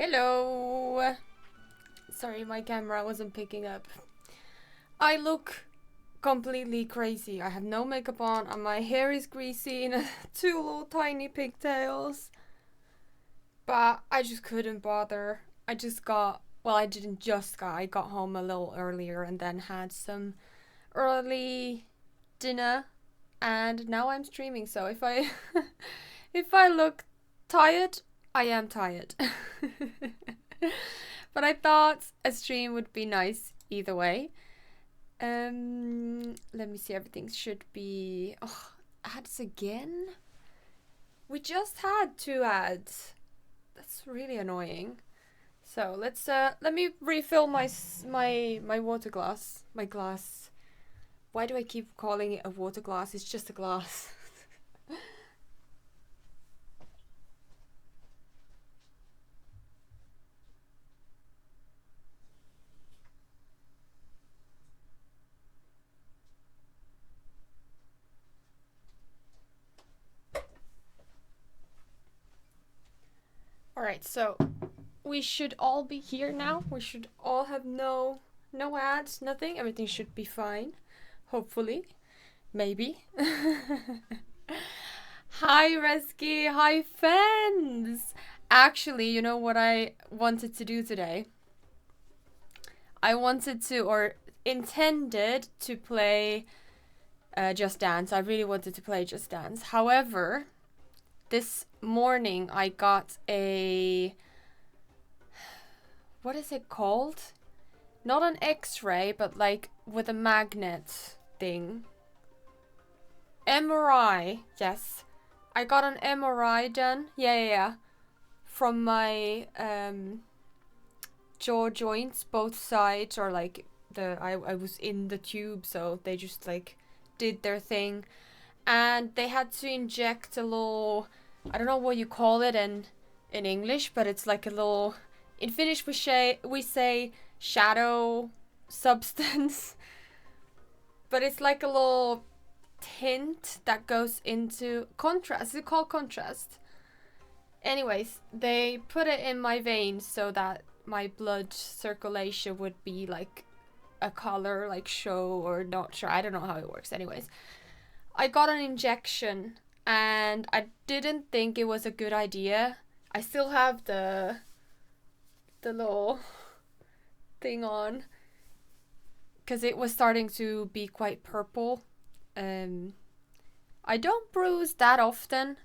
Hello! Sorry, my camera wasn't picking up. I look completely crazy. I have no makeup on and my hair is greasy and two little tiny pigtails. But I just couldn't bother. I didn't just got, I got home a little earlier and then had some early dinner and now I'm streaming, so if I if I look tired, I am tired. But I thought a stream would be nice either way. Let me see, everything should be... Oh, ads again? We just had 2 ads. That's really annoying. So let's let me refill my water glass. My glass. Why do I keep calling it a water glass? It's just a glass. Alright, so we should all be here now. We should all have no ads, nothing. Everything should be fine. Hopefully. Maybe. Hi Reski, hi Fens! Actually, you know what I wanted to do today? I wanted to, or intended to play Just Dance. I really wanted to play Just Dance. However, this morning I got a... What is it called? Not an X-ray, but like with a magnet thing. MRI, yes. I got an MRI done. Yeah. From my jaw joints, both sides, or like I was in the tube, so they just like did their thing. And they had to inject a little, I don't know what you call it in English, but it's like a little, in Finnish we say shadow substance. But it's like a little tint that goes into contrast. Is it called contrast? Anyways, they put it in my veins so that my blood circulation would be like a color, like show or not sure. I don't know how it works. Anyways, I got an injection and I didn't think it was a good idea. I still have the little thing on because it was starting to be quite purple. I don't bruise that often,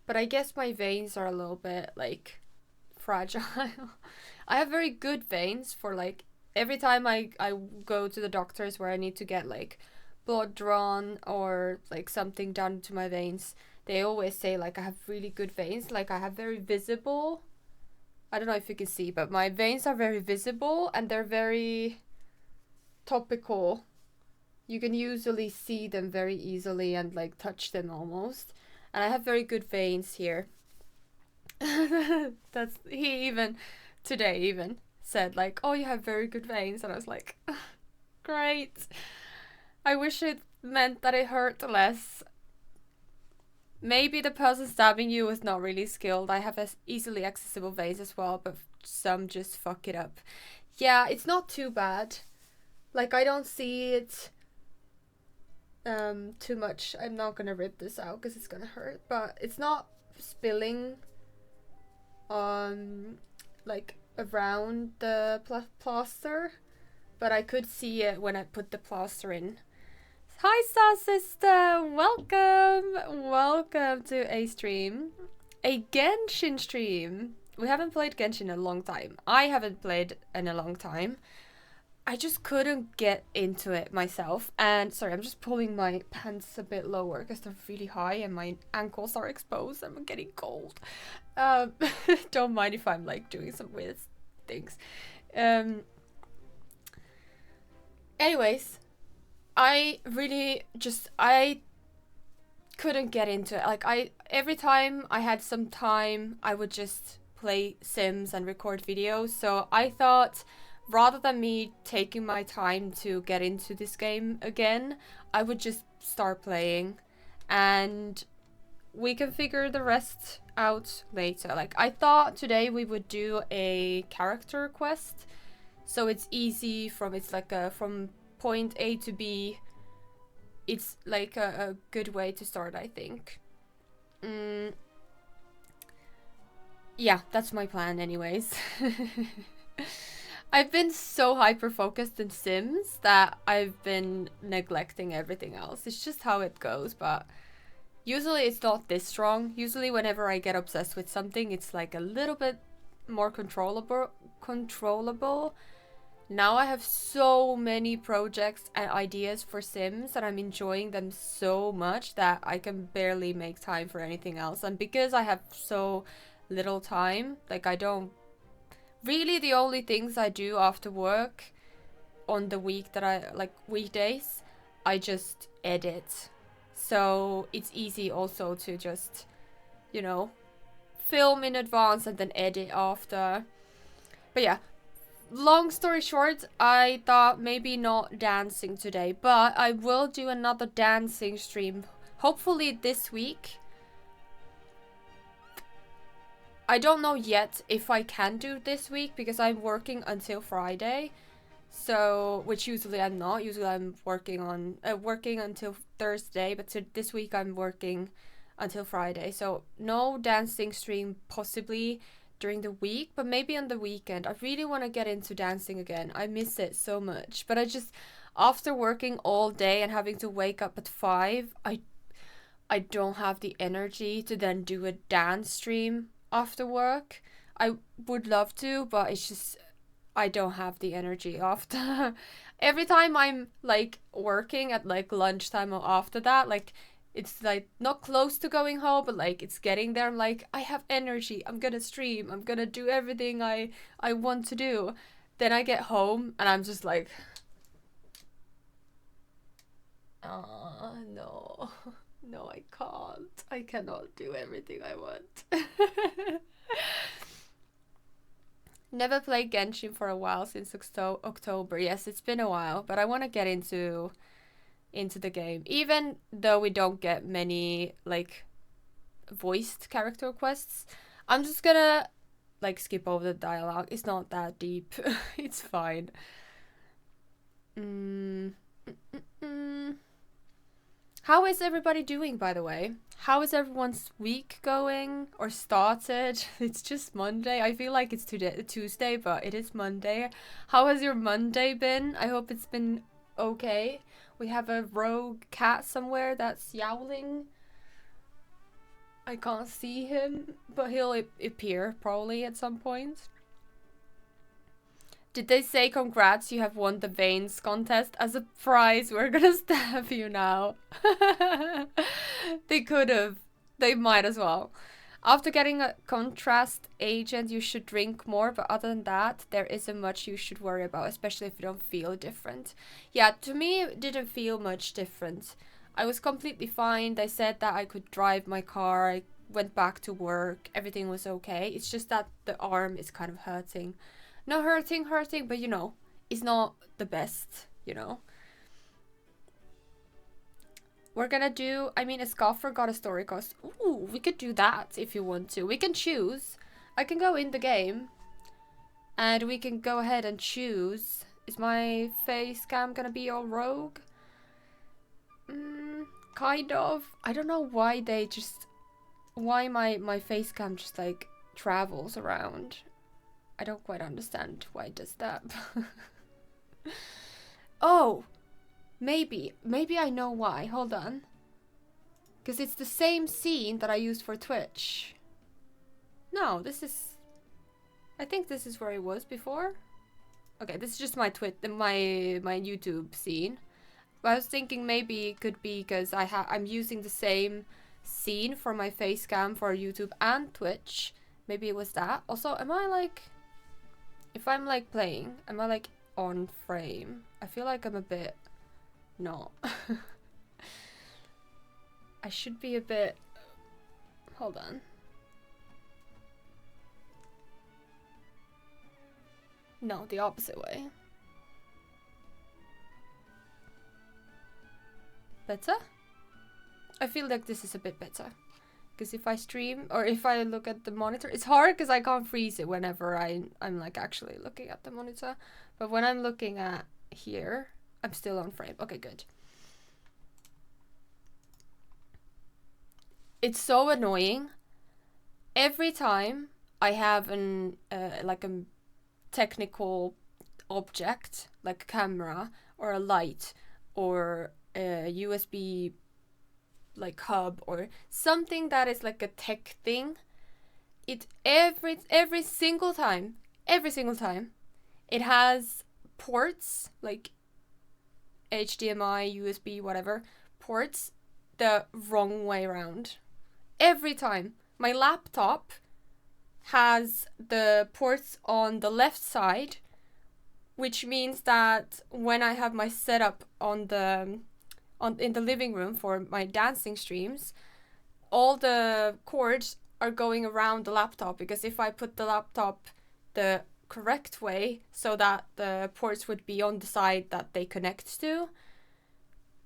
but I guess my veins are a little bit like fragile. I have very good veins for like every time I go to the doctors where I need to get like blood drawn or like something done to my veins, they always say like I have really good veins, like I have very visible, I don't know if you can see, but my veins are very visible and they're very topical. You can usually see them very easily and like touch them almost. And I have very good veins here. He even today said like, oh, you have very good veins, and I was like, great. I wish it meant that it hurt less. Maybe the person stabbing you was not really skilled. I have easily accessible veins as well, but some just fuck it up. Yeah, it's not too bad. Like, I don't see it too much. I'm not gonna rip this out because it's gonna hurt, but it's not spilling like around the plaster, but I could see it when I put the plaster in. Hi Star Sister, welcome to a stream, a Genshin stream. We haven't played Genshin in a long time. I haven't played in a long time. I just couldn't get into it myself. And sorry, I'm just pulling my pants a bit lower because they're really high and my ankles are exposed. I'm getting cold. Don't mind if I'm like doing some weird things. Anyways, I couldn't get into it. Like every time I had some time, I would just play Sims and record videos. So I thought, rather than me taking my time to get into this game again, I would just start playing and we can figure the rest out later. Like, I thought today we would do a character quest, so it's easy from, it's like a, from point A to B. It's like a good way to start, I think. Yeah, that's my plan anyways. I've been so hyper-focused in Sims that I've been neglecting everything else. It's just how it goes, but usually it's not this strong. Usually whenever I get obsessed with something, it's like a little bit more controllable. Now I have so many projects and ideas for Sims and I'm enjoying them so much that I can barely make time for anything else. And because I have so little time, like, I don't really, the only things I do after work on the week that I like, weekdays, I just edit. So it's easy also to just, you know, film in advance and then edit after. But yeah, long story short, I thought maybe not dancing today, but I will do another dancing stream hopefully this week. I don't know yet if I can do this week because I'm working until Friday, so, which usually I'm not. Usually I'm working until Thursday, but this week I'm working until Friday. So no dancing stream possibly during the week, but maybe on the weekend. I really want to get into dancing again. I miss it so much, but I just, after working all day and having to wake up at 5, I don't have the energy to then do a dance stream after work. I would love to, but it's just, I don't have the energy after. Every time I'm like working at like lunchtime or after that, like, it's like not close to going home, but like it's getting there. I'm like, I have energy, I'm gonna stream, I'm gonna do everything I want to do. Then I get home and I'm just like, no. No, I can't. I cannot do everything I want. Never played Genshin for a while, since October. Yes, it's been a while, but I want to get into the game. Even though we don't get many like voiced character quests, I'm just gonna like skip over the dialogue. It's not that deep. It's fine. How is everybody doing, by the way? How is everyone's week going or started? It's just Monday. I feel like it's Tuesday, but it is Monday. How has your Monday been? I hope it's been okay. We have a rogue cat somewhere that's yowling. I can't see him, but he'll appear probably at some point. Did they say congrats, you have won the veins contest? As a prize, we're gonna stab you now. They could have. They might as well. After getting a contrast agent, you should drink more, but other than that, there isn't much you should worry about, especially if you don't feel different. Yeah, to me, it didn't feel much different. I was completely fine. They said that I could drive my car. I went back to work. Everything was okay. It's just that the arm is kind of hurting. Not hurting, but you know, it's not the best, you know. We're gonna do, I mean, Escoffier got a story cost. Ooh, we could do that if you want to. We can choose. I can go in the game and we can go ahead and choose. Is my face cam gonna be all rogue? Kind of. I don't know why they just, why my face cam just like travels around. I don't quite understand why it does that. Oh, maybe I know why. Hold on. Because it's the same scene that I used for Twitch. No, this is, I think this is where it was before. Okay, this is just my my YouTube scene. But I was thinking maybe it could be because I'm using the same scene for my face cam for YouTube and Twitch. Maybe it was that. Also, am I like, if I'm like playing, am I like on frame? I feel like I'm a bit not. I should be a bit, hold on. No, the opposite way. Better? I feel like this is a bit better. Because if I stream or if I look at the monitor, it's hard because I can't freeze it whenever I'm like actually looking at the monitor. But when I'm looking at here, I'm still on frame. Okay, good. It's so annoying. Every time I have an like a technical object, like a camera or a light or a USB like hub or something that is like a tech thing, it every single time it has ports like HDMI, USB, whatever, ports the wrong way around. Every time. My laptop has the ports on the left side, which means that when I have my setup in the living room for my dancing streams, all the cords are going around the laptop, because if I put the laptop the correct way so that the ports would be on the side that they connect to,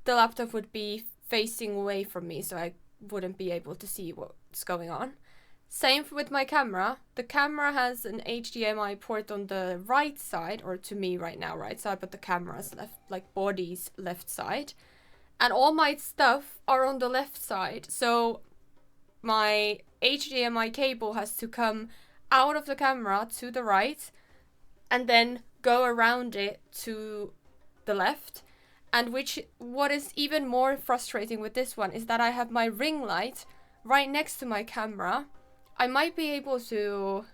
the laptop would be facing away from me, so I wouldn't be able to see what's going on. Same with my camera. The camera has an HDMI port on the right side, or to me right now right side, but the camera's left, like body's left side. And all my stuff are on the left side. So my HDMI cable has to come out of the camera to the right and then go around it to the left. And what is even more frustrating with this one is that I have my ring light right next to my camera. I might be able to...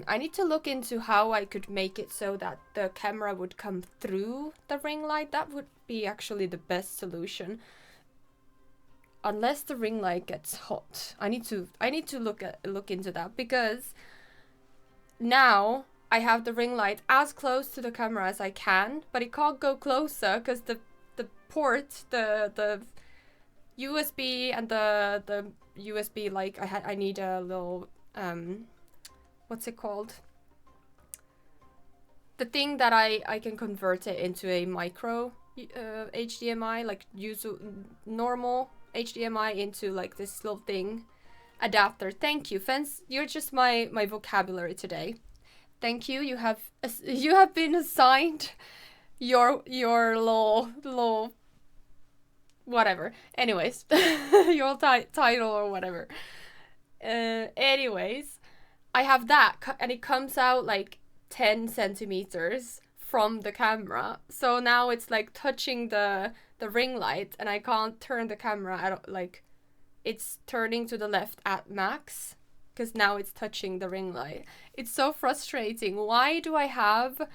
I need to look into how I could make it so that the camera would come through the ring light. That would be actually the best solution. Unless the ring light gets hot. I need to look into that, because now I have the ring light as close to the camera as I can, but it can't go closer because the port, the USB and the USB, like I need a little what's it called? The thing that I can convert it into a micro HDMI, like use normal HDMI into like this little thing adapter. Thank you, Fence. You're just my vocabulary today. Thank you. You have been assigned your little whatever. Anyways, your title or whatever. Anyways, I have that, and it comes out like 10 centimeters from the camera. So now it's like touching the ring light, and I can't turn the camera at, like, it's turning to the left at max, because now it's touching the ring light. It's so frustrating. Why do I have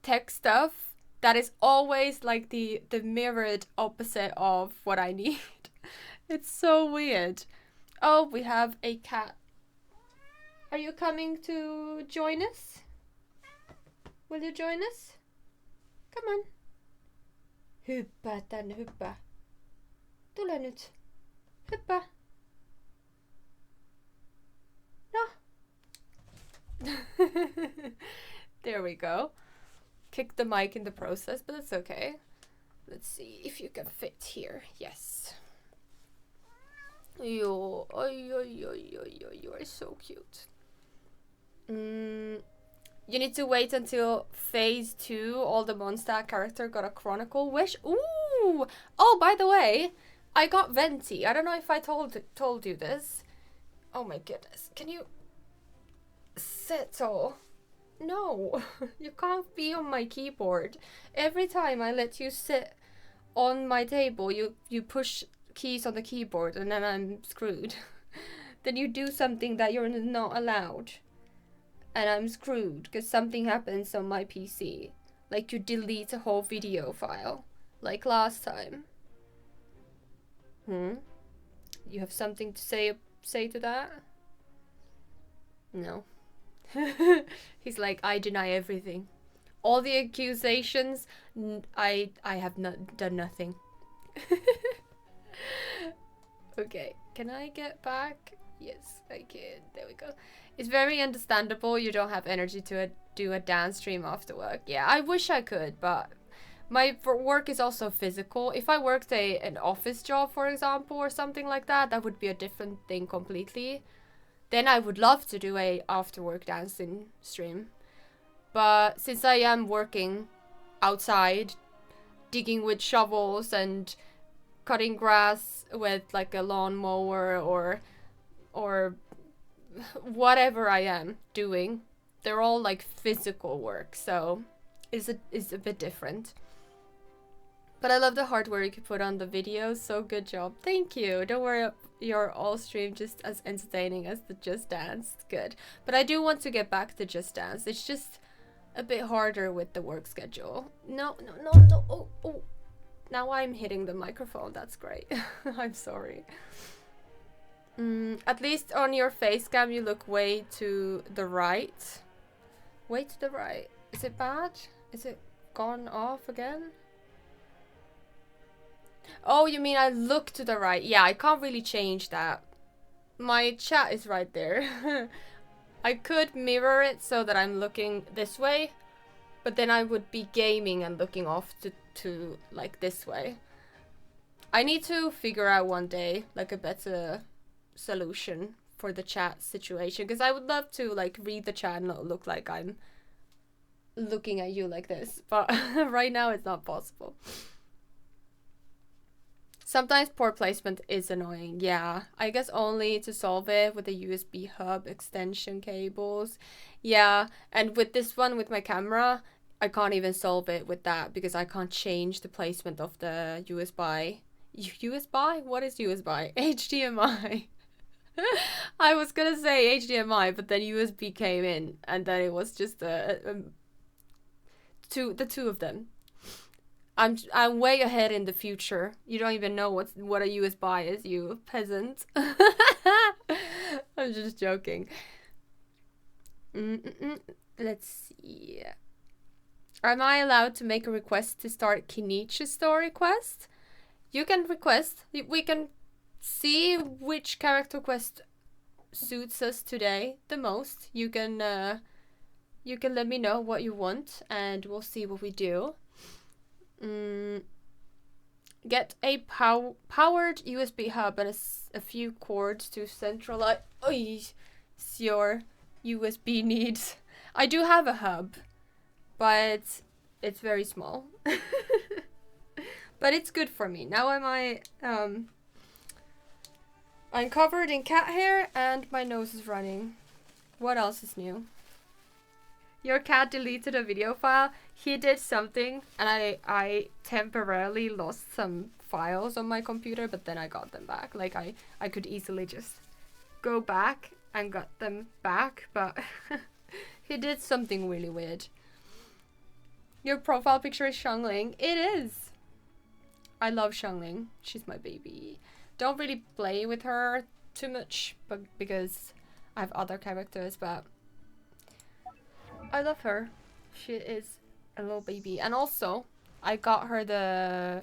tech stuff that is always like the mirrored opposite of what I need? It's so weird. Oh, we have a cat. Are you coming to join us? Will you join us? Come on. Hyppää tänne, hyppää. Tule nyt. Hyppää. No. There we go. Kick the mic in the process, but that's okay. Let's see if you can fit here. Yes. You are so cute. You need to wait until phase 2. All the monster character got a chronicle wish. Ooh! Oh, by the way, I got Venti. I don't know if I told you this. Oh my goodness. Can you settle? No, you can't be on my keyboard. Every time I let you sit on my table, you push keys on the keyboard, and then I'm screwed. Then you do something that you're not allowed, and I'm screwed because something happens on my PC. Like you delete a whole video file, like last time. You have something to say to that? No. He's like, I deny everything. All the accusations, I have done nothing. Okay, can I get back? Yes, I can. There we go. It's very understandable you don't have energy to do a dance stream after work. Yeah, I wish I could, but My work is also physical. If I worked an office job, for example, or something like that, that would be a different thing completely. Then I would love to do a after work dancing stream. But since I am working outside, digging with shovels and cutting grass with like a lawnmower or whatever I am doing, they're all like physical work, so it's a bit different. But I love the hard work you put on the videos, so good job. Thank you. Don't worry, your all stream just as entertaining as the Just Dance. Good. But I do want to get back to Just Dance. It's just a bit harder with the work schedule. No. Oh. Now I'm hitting the microphone. That's great. I'm sorry. At least on your face cam, you look way to the right. Way to the right. Is it bad? Is it gone off again? Oh, you mean I look to the right? Yeah, I can't really change that. My chat is right there. I could mirror it so that I'm looking this way, but then I would be gaming and looking off to like this way. I need to figure out one day like a better solution for the chat situation, because I would love to like read the chat and not look like I'm looking at you like this, but right now it's not possible. Sometimes poor placement is annoying. Yeah, I guess only to solve it with the USB hub extension cables. Yeah, and with this one, with my camera, I can't even solve it with that because I can't change the placement of the USB. USB? What is USB? HDMI. I was gonna say HDMI, but then USB came in, and then it was just the two of them. I'm way ahead in the future. You don't even know what a USB is, you peasant. I'm just joking. Let's see. Am I allowed to make a request to start Kenichi's story quest? You can request. We can see which character quest suits us today the most. You can let me know what you want, and we'll see what we do. Get a powered USB hub and a few cords to centralize your USB needs. I do have a hub, but it's very small. But it's good for me. Now I'm covered in cat hair and my nose is running. What else is new? Your cat deleted a video file. He did something, and I temporarily lost some files on my computer, but then I got them back. Like I could easily just go back and got them back, but he did something really weird. Your profile picture is Xiangling. It is. I love Xiangling. She's my baby. Don't really play with her too much, but because I have other characters, but I love her. She is a little baby. And also, I got her the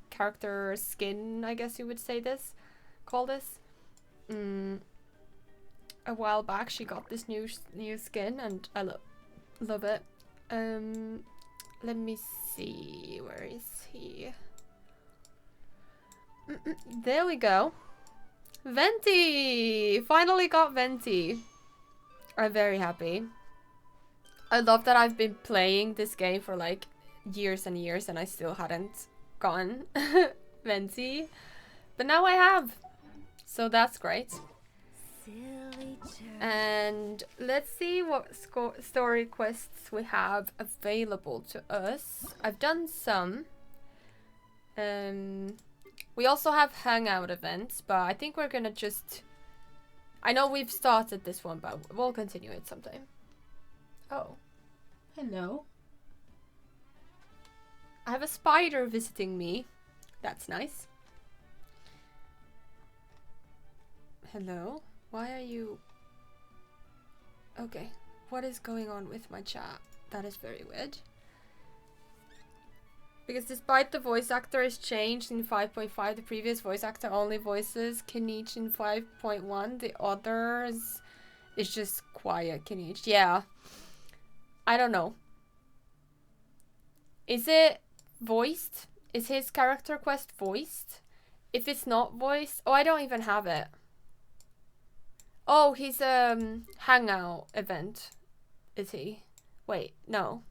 character skin, I guess you would say this. Call this. A while back, she got this new skin, and I love it. Let me see. Where is he? There we go. Venti! Finally got Venti. I'm very happy. I love that I've been playing this game for like years and years and I still hadn't gotten Venti. But now I have. So that's great. And let's see what story quests we have available to us. I've done some. We also have hangout events, but I think we're gonna just... I know we've started this one, but we'll continue it sometime. Oh. Hello. I have a spider visiting me. That's nice. Hello? Why are you... Okay. What is going on with my chat? That is very weird. Because despite the voice actor is changed in 5.5, the previous voice actor only voices Kenichi in 5.1. The others is just quiet Kenichi. Yeah. I don't know. Is it voiced? Is his character quest voiced? If it's not voiced... Oh, I don't even have it. Oh, he's hangout event. Is he? Wait, no.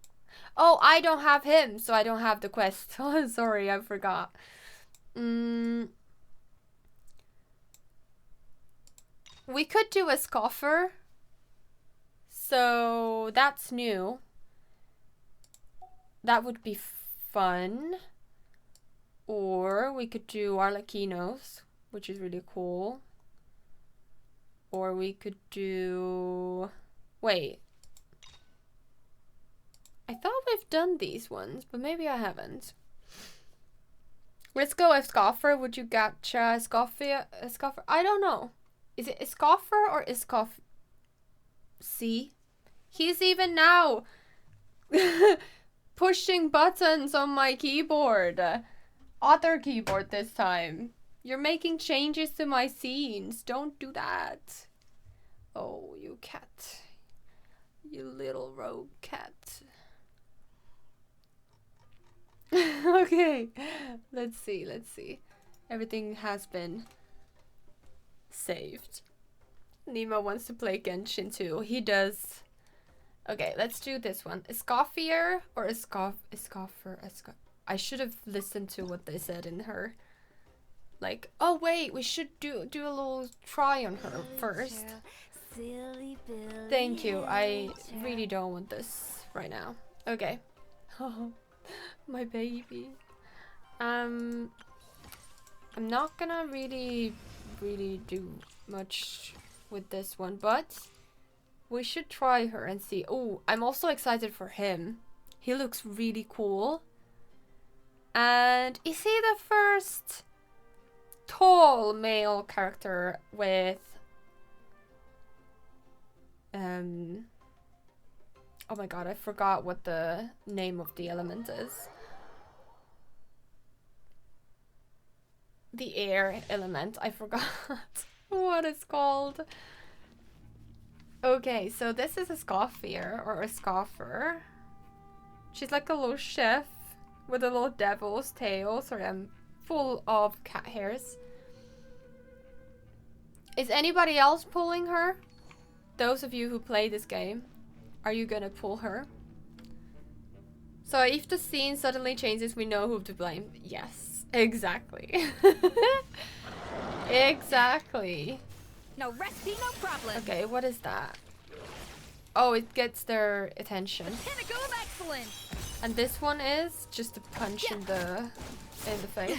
Oh, I don't have him, so I don't have the quest. Oh, sorry, I forgot. We could do a Escoffier. So that's new. That would be fun. Or we could do Arlequinos, which is really cool. Or we could do... Wait. I thought we've done these ones, but maybe I haven't. Let's go Escoffier. Would you gacha Escoffier? I don't know. Is it Escoffier or Escoff? See? He's even now pushing buttons on my keyboard. Other keyboard this time. You're making changes to my scenes. Don't do that. Oh, you cat. You little rogue cat. Okay. Let's see. Everything has been saved. Nemo wants to play Genshin too. He does. Okay, let's do this one. Escoffier or Escoffer. I should have listened to what they said in her. Like, oh wait, we should do a little try on her first. Thank you. I really don't want this right now. Okay. Oh, my baby. I'm not gonna really do much with this one, but we should try her and see. Oh, I'm also excited for him. He looks really cool. And is he the first tall male character with oh my god, I forgot what the name of the element is. The air element, I forgot what it's called. Okay, so this is a Escoffier or a Escoffer. She's like a little chef with a little devil's tail. Sorry, I'm full of cat hairs. Is anybody else pulling her? Those of you who play this game, are you gonna pull her? So if the scene suddenly changes, we know who to blame. Yes, exactly. Exactly. No recipe, no problem. Okay, what is that? Oh, it gets their attention. Pinnacle of excellence. And this one is just a punch in the face.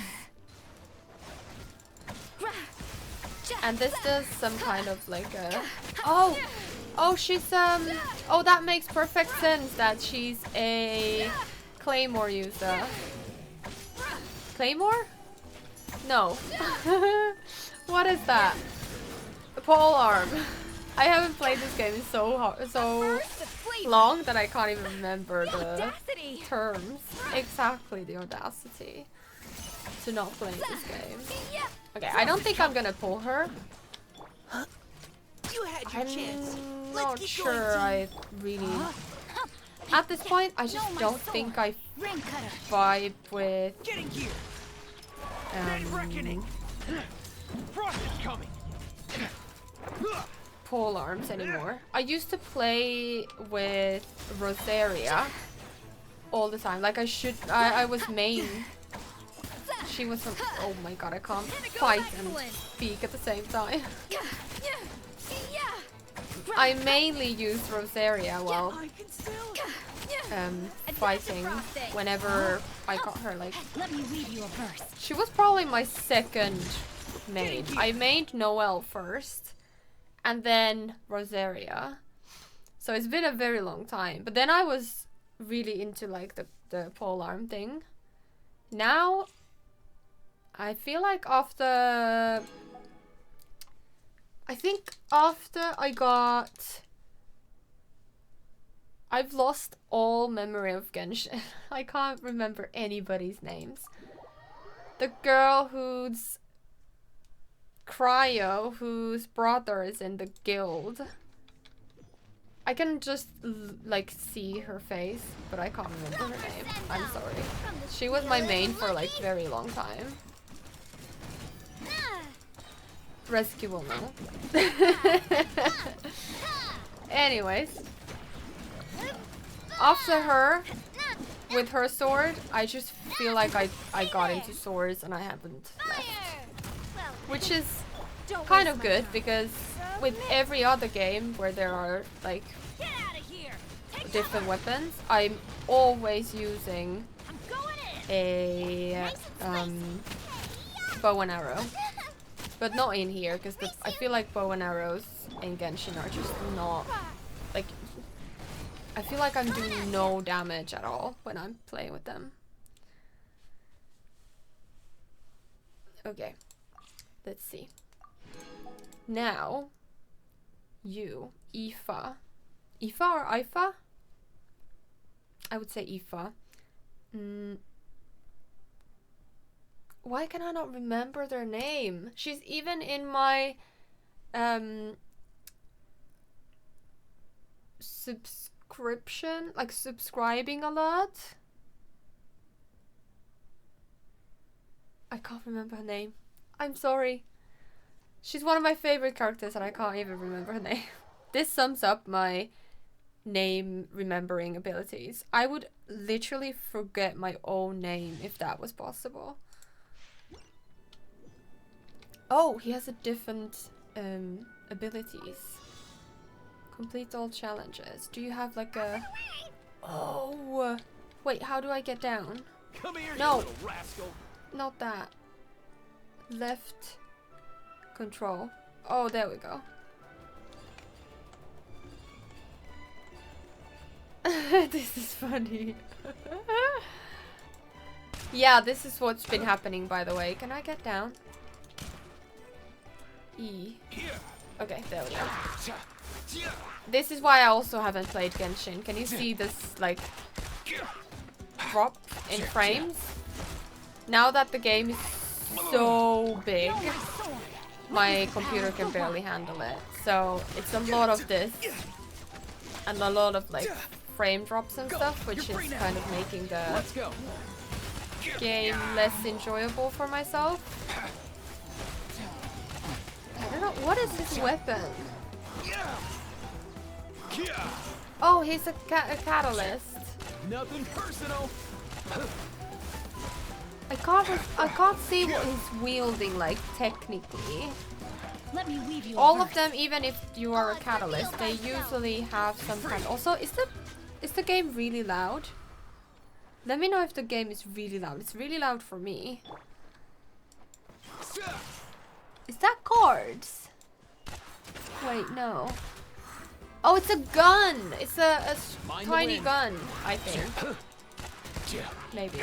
And this does some kind of like a... Oh, she's oh, that makes perfect sense that she's a claymore user. Claymore? No. What is that? A pole arm. I haven't played this game in so long that I can't even remember the terms. Exactly, the audacity to not play this game. Okay, I don't think I'm gonna pull her. I'm not sure I really... At this point, I just don't think I vibe with pole arms anymore. I used to play with Rosaria all the time. Like I was main. She was from... Oh my god, I can't fight and speak at the same time. I mainly used Rosaria while fighting whenever I got her. Like, she was probably my second main. I made Noelle first and then Rosaria. So it's been a very long time. But then I was really into like the polearm thing. Now I feel like after I've lost all memory of Genshin. I can't remember anybody's names. The girl who's Cryo, whose brother is in the guild. I can just like see her face, but I can't remember her name. I'm sorry. She was my main for like very long time. Rescue will know. Anyways, after her, with her sword, I just feel like I got into swords and I haven't left. Which is kind of good because with every other game where there are like different weapons, I'm always using a bow and arrow. But not in here because I feel like bow and arrows in Genshin are just not like, I feel like I'm doing no damage at all when I'm playing with them. Okay, let's see. Now, you, Aoife. Aoife or Aoife? I would say Aoife. Why can I not remember their name? She's even in my subscription, like subscribing a lot. I can't remember her name. I'm sorry. She's one of my favorite characters and I can't even remember her name. This sums up my name remembering abilities. I would literally forget my own name if that was possible. Oh, he has a different abilities. Complete all challenges. Do you have like a... Oh! Wait, how do I get down? Come here, no! You little rascal. Not that. Left control. Oh, there we go. This is funny. Yeah, this is what's been happening, by the way. Can I get down? E. Okay, there we go. This is why I also haven't played Genshin. Can you see this, like, drop in frames? Now that the game is so big, my computer can barely handle it. So it's a lot of this and a lot of like frame drops and stuff, which is kind of making the game less enjoyable for myself. I don't know, what is his weapon? Oh, he's a catalyst. Nothing personal. I can't see what he's wielding like technically. Let me weave you. All of them, even if you are a catalyst, they usually have some kind. Also, is the game really loud? Let me know if the game is really loud. It's really loud for me. Is that chords? Wait, no. Oh, it's a gun. It's a tiny gun, I think. Maybe.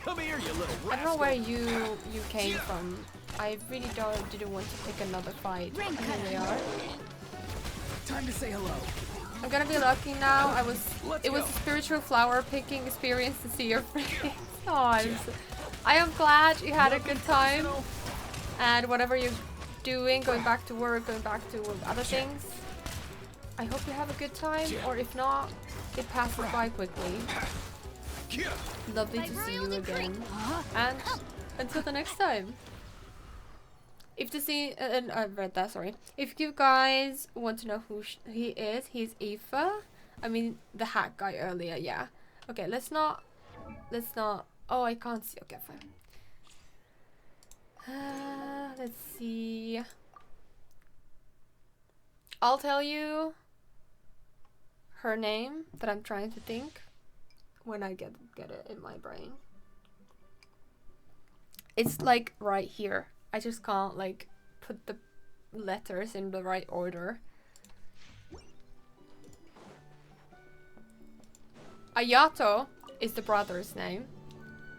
Come here, you little rascal. I don't know where you came from. I really didn't want to pick another fight. Here we are. Time to say hello. I'm gonna be lucky now. It was a spiritual flower picking experience to see your face. Oh, I am glad you had a good time. And whatever you're doing, going back to work, going back to other things, I hope you have a good time. Or if not, it passes by quickly. Lovely to see you again. And until the next time. If to see, I read that, sorry. If you guys want to know who he is, he's Aoife. I mean, the hack guy earlier, yeah. Okay, let's not, oh, I can't see, okay, fine. Let's see. I'll tell you her name that I'm trying to think when I get it in my brain. It's like right here. I just can't like put the letters in the right order. Ayato is the brother's name.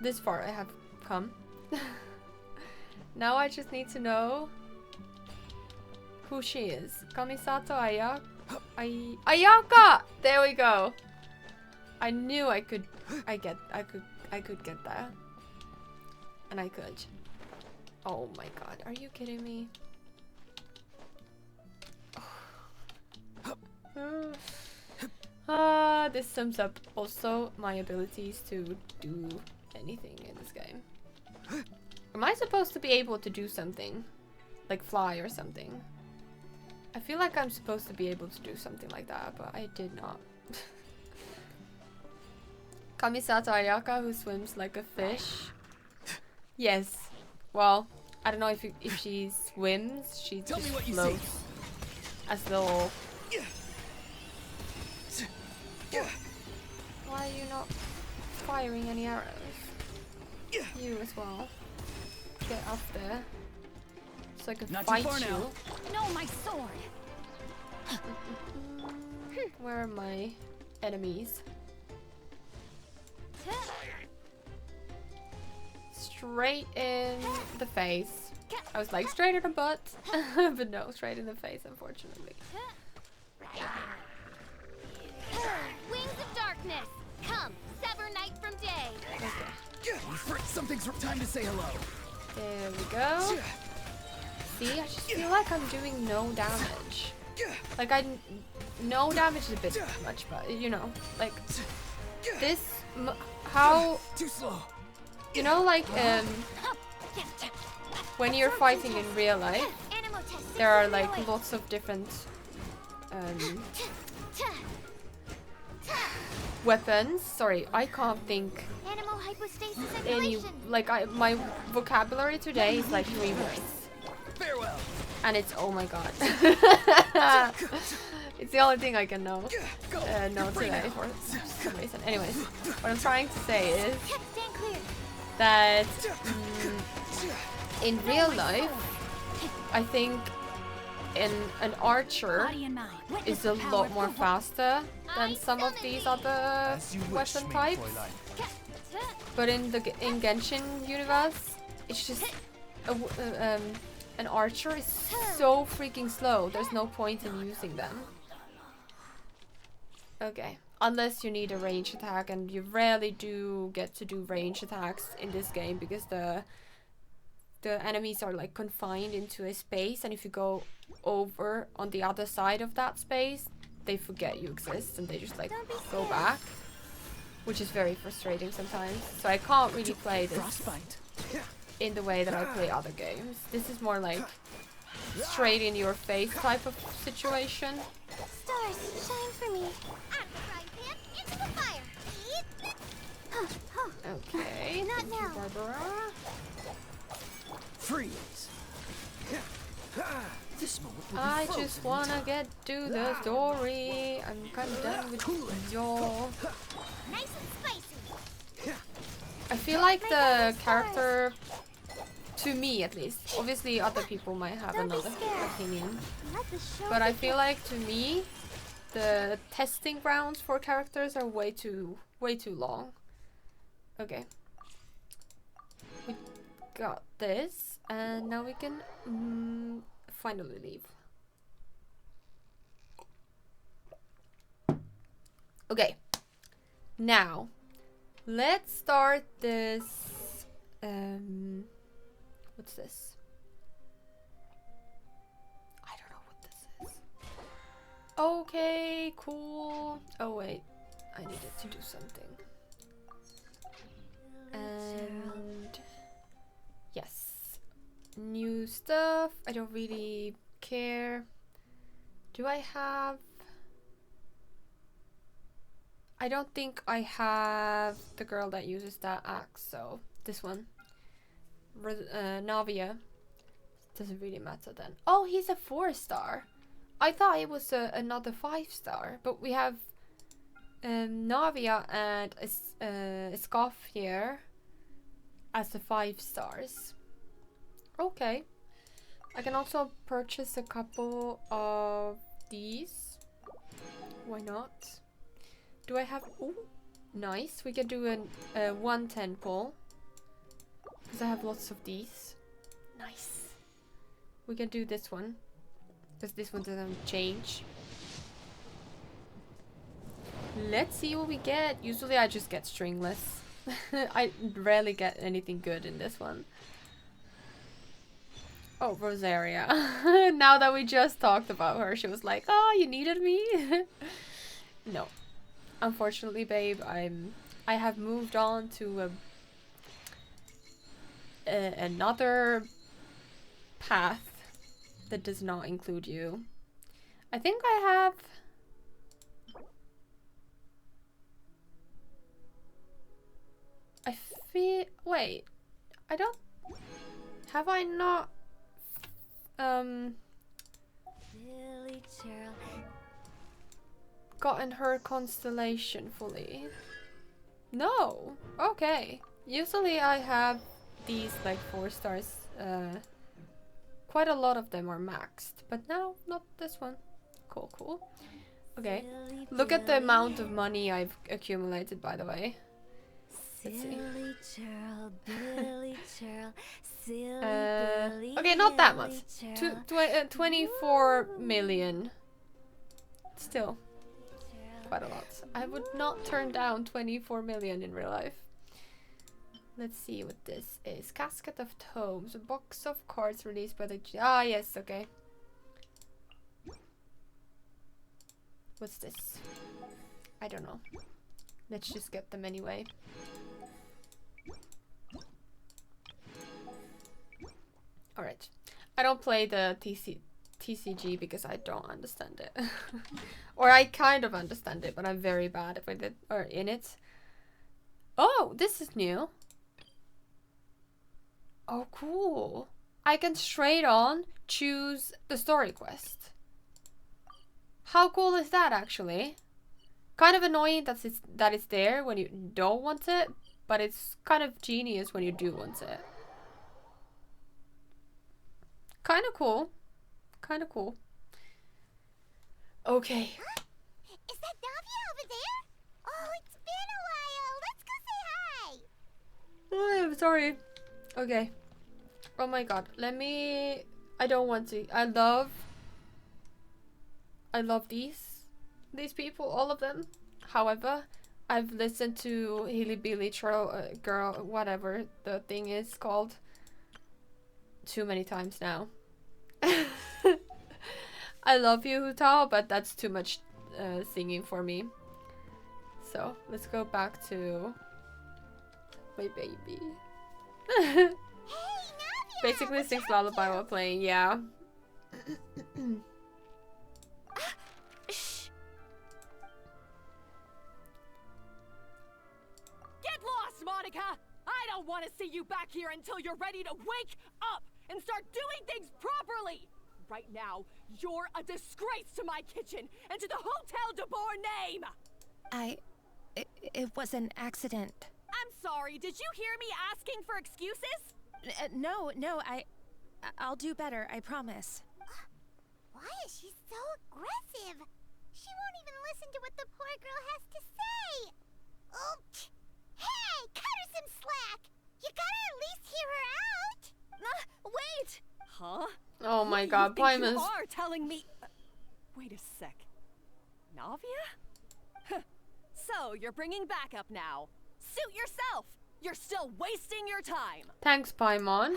This far I have come. Now I just need to know who she is. Kamisato Ayaka! There we go. I knew I could get that. And I could. Oh my god, are you kidding me? this sums up also my abilities to do anything in this game. Am I supposed to be able to do something? Like fly or something? I feel like I'm supposed to be able to do something like that, but I did not. Kamisato Ayaka, who swims like a fish. Yes. Well, I don't know if she swims. She just floats as little. Why are you not firing any arrows? You as well. Get up there, so I can fight you. No, my sword. Where are my enemies? Straight in the face. I was like straight in the butt, but no, straight in the face, unfortunately. Wings of darkness, come, sever night from day. Okay. Something's time to say hello. There we go. See, I just feel like I'm doing no damage. Like no damage is a bit much, but you know, like this. How? Too slow. You know, like when you're fighting in real life, there are like lots of different weapons. Sorry, I can't think any. Like my vocabulary today is like 3 words. Farewell. And it's oh my god. It's the only thing I can know today for some reason. Anyways, what I'm trying to say is that in real life, I think an archer is a lot more faster than some of these other weapon types. But in Genshin universe, it's just an archer is so freaking slow. There's no point in using them. Okay, unless you need a range attack, and you rarely do get to do range attacks in this game because the enemies are like confined into a space, and if you go over on the other side of that space, they forget you exist and they just like go back, which is very frustrating sometimes. So I can't really play this in the way that I play other games. This is more like straight in your face type of situation. Stars, shine for me. Into the fire. Okay. Not Thank you, now. Barbara. Freeze. This moment will be I frozen just wanna get to the story. I'm kind of done with y'all. Nice and spicy. I feel like the character, to me at least, obviously other people might have another opinion, but I feel like to me, the testing rounds for characters are way too long. Okay. We got this, and now we can finally leave. Okay. Now, let's start this. What's this? I don't know what this is. Okay, cool. Oh wait, I needed to do something. And yes, new stuff. I don't really care. Do I have? I don't think I have the girl that uses that axe, so this one. Navia. Doesn't really matter then. Oh, he's a 4-star. I thought it was another 5-star, but we have Navia and Escoffier as the 5 stars. Okay. I can also purchase a couple of these. Why not? Do I have... Ooh, nice. We can do a 110 pull. Because I have lots of these. Nice. We can do this one. Because this one doesn't change. Let's see what we get. Usually I just get stringless. I rarely get anything good in this one. Oh, Rosaria. Now that we just talked about her, she was like, oh, you needed me? No. Unfortunately, babe, I have moved on to another path that does not include you. I think I have. I feel. Wait, I don't. Have I not? Billy Cheryl. Gotten her constellation fully. No. Okay. Usually I have these like 4 stars. Quite a lot of them are maxed, but now not this one. Cool, cool. Okay. Silly Look at the Billy. amount of money I've accumulated, by the way. Let's see. Silly Cheryl, Billy Cheryl, silly Billy. Okay, not that much. Billy Cheryl, 24 million. Still, Cheryl. quite a lot. I would not turn down 24 million in real life. Let's see what this is. Casket of Tomes. A box of cards released by the... Ah, yes, okay. What's this? I don't know. Let's just get them anyway. Alright. I don't play the TCG because I don't understand it. Or I kind of understand it, but I'm very bad with it or in it. Oh, this is new. Oh, cool. I can straight on choose the story quest. How cool is that, actually? Kind of annoying that it's there when you don't want it, but it's kind of genius when you do want it. Kind of cool. Kind of cool. Okay. Huh? Is that Navia over there? Oh, it's been a while. Let's go say hi. Oh, I'm sorry. Okay. Oh my god. Let me... I don't want to. I love these people, all of them. However, I've listened to Hilly Billy Girl, whatever the thing is called, too many times now. I love you, Hutao, but that's too much singing for me. So let's go back to my baby. Hey, Navia. Basically sings lullaby while playing, yeah. Shh. Get lost, Monica! I don't want to see you back here until you're ready to wake up and start doing things properly! Right now, you're a disgrace to my kitchen and to the Hotel de Boer name! It was an accident. I'm sorry, did you hear me asking for excuses? No, I'll do better, I promise. Why is she so aggressive? She won't even listen to what the poor girl has to say. Oh, hey, cut her some slack. You gotta at least hear her out. Wait! Huh? Oh my What god, do you think Paimon's... you are telling me... wait a sec. Navia? Huh. So, you're bringing backup now. Suit yourself! You're still wasting your time! Thanks, Paimon.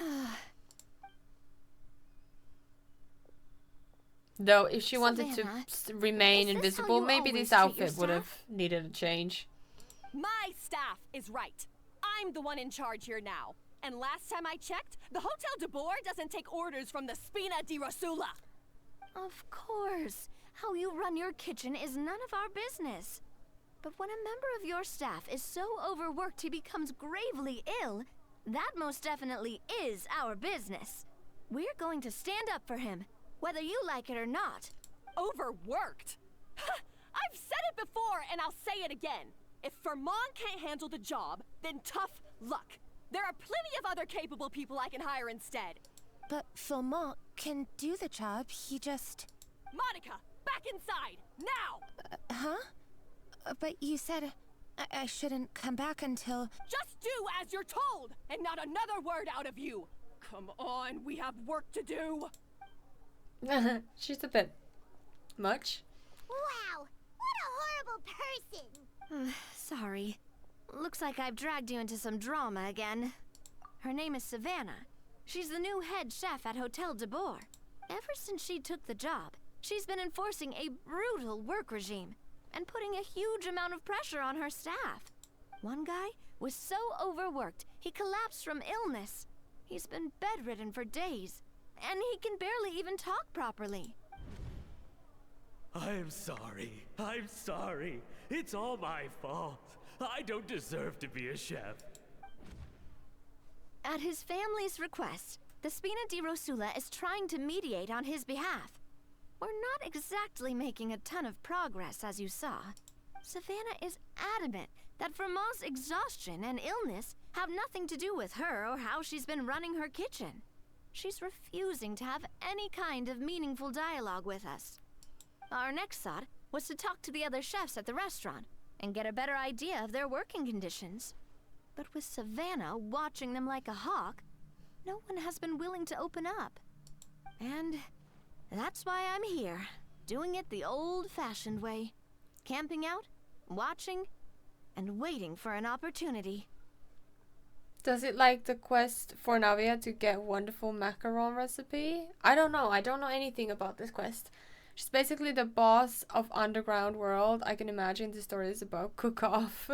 Though, if she wanted to Savannah, remain is this how invisible, you maybe always this treat your outfit would have staff? needed a change. My staff is right. I'm the one in charge here now. And last time I checked, the Hotel de Boer doesn't take orders from the Spina di Rosula. Of course. How you run your kitchen is none of our business. But when a member of your staff is so overworked he becomes gravely ill, that most definitely is our business. We're going to stand up for him, whether you like it or not. Overworked? I've said it before and I'll say it again. If Fermon can't handle the job, then tough luck. There are plenty of other capable people I can hire instead. But Philmont can do the job, he just... Monica, back inside, now! Huh? But you said I shouldn't come back until... Just do as you're told, and not another word out of you. Come on, we have work to do. She's a bit much. Wow, what a horrible person. Sorry. Looks like I've dragged you into some drama again. Her name is Savannah. She's the new head chef at Hotel de Boer. Ever since she took the job, she's been enforcing a brutal work regime. and putting a huge amount of pressure on her staff. One guy was so overworked, he collapsed from illness. He's been bedridden for days, and he can barely even talk properly. I'm sorry. I'm sorry. It's all my fault. I don't deserve to be a chef. At his family's request, the Spina di Rosula is trying to mediate on his behalf. We're not exactly making a ton of progress, as you saw. Savannah is adamant that Vermont's exhaustion and illness have nothing to do with her or how she's been running her kitchen. She's refusing to have any kind of meaningful dialogue with us. Our next thought was to talk to the other chefs at the restaurant and get a better idea of their working conditions. But with Savannah watching them like a hawk, no one has been willing to open up. And that's why I'm here, doing it the old-fashioned way. Camping out, watching, and waiting for an opportunity. Does it like the quest for Navia to get wonderful macaron recipe? I don't know. I don't know anything about this quest. She's basically the boss of Underground World. I can imagine the story is about cook-off.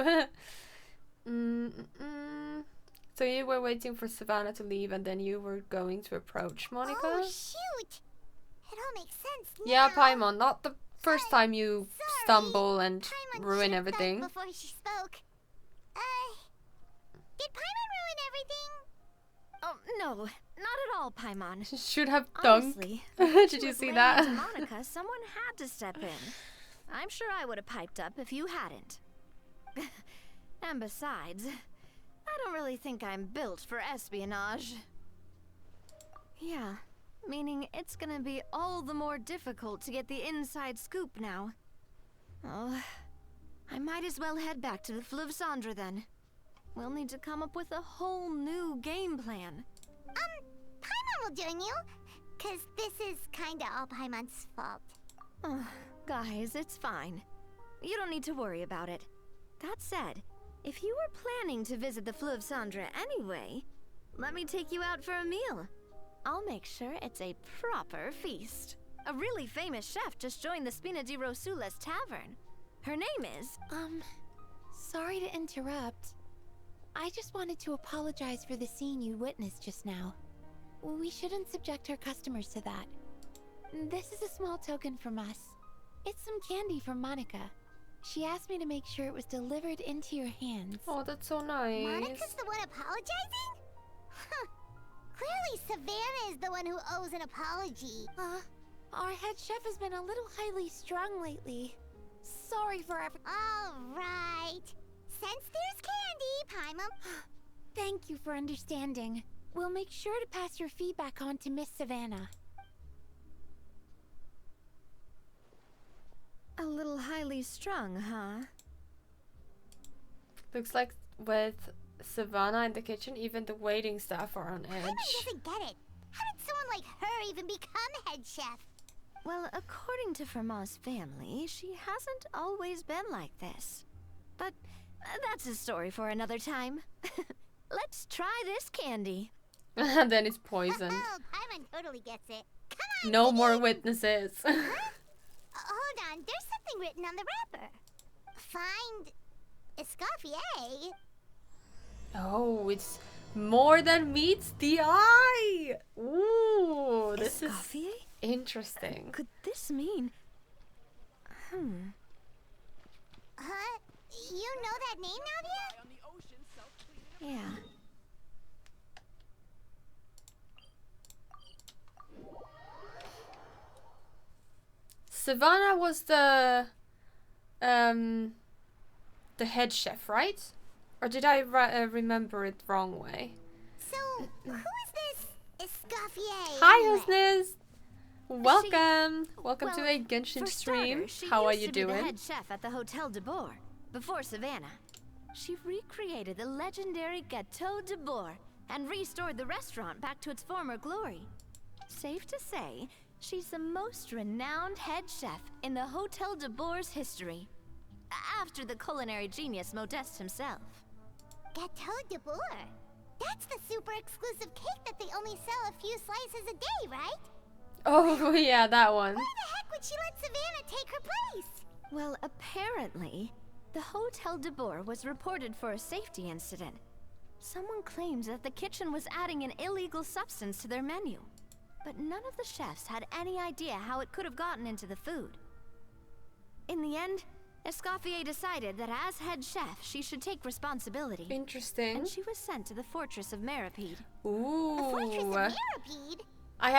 So you were waiting for Savannah to leave and then you were going to approach Monica? Oh, shoot! It all makes sense now. Yeah, Paimon, not the first time you Sorry. stumble and Paimon ruin shut up everything. before she spoke. Did Paimon ruin everything? Oh, no, not at all, Paimon. She should have dunked. Honestly, Did she you was see laying that? into Monica, someone had to step in. I'm sure I would have piped up if you hadn't. And besides, I don't really think I'm built for espionage. Yeah, meaning it's gonna be all the more difficult to get the inside scoop now. Oh, I might as well head back to the Fleuve Cendre then. We'll need to come up with a whole new game plan. Paimon will join you, 'cause this is kinda all Paimon's fault. Oh, guys, it's fine. You don't need to worry about it. That said, if you were planning to visit the Fleuve Cendre anyway, let me take you out for a meal. I'll make sure it's a proper feast. A really famous chef just joined the Spina di Rosula's tavern. Her name is... Sorry to interrupt. I just wanted to apologize for the scene you witnessed just now. We shouldn't subject our customers to that. This is a small token from us. It's some candy from Monica. She asked me to make sure it was delivered into your hands. Oh, that's so nice. Monica's the one apologizing? Huh. Clearly Savannah is the one who owes an apology. Our head chef has been a little highly strung lately. Sorry for every- Alright. Since there's candy, Paimon... Thank you for understanding. We'll make sure to pass your feedback on to Miss Savannah. A little highly strung, huh? Looks like with Savannah in the kitchen, even the waiting staff are on Paimon edge. doesn't get it. How did someone like her even become head chef? Well, according to Fermat's family, she hasn't always been like this. But that's a story for another time. Let's try this candy. And then it's poisoned. Oh, Paimon totally gets it. Come on, No Biggie. more witnesses. Hold on, there's something written on the wrapper. Find Escoffier. Oh, it's more than meets the eye. Ooh, this is Escoffier? interesting. Could this mean... Huh? You know that name, Navia? On the ocean, self-cleaning. Yeah. Savannah was the head chef, right? Or did I remember it wrong way? So, who is this Escoffier? Hi, anyway? Hostess. Welcome. Welcome to Well, a Genshin for stream. starters, she How are used you to be the doing? head chef at the Hotel de Boer before Savannah. She recreated the legendary Gâteau de Boer and restored the restaurant back to its former glory. Safe to say, she's the most renowned head chef in the Hotel de Boer's history, after the culinary genius Modeste himself. Gâteau de Boer. That's the super exclusive cake that they only sell a few slices a day, right? Oh, yeah, that one. Why the heck would she let Savannah take her place? Well, apparently, the Hotel de Boer was reported for a safety incident. Someone claims that the kitchen was adding an illegal substance to their menu. But none of the chefs had any idea how it could have gotten into the food. In the end, Escoffier decided that as head chef, she should take responsibility. Interesting. And she was sent to the Fortress of Meripede. Ooh. The Fortress of Meripede? I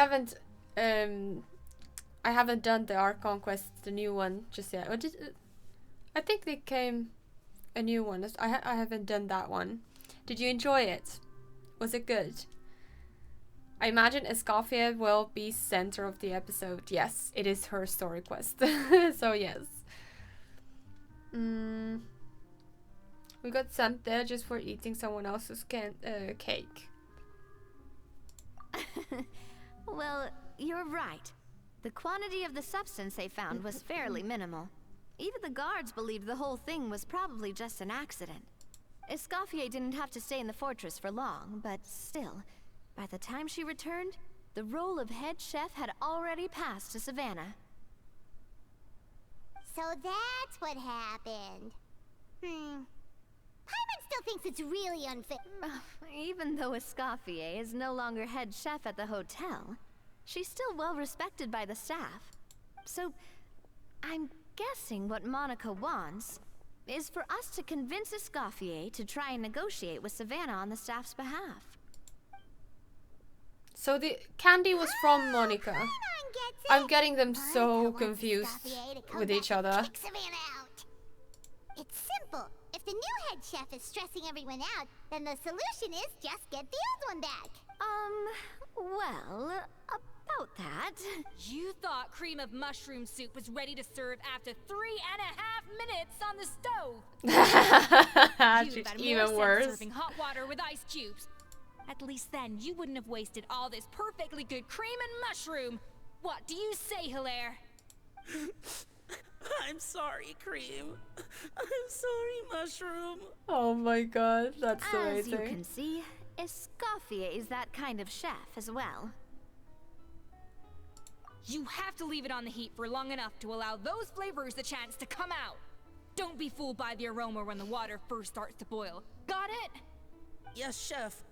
haven't done the Ark Conquest, the new one, just yet. Or I think they came a new one. I haven't done that one. Did you enjoy it? Was it good? I imagine Escoffier will be center of the episode. Yes, it is her story quest. So yes. We got sent there just for eating someone else's cake. Well, you're right. The quantity of the substance they found was fairly minimal. Even the guards believed the whole thing was probably just an accident. Escoffier didn't have to stay in the fortress for long, but still, by the time she returned, the role of head chef had already passed to Savannah. So that's what happened. Paimon still thinks it's really unfair. Even though Escoffier is no longer head chef at the hotel, she's still well respected by the staff. So, I'm guessing what Monica wants is for us to convince Escoffier to try and negotiate with Savannah on the staff's behalf. So the candy was from Monica. Paimon gets it. I'm getting them Monica so wants confused Escoffier to come with back each and other. kick Savannah out. It's simple. If the new head chef is stressing everyone out, then the solution is just get the old one back. Well, about that. You thought cream of mushroom soup was ready to serve after 3.5 minutes on the stove. You'd She's have had more even sense worse. serving hot water with ice cubes. At least then you wouldn't have wasted all this perfectly good cream and mushroom. What do you say, Hilaire? I'm sorry, Cream. I'm sorry, Mushroom. Oh my god, that's As you amazing. can see, Escoffier is that kind of chef as well. You have to leave it on the heat for long enough to allow those flavors the chance to come out. Don't be fooled by the aroma when the water first starts to boil. Got it? Yes, Chef.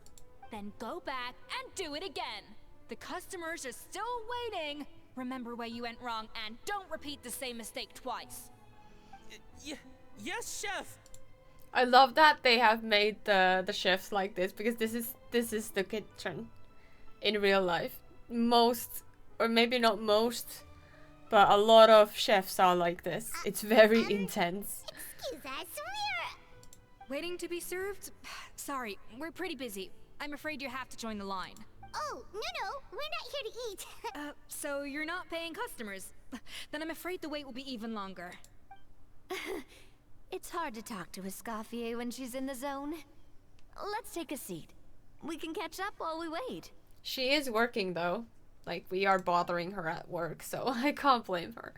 Then go back and do it again. The customers are still waiting. Remember where you went wrong and don't repeat the same mistake twice. Yes, Chef. I love that they have made the chefs like this, because this is the kitchen in real life. Most, or maybe not most, but a lot of chefs are like this. It's very intense. Excuse us, we're... Waiting to be served? Sorry, we're pretty busy. I'm afraid you have to join the line. Oh, no, we're not here to eat. So you're not paying customers? Then I'm afraid the wait will be even longer. It's hard to talk to Escoffier when she's in the zone. Let's take a seat. We can catch up while we wait. She is working though. Like, we are bothering her at work, so I can't blame her.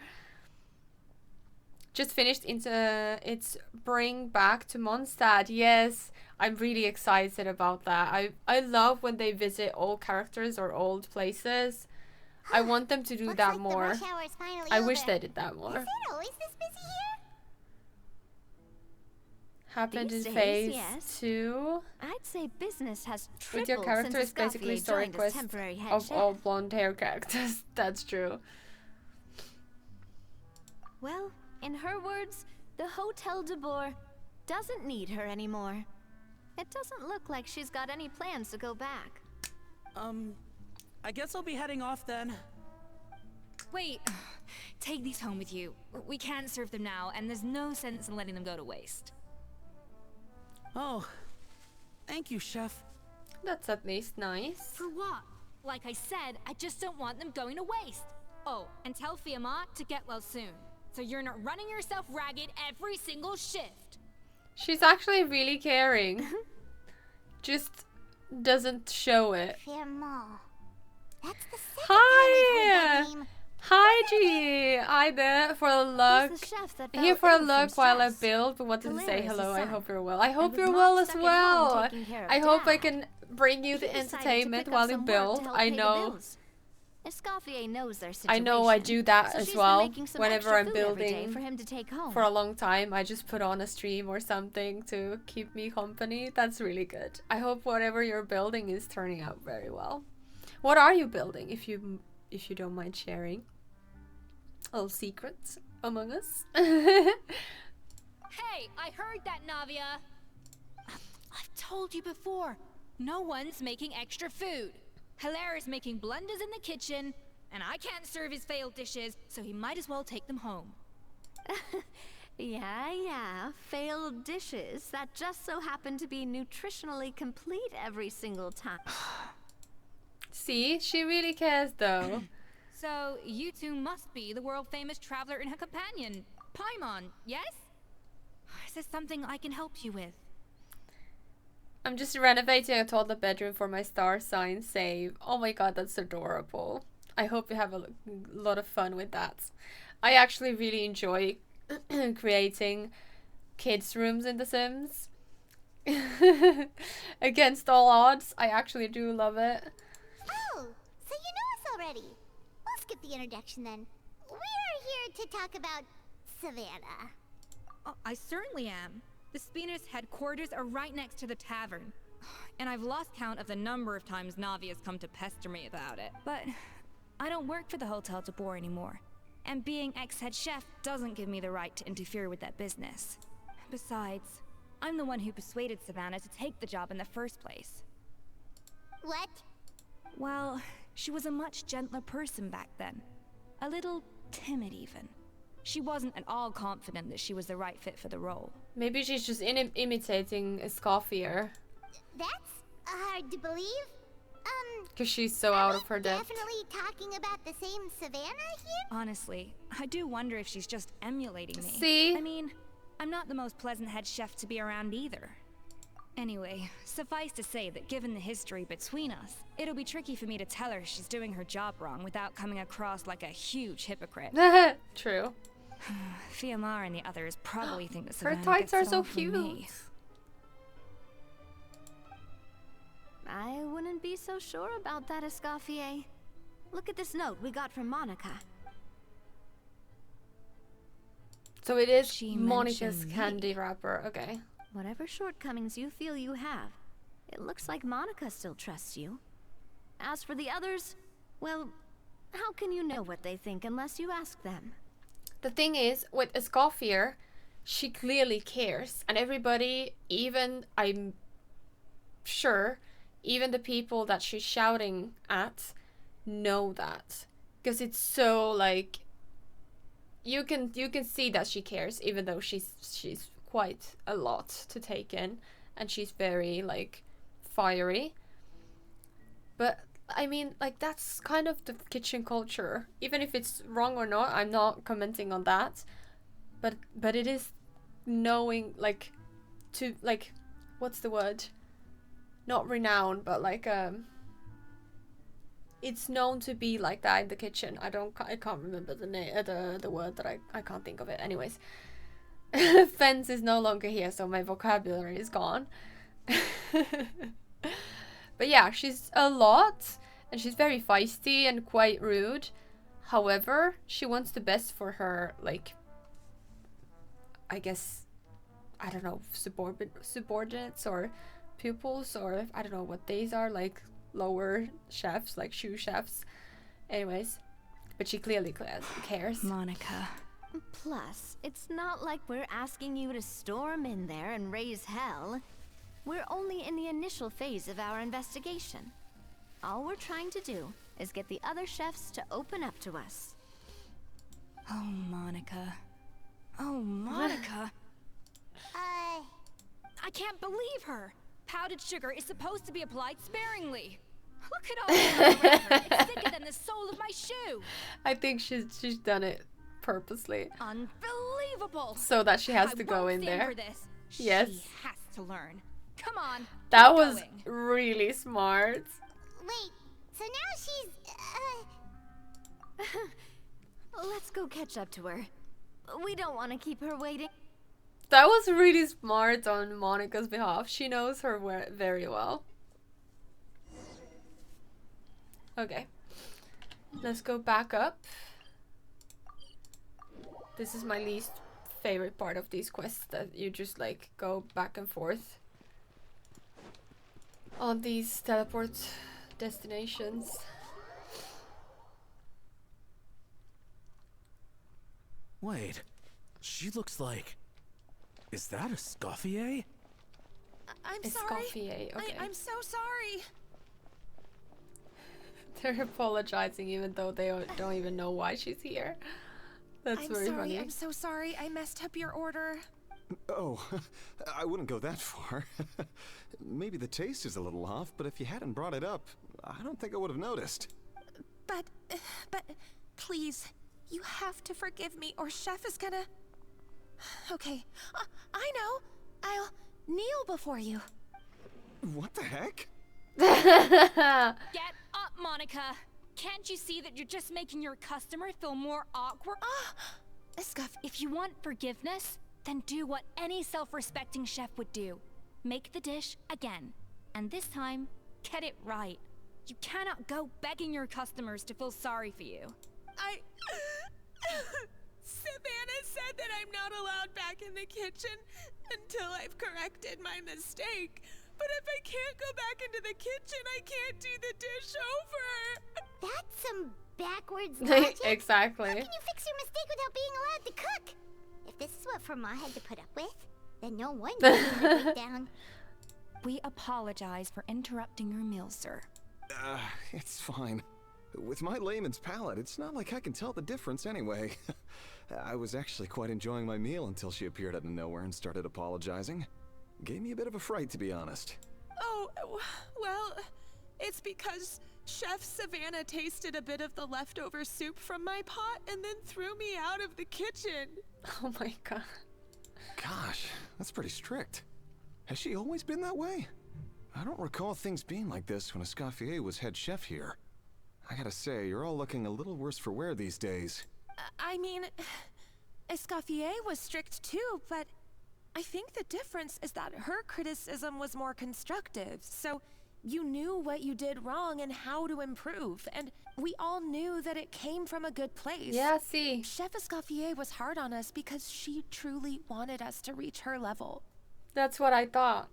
Just finished into its Bring Back to Mondstadt. Yes, I'm really excited about that. I love when they visit old characters or old places. I want them to do Looks that like more. The rush hour is finally I over. wish they did that more. Is it always this busy here? Happened These in days, phase yes. 2. I'd say business has tripled With your character since is basically Escoffier story joined as quest temporary head of chef. all blonde hair characters. That's true. Well, in her words, the Hotel de Boer doesn't need her anymore. It doesn't look like she's got any plans to go back. I guess I'll be heading off then. Wait, take these home with you. We can't serve them now, and there's no sense in letting them go to waste. Oh, thank you, Chef. That's at least nice. For what? Like I said, I just don't want them going to waste. Oh, and tell Fiamma to get well soon, so you're not running yourself ragged every single shift. She's actually really caring. Just doesn't show it. Fiamma. That's the second Hi! time we've heard that name. Hi G! Hi there for a look. Who's the chef that Here fell for a ill from look while I stress? build, but wanted to say Hilaire is hello. his I son, hope you're well. I hope and you're was well not as stuck at home well. taking care of I hope I Dad. can bring you the He decided to entertainment pick up while you some work build. to help I pay the know bills. Escoffier knows their situation. I know I do that so as she's been well. making some Whenever extra I'm food every day building for him to take home. for a long time, I just put on a stream or something to keep me company. That's really good. I hope whatever you're building is turning out very well. What are you building, if you don't mind sharing? Little secrets among us. Hey, I heard that, Navia. I've told you before, no one's making extra food. Hilaire is making blunders in the kitchen, and I can't serve his failed dishes, so he might as well take them home. Yeah, failed dishes that just so happen to be nutritionally complete every single time. See, she really cares though. So, you two must be the world-famous traveler and her companion, Paimon, yes? Is there something I can help you with? I'm just renovating a toddler bedroom for my star sign save. Oh my god, that's adorable. I hope you have a lot of fun with that. I actually really enjoy creating kids' rooms in The Sims. Against all odds, I actually do love it. Oh, so you know us already. We'll skip the introduction then. We are here to talk about Savannah. Oh, I certainly am. The Spina's headquarters are right next to the tavern. And I've lost count of the number of times Navi has come to pester me about it. But I don't work for the Hotel de Boer anymore. And being ex-head chef doesn't give me the right to interfere with that business. Besides, I'm the one who persuaded Savannah to take the job in the first place. What? Well, she was a much gentler person back then. A little timid even. She wasn't at all confident that she was the right fit for the role. Maybe she's just imitating Escoffier. That's hard to believe. Because she's so out of her depth. Definitely talking about the same Savannah here? Honestly, I do wonder if she's just emulating me. See? I mean, I'm not the most pleasant head chef to be around either. Anyway, suffice to say that given the history between us, it'll be tricky for me to tell her she's doing her job wrong without coming across like a huge hypocrite. True. Fiamar and the others probably think that Her Savannah tights gets are it so all from cute. me. I wouldn't be so sure about that, Escoffier. Look at this note we got from Monica. So it is She Monica's mentioned me. candy wrapper. Okay. Whatever shortcomings you feel you have, it looks like Monica still trusts you. As for the others, well, how can you know what they think unless you ask them? The thing is, with Escoffier, she clearly cares. And everybody, even, I'm sure, even the people that she's shouting at, know that. Because it's so, like, you can see that she cares, even though she's quite a lot to take in. And she's very, like, fiery. But I mean, like, that's kind of the kitchen culture. Even if it's wrong or not, I'm not commenting on that. But it is knowing, like, to, like, what's the word? Not renowned, but like, it's known to be like that in the kitchen. I can't remember the word that I can't think of it. Anyways, Fence is no longer here, so my vocabulary is gone. But yeah, she's a lot, and she's very feisty and quite rude. However, she wants the best for her, like, I guess, I don't know, subordinates or pupils, or I don't know what these are, like lower chefs, like shoe chefs. Anyways, but she clearly cares. Monica. Plus, it's not like we're asking you to storm in there and raise hell. We're only in the initial phase of our investigation. All we're trying to do is get the other chefs to open up to us. Oh, Monica. Oh, Monica. I can't believe her. Powdered sugar is supposed to be applied sparingly. Look at all the around her. It's thicker than the sole of my shoe. I think she's done it purposely, Unbelievable. so that she has I to go won't in stand there. for this. Yes. She has to learn. Come on. That keep was going. really smart. Wait, so now she's, Let's go catch up to her. We don't want to keep her waiting. That was really smart on Monica's behalf. She knows her very well. Okay. Let's go back up. This is my least favorite part of these quests, that you just like go back and forth on these teleport destinations. Wait, she looks like... Is that Escoffier? I'm sorry. Escoffier, okay. I'm so sorry. They're apologizing even though they don't even know why she's here. That's very funny. I'm so sorry. I messed up your order. Oh, I wouldn't go that far. Maybe the taste is a little off, but if you hadn't brought it up, I don't think I would have noticed. But, please, you have to forgive me or Chef is gonna... Okay, I know. I'll kneel before you. What the heck? Get up, Monica! Can't you see that you're just making your customer feel more awkward? Escuff, If you want forgiveness, then do what any self-respecting chef would do. Make the dish again. And this time, get it right. You cannot go begging your customers to feel sorry for you. Savannah said that I'm not allowed back in the kitchen until I've corrected my mistake. But if I can't go back into the kitchen, I can't do the dish over. That's some backwards logic. Exactly. How can you fix your mistake without being allowed to cook? If this is what Fermat had to put up with, then no wonder he would break down. We apologize for interrupting your meal, sir. It's fine. With my layman's palate, it's not like I can tell the difference anyway. I was actually quite enjoying my meal until she appeared out of nowhere and started apologizing. Gave me a bit of a fright, to be honest. Oh, well, it's because Chef Savannah tasted a bit of the leftover soup from my pot and then threw me out of the kitchen. Oh my god. Gosh, that's pretty strict. Has she always been that way? I don't recall things being like this when Escoffier was head chef here. I gotta say, you're all looking a little worse for wear these days. I mean, Escoffier was strict too, but I think the difference is that her criticism was more constructive, so you knew what you did wrong and how to improve, and we all knew that it came from a good place. Yeah, see. Chef Escoffier was hard on us because she truly wanted us to reach her level. That's what I thought.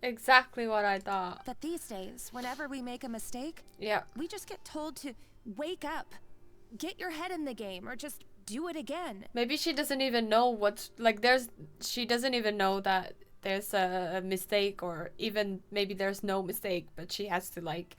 Exactly what I thought. But these days, whenever we make a mistake, Yeah. we just get told to wake up, get your head in the game, or just do it again. Maybe she doesn't even know what's like. She doesn't even know that there's a mistake, or even maybe there's no mistake, but she has to like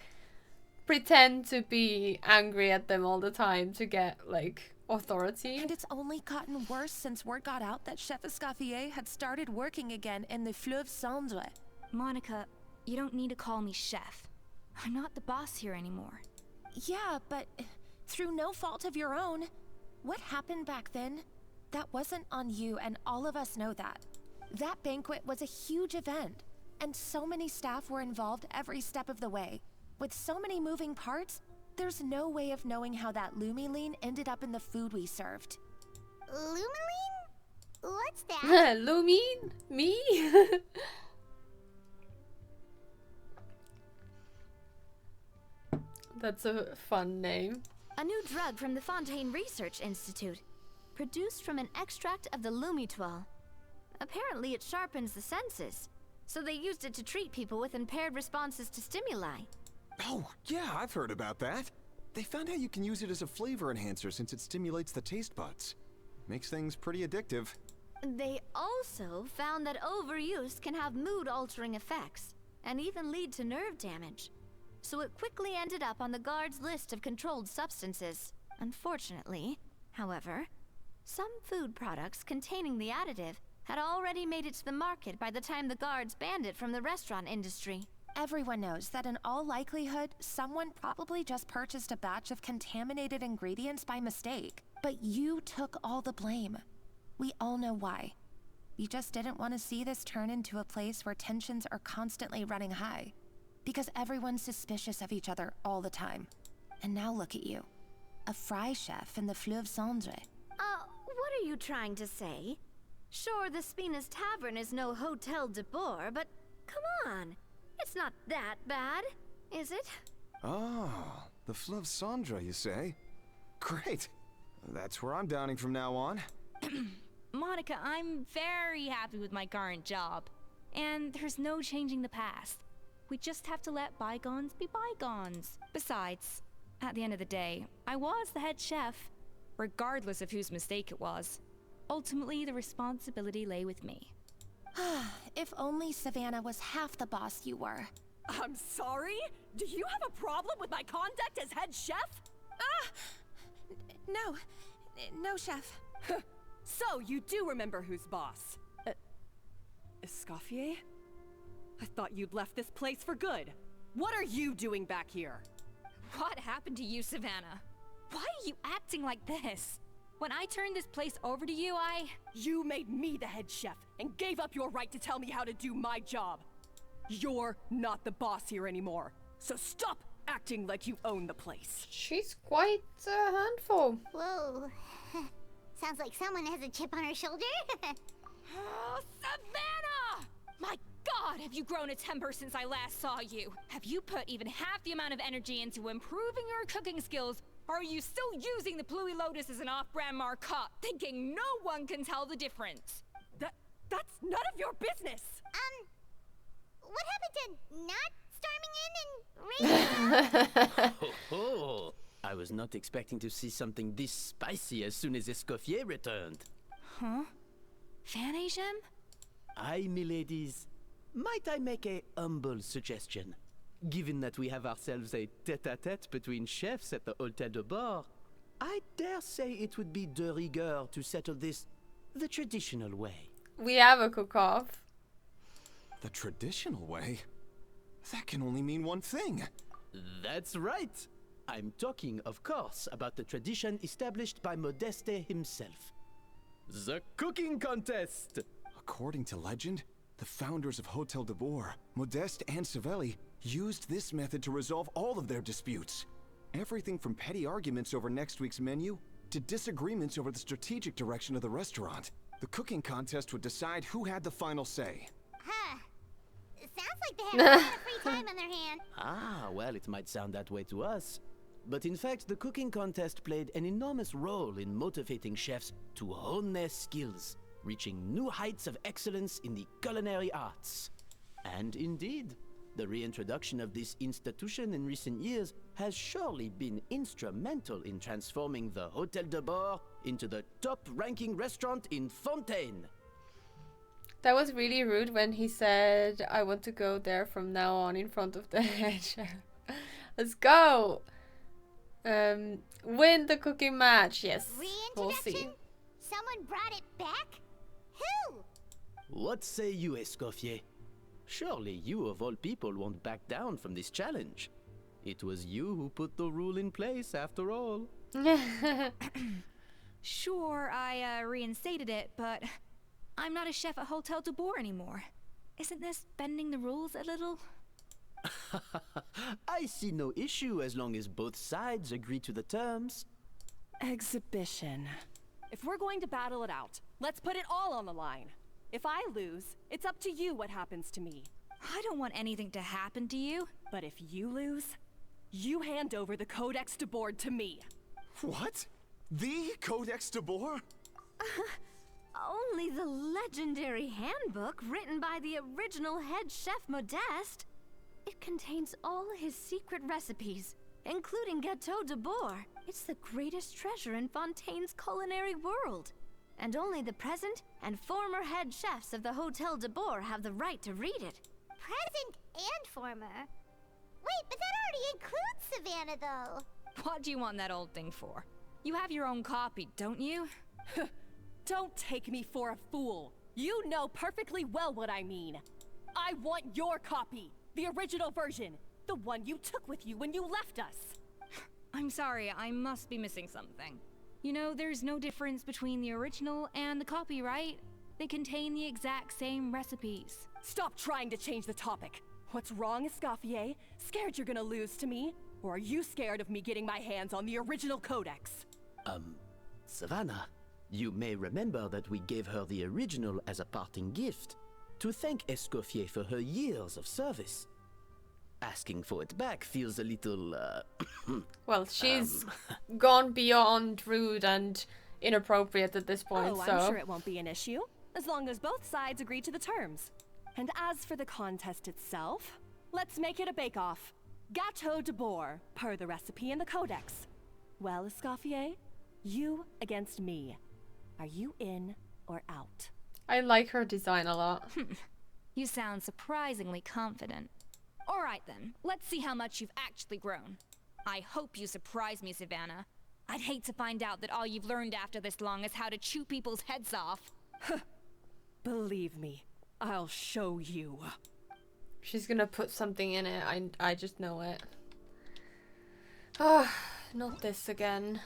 pretend to be angry at them all the time to get like authority. And it's only gotten worse since word got out that Chef Escoffier had started working again in the Fleuve Cendre. Monica, you don't need to call me chef. I'm not the boss here anymore. Yeah, but through no fault of your own. What happened back then, that wasn't on you, and all of us know that. That banquet was a huge event, and so many staff were involved every step of the way. With so many moving parts, there's no way of knowing how that lumiline ended up in the food we served. Lumiline? What's that? Lumine? Me? That's a fun name. A new drug from the Fontaine Research Institute, produced from an extract of the lumitoile. Apparently it sharpens the senses, so they used it to treat people with impaired responses to stimuli. Oh, yeah, I've heard about that. They found out you can use it as a flavor enhancer since it stimulates the taste buds. Makes things pretty addictive. They also found that overuse can have mood-altering effects, and even lead to nerve damage. So it quickly ended up on the guards' list of controlled substances. Unfortunately, however, some food products containing the additive had already made it to the market by the time the guards banned it from the restaurant industry. Everyone knows that in all likelihood, someone probably just purchased a batch of contaminated ingredients by mistake. But you took all the blame. We all know why. You just didn't want to see this turn into a place where tensions are constantly running high. Because everyone's suspicious of each other all the time. And now look at you. A fry chef in the Fleuve Cendre. What are you trying to say? Sure, the Spina's Tavern is no Hotel de Boer, but come on. It's not that bad, is it? Oh, The Fleuve Cendre, you say? Great. That's where I'm downing from now on. Monica, I'm very happy with my current job. And there's no changing the past. We just have to let bygones be bygones. Besides, at the end of the day, I was the head chef, regardless of whose mistake it was. Ultimately, the responsibility lay with me. If only Savannah was half the boss you were. I'm sorry? Do you have a problem with my conduct as head chef? No, chef. So, you do remember who's boss? Escoffier? I thought you'd left this place for good. What are you doing back here? What happened to you, Savannah? Why are you acting like this? When I turned this place over to you, You made me the head chef and gave up your right to tell me how to do my job. You're not the boss here anymore, so stop acting like you own the place. She's quite a handful. Whoa. Sounds like someone has a chip on her shoulder. Oh, Savannah! My God, have you grown a temper since I last saw you? Have you put even half the amount of energy into improving your cooking skills? Or are you still using the Pluie Lotus as an off-brand marcotte, thinking no one can tell the difference? That's none of your business! What happened to not storming in and raiding? Oh, I was not expecting to see something this spicy as soon as Escoffier returned. Huh? Fan Asian? Aye, miladies. Might I make a humble suggestion? Given that we have ourselves a tête-à-tête between chefs at the Hôtel de Bord, I dare say it would be de rigueur to settle this the traditional way. We have a cook-off. The traditional way? That can only mean one thing. That's right. I'm talking, of course, about the tradition established by Modeste himself. The cooking contest! According to legend, the founders of Hôtel de Bord, Modeste and Savelli, used this method to resolve all of their disputes. Everything from petty arguments over next week's menu to disagreements over the strategic direction of the restaurant. The cooking contest would decide who had the final say. Huh. Sounds like they have a lot of free time on their hand. Ah, well, it might sound that way to us. But in fact, the cooking contest played an enormous role in motivating chefs to hone their skills, reaching new heights of excellence in the culinary arts. And indeed, the reintroduction of this institution in recent years has surely been instrumental in transforming the Hôtel de Bord into the top-ranking restaurant in Fontaine. That was really rude when he said, I want to go there from now on in front of the head chef. Let's go! Win the cooking match, yes. We'll see. Reintroduction? Someone brought it back? Who? What say you, Escoffier? Surely you of all people won't back down from this challenge. It was you who put the rule in place after all. Sure, I reinstated it, but I'm not a chef at Hôtel de Bord anymore. Isn't this bending the rules a little? I see no issue as long as both sides agree to the terms. Exhibition. If we're going to battle it out, let's put it all on the line. If I lose, it's up to you what happens to me. I don't want anything to happen to you. But if you lose, you hand over the Codex de Bord to me. What? The Codex de Bord? Only the legendary handbook written by the original head chef Modeste. It contains all his secret recipes, including Gâteau de Bord. It's the greatest treasure in Fontaine's culinary world. And only the present and former head chefs of the Hôtel de Bord have the right to read it. Present and former? Wait, but that already includes Savannah, though. What do you want that old thing for? You have your own copy, don't you? Don't take me for a fool. You know perfectly well what I mean. I want your copy. The original version. The one you took with you when you left us. I'm sorry, I must be missing something. You know, there's no difference between the original and the copy, right? They contain the exact same recipes. Stop trying to change the topic. What's wrong, Escoffier? Scared you're gonna lose to me? Or are you scared of me getting my hands on the original codex? Savannah, you may remember that we gave her the original as a parting gift, to thank Escoffier for her years of service. asking for it back feels a little, Well, she's gone beyond rude and inappropriate at this point, Oh, so... I'm sure it won't be an issue, as long as both sides agree to the terms. And as for the contest itself, let's make it a bake-off. Gâteau de boar, per the recipe in the codex. Well, Escoffier, you against me. Are you in or out? I like her design a lot. You sound surprisingly confident. Alright then, let's see how much you've actually grown. I hope you surprise me, Savannah. I'd hate to find out that all you've learned after this long is how to chew people's heads off. Believe me, I'll show you. She's gonna put something in it. I just know it. Ah, not this again.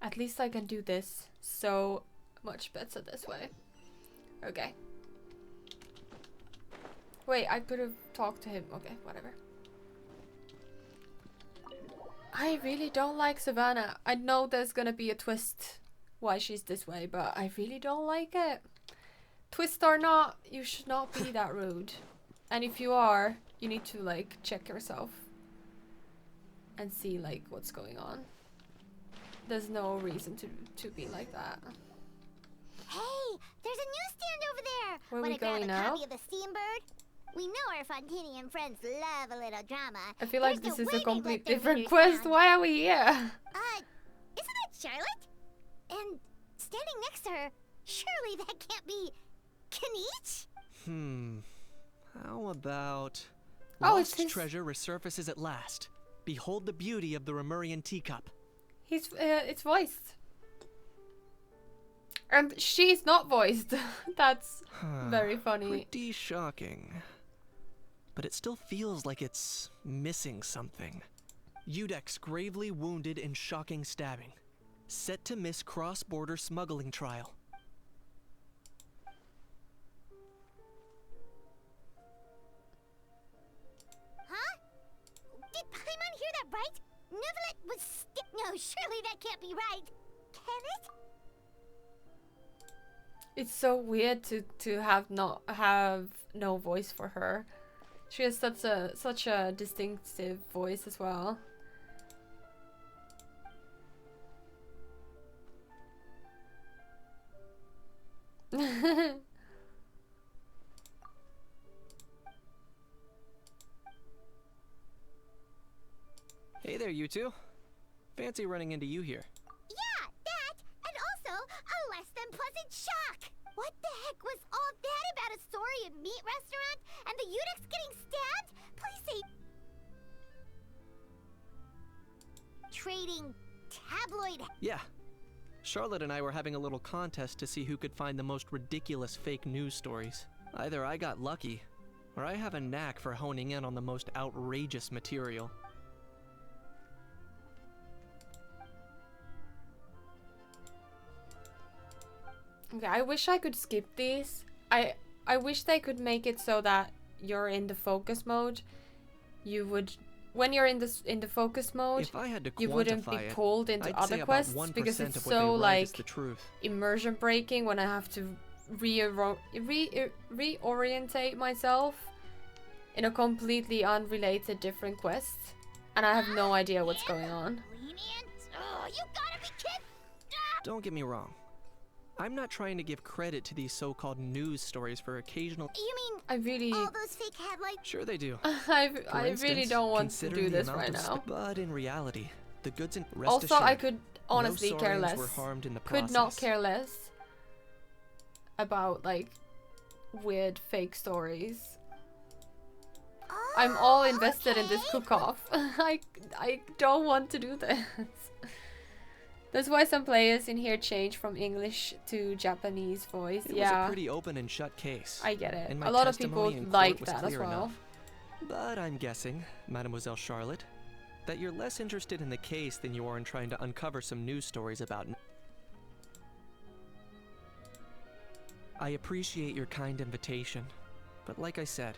At least I can do this so much better this way. Okay. Wait, I could have talked to him. Okay, whatever. I really don't like Savannah. I know there's gonna be a twist why she's this way, but I really don't like it. Twist or not, you should not be that rude. And if you are, you need to like check yourself and see like what's going on. There's no reason to be like that. Hey, there's a newsstand over there. Where are Wanna we going grab a now? copy of the Steambird? We know our Fontanian friends love a little drama. I feel like There's this no is a way they'd let complete their different readers quest. down. Why are we here? Isn't that Charlotte? And standing next to her, surely that can't be Kaniche? How about... Oh, it's Lost his... treasure resurfaces at last. Behold the beauty of the Remurian teacup. It's voiced. And she's not voiced. That's very funny. Pretty shocking. But it still feels like it's missing something. Udex gravely wounded in shocking stabbing. Set to miss cross-border smuggling trial. Huh? Did Paimon hear that right? Neuvillette was No, surely that can't be right. Can it? It's so weird to have no voice for her. She has such a distinctive voice as well. Hey there, you two. Fancy running into you here. Yeah, that, and also a less than pleasant shock. What the heck was all that about a story in meat restaurant and the Udex getting stabbed? Please say... Trading tabloid... Yeah. Charlotte and I were having a little contest to see who could find the most ridiculous fake news stories. Either I got lucky, or I have a knack for honing in on the most outrageous material. Okay, I wish I could skip these. I wish they could make it so that you're in the focus mode. You would, when you're in the focus mode, If I had to you wouldn't be quantify it, pulled into I'd other say quests about 1% because it's of what they so write is like the truth. immersion breaking when I have to reorientate myself in a completely unrelated different quest, and I have no idea what's going on. Lenient? Oh, you gotta be kidding! Don't get me wrong. I'm not trying to give credit to these so-called news stories for occasional... You mean I really, all those fake headlines? Sure they do. I really instance, don't want to consider do the this amount right of now. But in reality, the goods and rest Also, I assured, could honestly no care saurians less. were harmed in the Could not process. care less about like weird fake stories. I'm all invested in this cook-off. I don't want to do this. That's why some players in here change from English to Japanese voice. It was Yeah, a pretty open and shut case. I get it. and my A lot of people testimony in court like was that as clear well. enough. But I'm guessing, Mademoiselle Charlotte, that you're less interested in the case than you are in trying to uncover some news stories about... I appreciate your kind invitation, but like I said,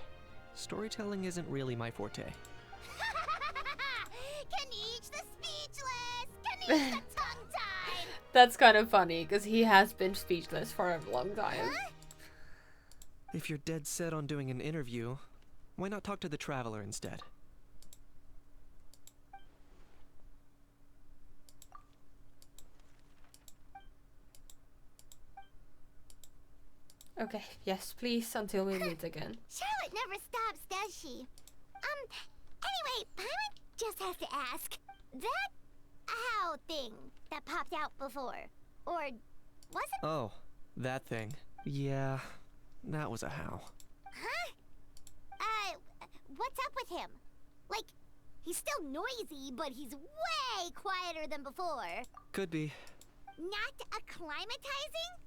storytelling isn't really my forte. Kaniche the speechless! Kaniche the tongue-tied! That's kind of funny because he has been speechless for a long time. Huh? If you're dead set on doing an interview, why not talk to the Traveler instead? Okay, yes, please, until we meet again. Charlotte never stops, does she? Anyway, Paimon just has to ask. That how thing that popped out before, or was it? Oh, that thing. Yeah, that was a how. Huh? What's up with him? Like, he's still noisy, but he's way quieter than before. Could be. Not acclimatizing?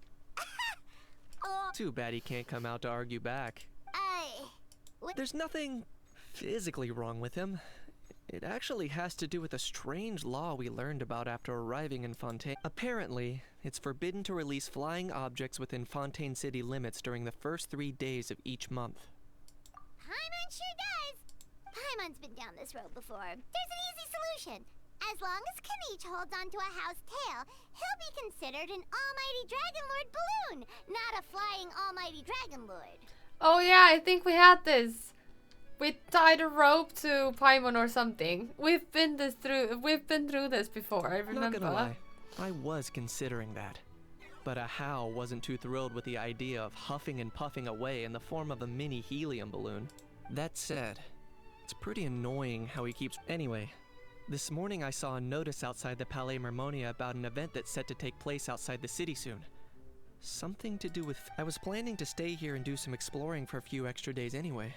Too bad he can't come out to argue back. There's nothing physically wrong with him. It actually has to do with a strange law we learned about after arriving in Fontaine. Apparently, it's forbidden to release flying objects within Fontaine city limits during the first 3 days of each month. Paimon sure does. Paimon's been down this road before. There's an easy solution. As long as Kanich holds onto a house tail, he'll be considered an almighty Dragon Lord balloon, not a flying almighty Dragon Lord. Oh yeah, I think we had this. We tied a rope to Paimon or something. We've been through this before, I remember. Not gonna lie, I was considering that. But a How wasn't too thrilled with the idea of huffing and puffing away in the form of a mini helium balloon. That said, it's pretty annoying how he keeps... Anyway, this morning I saw a notice outside the Palais Mermonia about an event that's set to take place outside the city soon. Something to do with... I was planning to stay here and do some exploring for a few extra days anyway.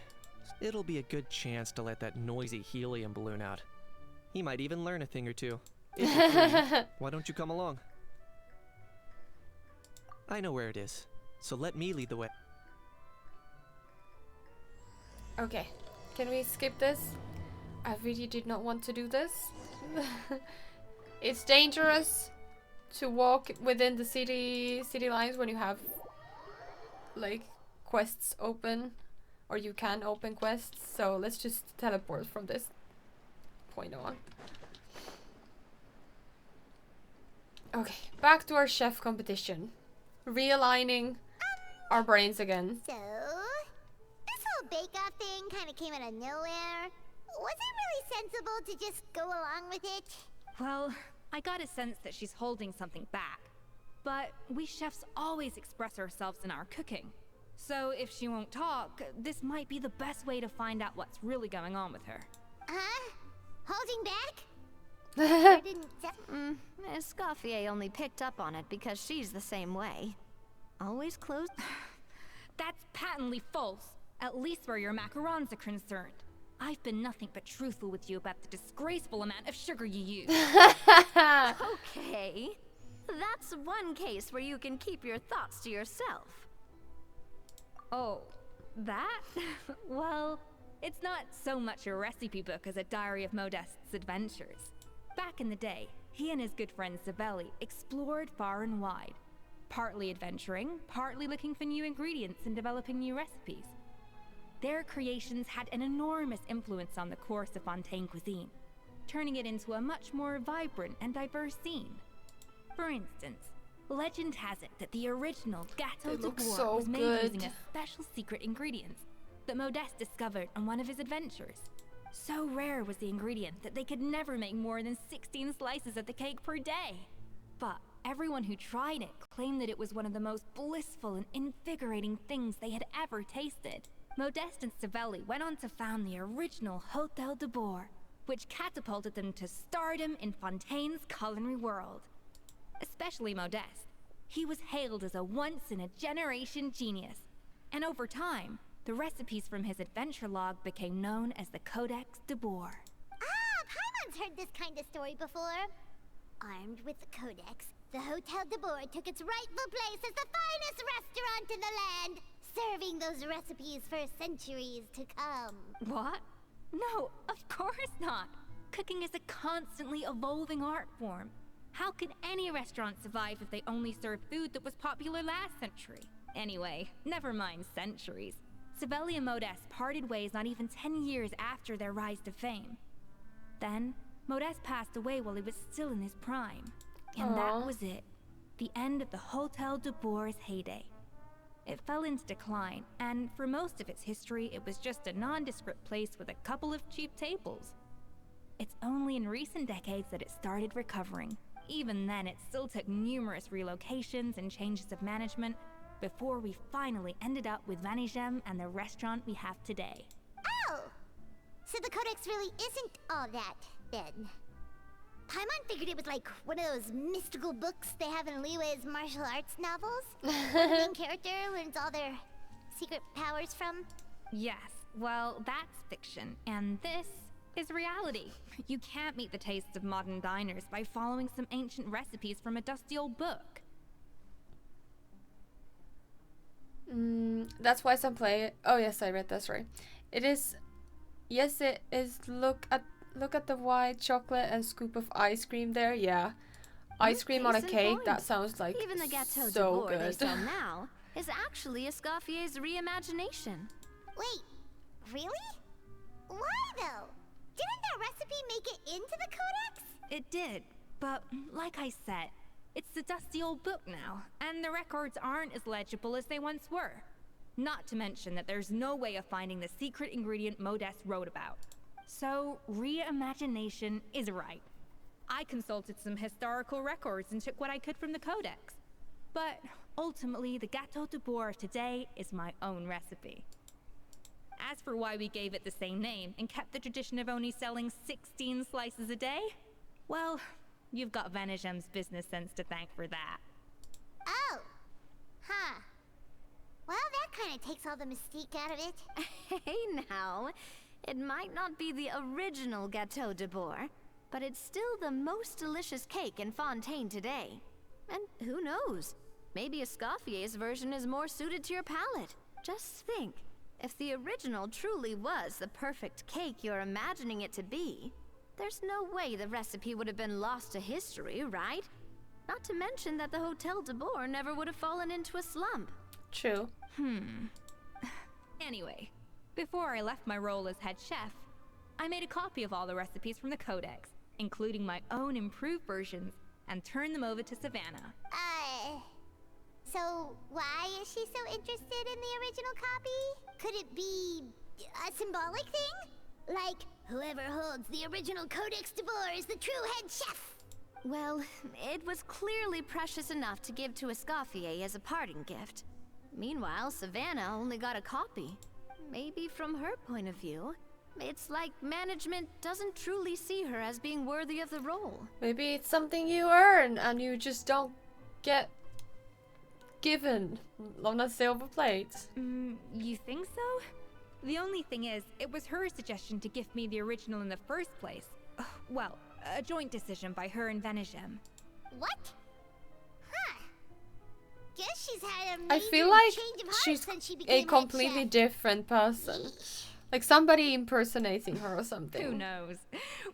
It'll be a good chance to let that noisy helium balloon out. He might even learn a thing or two. If you're free, why don't you come along? I know where it is, so let me lead the way. Okay, can we skip this? I really did not want to do this. It's dangerous to walk within the city lines when you have like quests open, or you can open quests, so let's just teleport from this point on. Okay, back to our chef competition. Realigning our brains again. So, this whole bake-off thing kind of came out of nowhere. Was it really sensible to just go along with it? Well, I got a sense that she's holding something back. But we chefs always express ourselves in our cooking. So if she won't talk, this might be the best way to find out what's really going on with her. Huh? Holding back? Escoffier only picked up on it because she's the same way. Always closed. That's patently false, at least where your macarons are concerned. I've been nothing but truthful with you about the disgraceful amount of sugar you use. Okay. That's one case where you can keep your thoughts to yourself. Oh, that? Well, it's not so much a recipe book as a diary of Modeste's adventures. Back in the day, he and his good friend Zabelli explored far and wide, partly adventuring, partly looking for new ingredients and developing new recipes. Their creations had an enormous influence on the course of Fontaine cuisine, turning it into a much more vibrant and diverse scene. For instance, legend has it that the original Gâteau de Bois was made using a special secret ingredient that Modeste discovered on one of his adventures. So rare was the ingredient that they could never make more than 16 slices of the cake per day. But everyone who tried it claimed that it was one of the most blissful and invigorating things they had ever tasted. Modeste and Savelli went on to found the original Hôtel de Bois, which catapulted them to stardom in Fontaine's culinary world. Especially Modeste. He was hailed as a once-in-a-generation genius, and over time, the recipes from his adventure log became known as the Codex de Bois. Paimon's heard this kind of story before. Armed with the Codex, the Hôtel de Bois took its rightful place as the finest restaurant in the land, serving those recipes for centuries to come. What? No, of course not. Cooking is a constantly evolving art form. How could any restaurant survive if they only served food that was popular last century? Anyway, never mind centuries. Savelli and Modeste parted ways not even 10 years after their rise to fame. Then, Modeste passed away while he was still in his prime. And that was it. The end of the Hôtel de Bois' heyday. It fell into decline, and for most of its history, it was just a nondescript place with a couple of cheap tables. It's only in recent decades that it started recovering. Even then, it still took numerous relocations and changes of management before we finally ended up with Vanigem and the restaurant we have today. Oh! So the Codex really isn't all that, then. Paimon figured it was like one of those mystical books they have in Liyue's martial arts novels. Where the main character learns all their secret powers from. Yes, well, that's fiction, and this is reality. You can't meet the tastes of modern diners by following some ancient recipes from a dusty old book. That's why some play. Oh yes, I read that. Sorry. It is. Yes, it is. Look at the white chocolate and scoop of ice cream there. Yeah, ice cream on a cake. That sounds like even the gâteau de so bord they good. sell now is actually Escoffier's reimagination. Wait, really? Why though? Didn't that recipe make it into the Codex? It did, but like I said, it's a dusty old book now, and the records aren't as legible as they once were. Not to mention that there's no way of finding the secret ingredient Modest wrote about. So, reimagination is right. I consulted some historical records and took what I could from the Codex. But ultimately, the Gâteau de Bois of today is my own recipe. As for why we gave it the same name and kept the tradition of only selling 16 slices a day, well, you've got Vanigem's business sense to thank for that. Oh. Huh. Well, that kind of takes all the mystique out of it. Hey now, it might not be the original Gâteau de Bois, but it's still the most delicious cake in Fontaine today. And who knows, maybe Escoffier's version is more suited to your palate. Just think, if the original truly was the perfect cake you're imagining it to be, there's no way the recipe would have been lost to history, right? Not to mention that the Hôtel de Bois never would have fallen into a slump. True. Anyway, before I left my role as head chef, I made a copy of all the recipes from the Codex, including my own improved versions, and turned them over to Savannah. So why is she so interested in the original copy? Could it be a symbolic thing? Like, whoever holds the original Codex de Bois is the true head chef? Well, it was clearly precious enough to give to Escoffier as a parting gift. Meanwhile, Savannah only got a copy. Maybe from her point of view, it's like management doesn't truly see her as being worthy of the role. Maybe it's something you earn and you just don't get given on a silver plate. You think so? The only thing is, it was her suggestion to give me the original in the first place. Well, a joint decision by her and Vanigem. What? Huh. Guess she's had a I major feel like change of heart she's since she a became completely head chef. different person. Like somebody impersonating her or something. Who knows?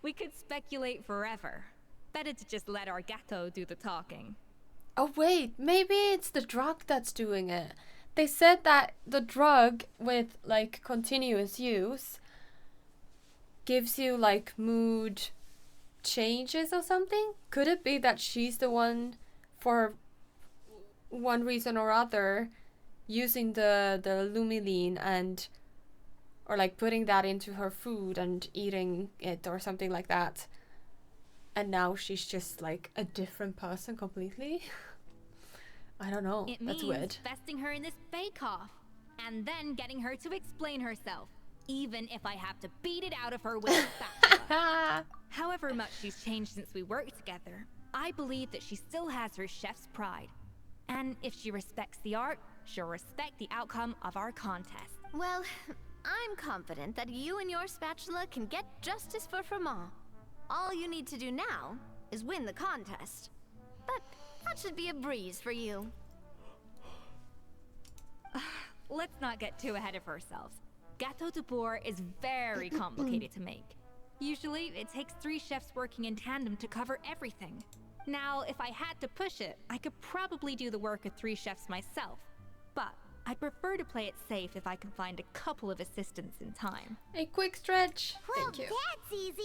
We could speculate forever. Better to just let our gâteau do the talking. Oh wait, maybe it's the drug that's doing it. They said that the drug with like continuous use gives you like mood changes or something. Could it be that she's the one, for one reason or other, using the Lumiline and or like putting that into her food and eating it or something like that, and now she's just like a different person completely? I don't know. It That's means weird. vesting her in this bake-off, and then getting her to explain herself, even if I have to beat it out of her with a spatula. However much she's changed since we worked together, I believe that she still has her chef's pride. And if she respects the art, she'll respect the outcome of our contest. Well, I'm confident that you and your spatula can get justice for Froment. All you need to do now is win the contest. But that should be a breeze for you. Let's not get too ahead of ourselves. Gâteau de Bois is very complicated to make. Usually, it takes 3 chefs working in tandem to cover everything. Now, if I had to push it, I could probably do the work of 3 chefs myself. But I'd prefer to play it safe if I can find a couple of assistants in time. A quick stretch. Well, Thank you. that's easy.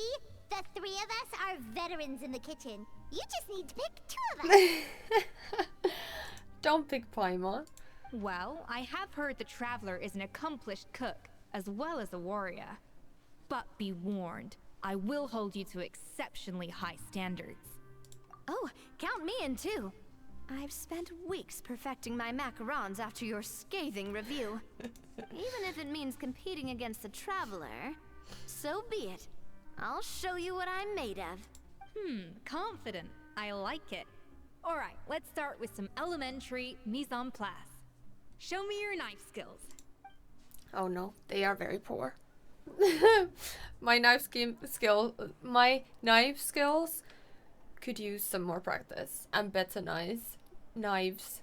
The 3 of us are veterans in the kitchen. You just need to pick 2 of us. Don't pick Paimon. Well, I have heard the Traveler is an accomplished cook, as well as a warrior. But be warned, I will hold you to exceptionally high standards. Oh, count me in too. I've spent weeks perfecting my macarons after your scathing review. Even if it means competing against the Traveler, so be it. I'll show you what I'm made of. Confident. I like it. Alright, let's start with some elementary mise en place. Show me your knife skills. Oh no, they are very poor. My knife skills could use some more practice and better knives.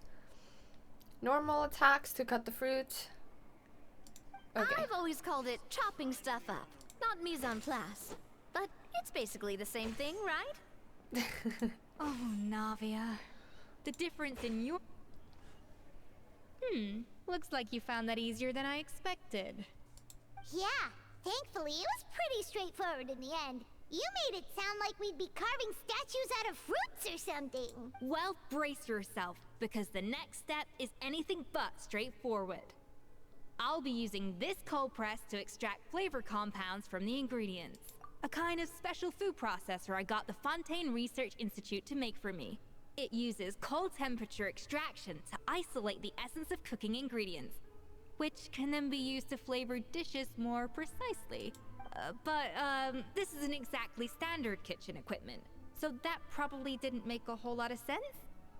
Normal attacks to cut the fruit. Okay. I've always called it chopping stuff up, not mise en place. But it's basically the same thing, right? Oh, Navia. The difference in your... Looks like you found that easier than I expected. Yeah, thankfully it was pretty straightforward in the end. You made it sound like we'd be carving statues out of fruits or something. Well, brace yourself, because the next step is anything but straightforward. I'll be using this cold press to extract flavor compounds from the ingredients. A kind of special food processor I got the Fontaine Research Institute to make for me. It uses cold temperature extraction to isolate the essence of cooking ingredients, which can then be used to flavor dishes more precisely. But this isn't exactly standard kitchen equipment, so that probably didn't make a whole lot of sense.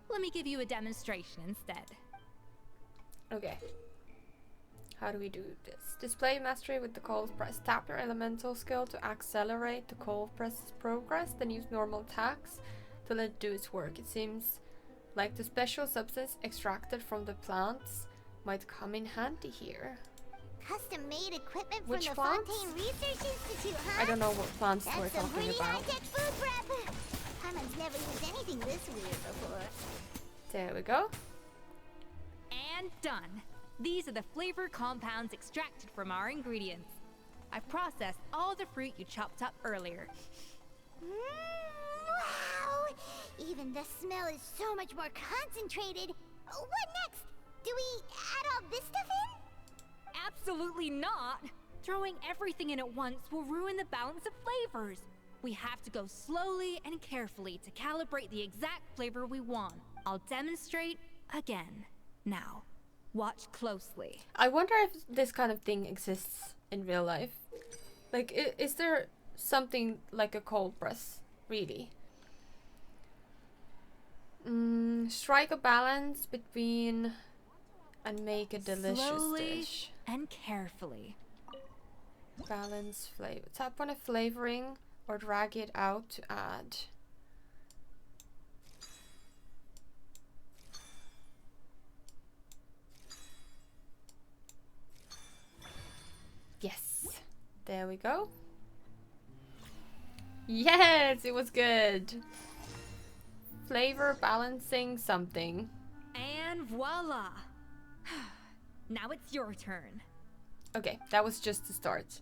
Let me give you a demonstration instead. Okay. How do we do this? Display mastery with the cold press. Tap your elemental skill to accelerate the cold press's progress, then use normal attacks to let it do its work. It seems like the special substance extracted from the plants might come in handy here. Custom-made equipment from Which the plants? Fontaine Research Institute, huh? I don't know what plants we're That's some talking pretty about. high-tech food prep. Carmen's never used anything this weird before. There we go. And done. These are the flavor compounds extracted from our ingredients. I've processed all the fruit you chopped up earlier. Wow! Even the smell is so much more concentrated. What next? Do we add all this stuff in? Absolutely not! Throwing everything in at once will ruin the balance of flavors. We have to go slowly and carefully to calibrate the exact flavor we want. I'll demonstrate again. Now, watch closely. I wonder if this kind of thing exists in real life. Like, is there something like a cold press, really? Strike a balance between and make a delicious Slowly dish. and carefully. Balance flavor. Tap on a flavoring or drag it out to add. Yes, there we go. Yes, it was good. Flavor balancing something. And voila! Now it's your turn. Okay, that was just the start.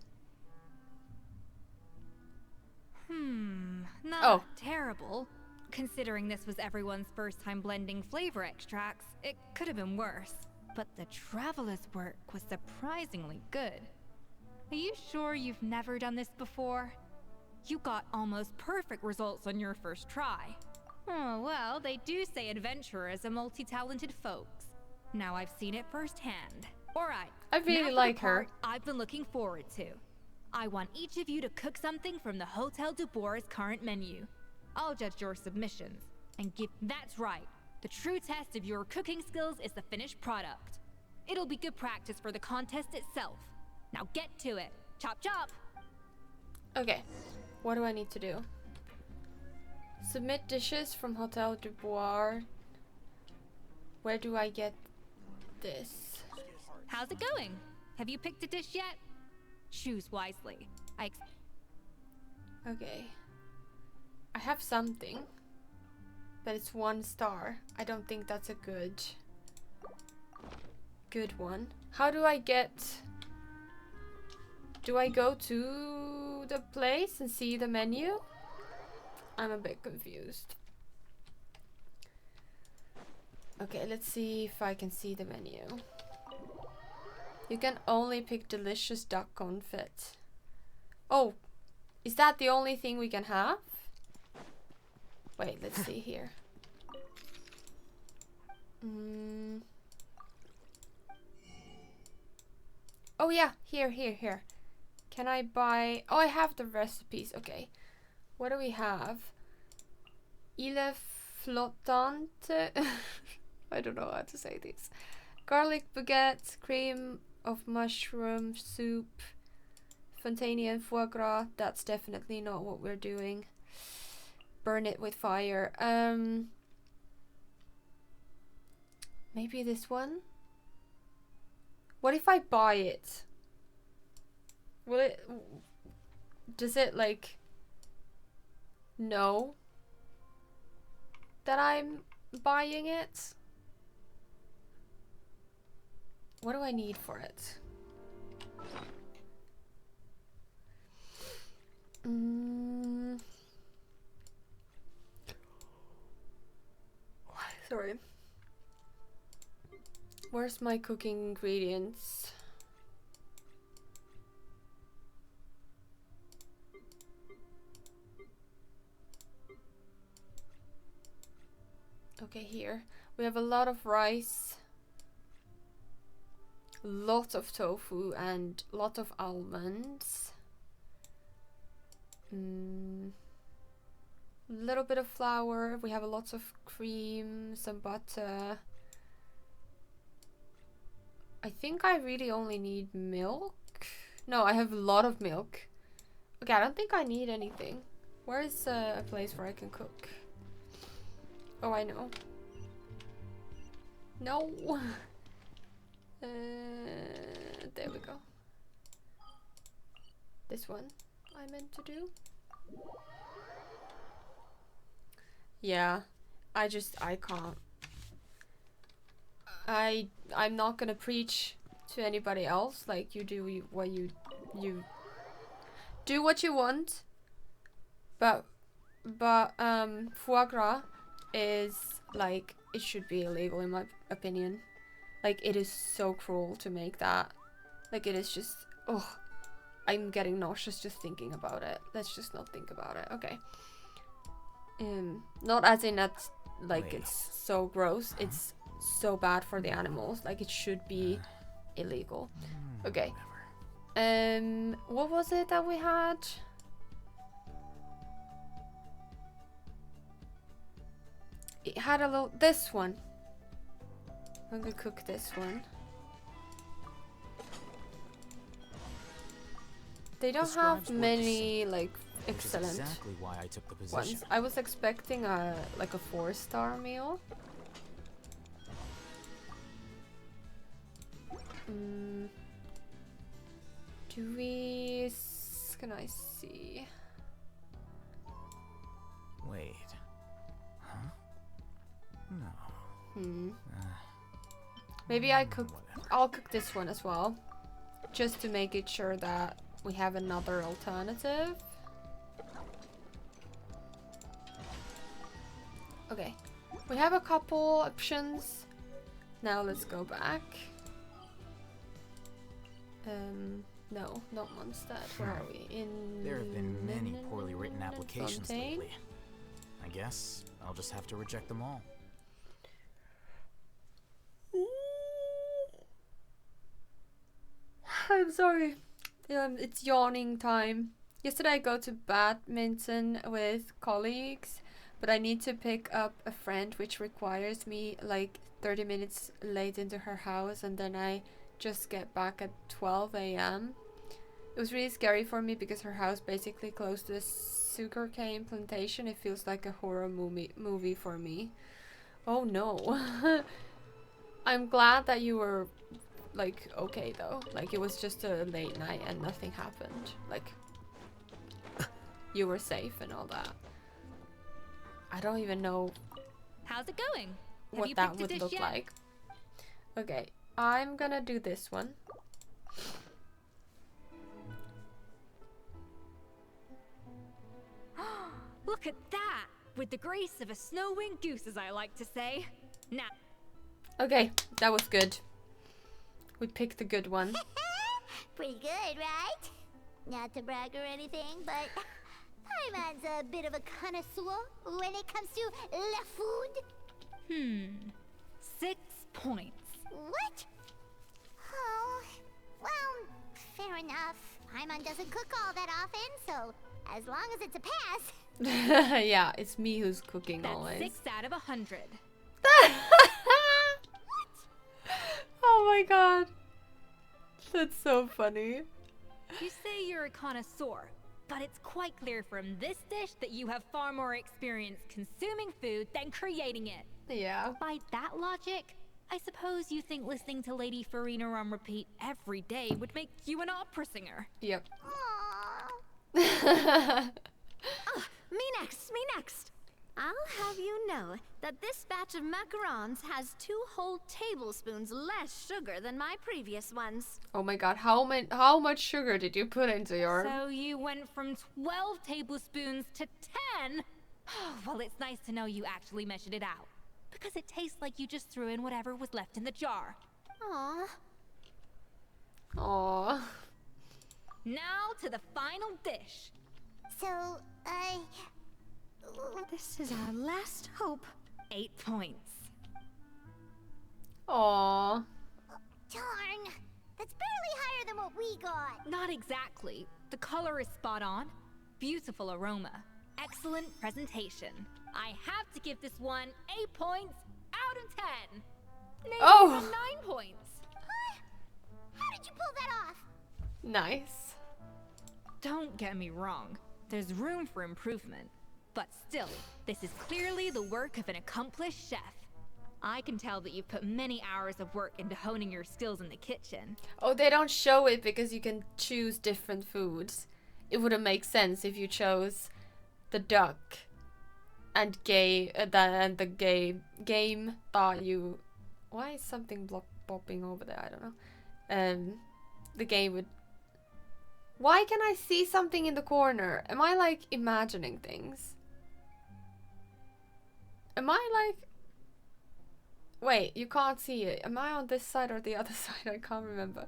Not terrible. Considering this was everyone's first time blending flavor extracts, it could have been worse. But the Traveler's work was surprisingly good. Are you sure you've never done this before? You got almost perfect results on your first try. Oh, well, they do say adventurers are multi-talented folks. Now I've seen it firsthand. Alright, I really like her. I've been looking forward to. I want each of you to cook something from the Hotel du Bois' current menu. I'll judge your submissions and give... That's right. The true test of your cooking skills is the finished product. It'll be good practice for the contest itself. Now get to it. Chop chop! Okay, what do I need to do? Submit dishes from Hotel du Bois. Where do I get this? How's it going? Have you picked a dish yet? Choose wisely. Okay. I have something, but it's 1 star. I don't think that's a good one. How do I get... Do I go to the place and see the menu? I'm a bit confused. Okay, let's see if I can see the menu. You can only pick delicious duck confit. Oh, is that the only thing we can have? Wait, let's see here. Oh yeah, here. Can I buy... Oh, I have the recipes. Okay. What do we have? Il flottante. I don't know how to say this. Garlic baguette, cream of mushroom soup, fontaine and foie gras. That's definitely not what we're doing. Burn it with fire. Maybe this one? What if I buy it? Will it... Does it like... know that I'm buying it? What do I need for it? Sorry. Where's my cooking ingredients? Okay, here. We have a lot of rice, lot of tofu, and lot of almonds. Little bit of flour. We have a lot of cream, some butter. I think I really only need milk. No, I have a lot of milk. Okay, I don't think I need anything. Where is a place where I can cook? Oh, I know. No. There we go. This one I meant to do. Yeah, I can't. I'm not gonna preach to anybody else. Like, you do what you do what you want. But foie gras is like, it should be illegal in my opinion. Like, it is so cruel to make that. Like, it is just, oh, I'm getting nauseous just thinking about it. Let's just not think about it. Okay. Not as in that, like, it's so gross. It's so bad for the animals. Like, it should be illegal. Okay. What was it that we had? It had a little, this one. I'm gonna cook this one. They don't have many like excellent exactly why I took the position. ones. I was expecting a like a 4-star meal. Do we? Can I see? Wait. Huh? No. Maybe I'll cook this one as well, just to make it sure that we have another alternative. Okay, we have a couple options. Now let's go back. No, not Mondstadt. Where are we? There have been many poorly written applications lately. I guess I'll just have to reject them all. I'm sorry. It's yawning time. Yesterday I go to badminton with colleagues, but I need to pick up a friend, which requires me like 30 minutes late into her house, and then I just get back at 12 a.m. It was really scary for me because her house basically close to a sugarcane plantation. It feels like a horror movie for me. Oh no. I'm glad that you were like okay though. Like, it was just a late night and nothing happened. Like, you were safe and all that. I don't even know How's it going? what that would look like. Okay, I'm gonna do this one. Look at that! With the grace of a snow-winged goose, as I like to say. Now, Okay, that was good. We picked a good one. Pretty good, right? Not to brag or anything, but Paimon's a bit of a connoisseur when it comes to la food. 6 points. What? Oh, well, fair enough. Paimon doesn't cook all that often, so as long as it's a pass. Yeah, it's me who's cooking That's always. 6 out of 100. Oh my god. That's so funny. You say you're a connoisseur, but it's quite clear from this dish that you have far more experience consuming food than creating it. Yeah. By that logic, I suppose you think listening to Lady Farina on repeat every day would make you an opera singer. Yep. Me next, me next. I'll have you know that this batch of macarons has 2 whole tablespoons less sugar than my previous ones. Oh my god, how much sugar did you put into your... So you went from 12 tablespoons to 10? Well, it's nice to know you actually measured it out. Because it tastes like you just threw in whatever was left in the jar. Aww. Aww. Now to the final dish. So, This is our last hope. 8 points. Aww. darn. That's barely higher than what we got. Not exactly. The color is spot on. Beautiful aroma. Excellent presentation. I have to give this one 8 points out of 10. Maybe Oh. even 9 points. Huh? How did you pull that off? Nice. Don't get me wrong. There's room for improvement. But still, this is clearly the work of an accomplished chef. I can tell that you've put many hours of work into honing your skills in the kitchen. Oh, they don't show it because you can choose different foods. It wouldn't make sense if you chose the duck and the game thought you... Why is something bopping over there? I don't know. The game would... Why can I see something in the corner? Am I like imagining things? Am I like... Wait, you can't see it. Am I on this side or the other side? I can't remember.